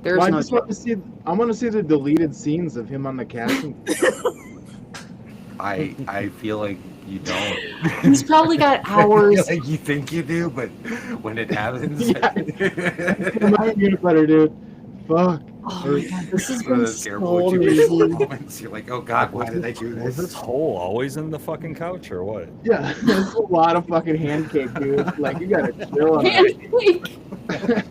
There's Well, I no just want joke. to see. I want to see the deleted scenes of him on the casting. I feel like you don't. He's probably got I feel hours. like you think you do, but when it happens, Yeah. My unit better, dude. Fuck. Oh my god, this has one of been those terrible so Jewish amazing. moments. You're like, oh God, why did I do Was this this? hole always in the fucking couch or what? Yeah, that's a lot of fucking hand cake, dude. Like you gotta chill on that.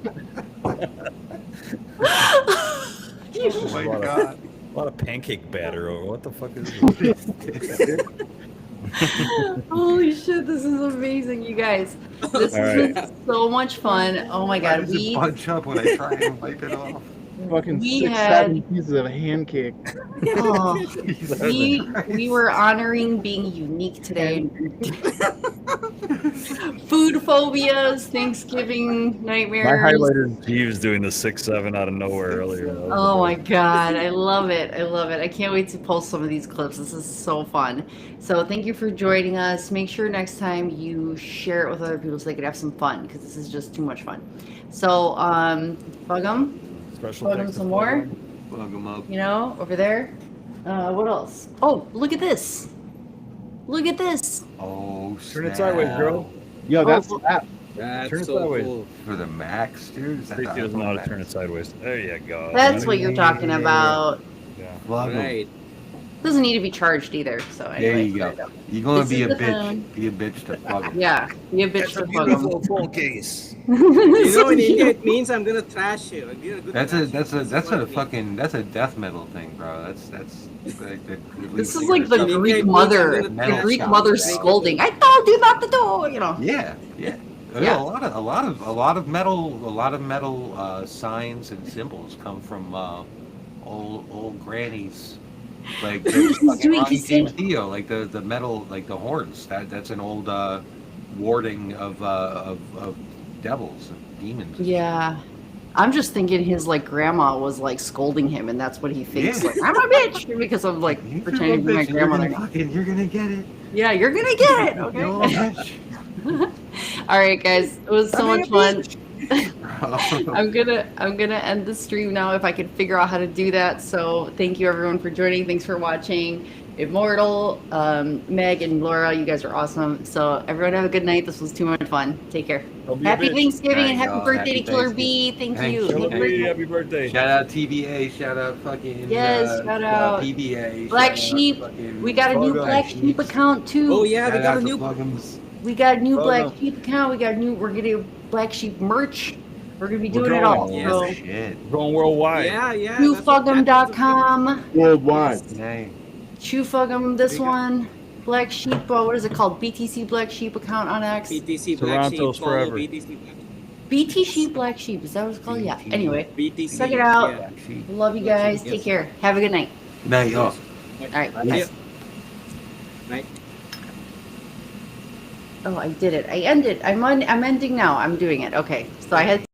Oh my God. A lot of pancake batter or what the fuck is this? Holy shit, this is amazing, you guys. This All has right. been so much fun. Oh my Why god, does it bunch up when I try and wipe it off? Fucking We 6, had- 7 pieces of hand cake. oh, Jesus we Christ. were honoring being unique today. Food phobias, Thanksgiving My nightmares. highlight is Jeeves doing the 6-7 out of nowhere earlier. That was Oh the my best. god, I love it. I love it. I can't wait to post some of these clips. This is so fun. So thank you for joining us. Make sure next time you share it with other people so they could have some fun because this is just too much fun. So bug them, Special bug them thanks to some more. Flubber. Plug 'em up. You know, over there. What else? Oh, look at this. Look at this. Oh, Turn it snap. sideways, girl. Yo, that's Oh. that. That's Turn it so sideways. cool. For the Max, dude. Is that Tracy the doesn't know how to Max? turn it sideways. There you go. That's what you're talking about. Yeah. Plug 'em. Right. Doesn't need to be charged either. So There anyway. you go. You're gonna This be is a the bitch. phone. Be a bitch to plug 'em. Yeah, be a bitch It's for a bug 'em. beautiful phone case. You know, in India, it means I'm gonna trash you. I'll be a good That's trash. that's what a it means. fucking that's a death metal thing, bro. That's like the This is like the In India, Greek it means mother, I'm the gonna trash Greek you. mother Make it scolding. good. I told you not to do, you know. Yeah. Yeah. A lot of metal signs and symbols come from old grannies. Like the He's fucking doing- Ronnie he's James saying- Dio, like the metal, like the horns. That's an old warding of devils and demons. Yeah. I'm just thinking his like grandma was like scolding him, and that's what he thinks. Yeah. Like I'm a bitch because I'm like You're pretending to be a my bitch, and you're grandmother. you're gonna get it. Yeah, you're gonna get it. You're a Okay. bitch. All right, guys. It was so much fun. Bro. I'm gonna end the stream now if I can figure out how to do that. So thank you everyone for joining. Thanks for watching. Immortal, Meg and Laura, you guys are awesome. So everyone have a good night. This was too much fun. Take care. Don't be a Happy bitch. Thanksgiving and Alright, happy y'all. birthday Happy to Killer Thanksgiving. B. Thank Thank you. you. Happy Hey, birthday. happy birthday. Shout out TBA, shout out fucking Yes, shout out. PBA, Black shout out Sheep. fucking We got a new Phobias. Black Sheep account too. Oh yeah, we shout got out a to new. Plugums. We got a new Oh, Black no. Sheep account. We're getting Black Sheep merch. We're gonna be We're doing it growing. all. Yes. So Shit. Going worldwide. Yeah, yeah. chewfugum.com. Worldwide. Hey. Chewfugum, this We got- one. Black Sheep, what is it called? BTC Black Sheep account on X. BTC Black Sheep. Toronto's Follow forever. BTC Black BT Black Sheep, is that what it's called? Yeah. BT. Anyway, BTC. check it out. Yeah. Black Sheep. Love you Black guys. Sheep, Take yes. care. Have a good night. Night, y'all. All right. Yeah. Bye. Right. Oh, I did it. I ended. I'm ending now. I'm doing it. Okay. So I had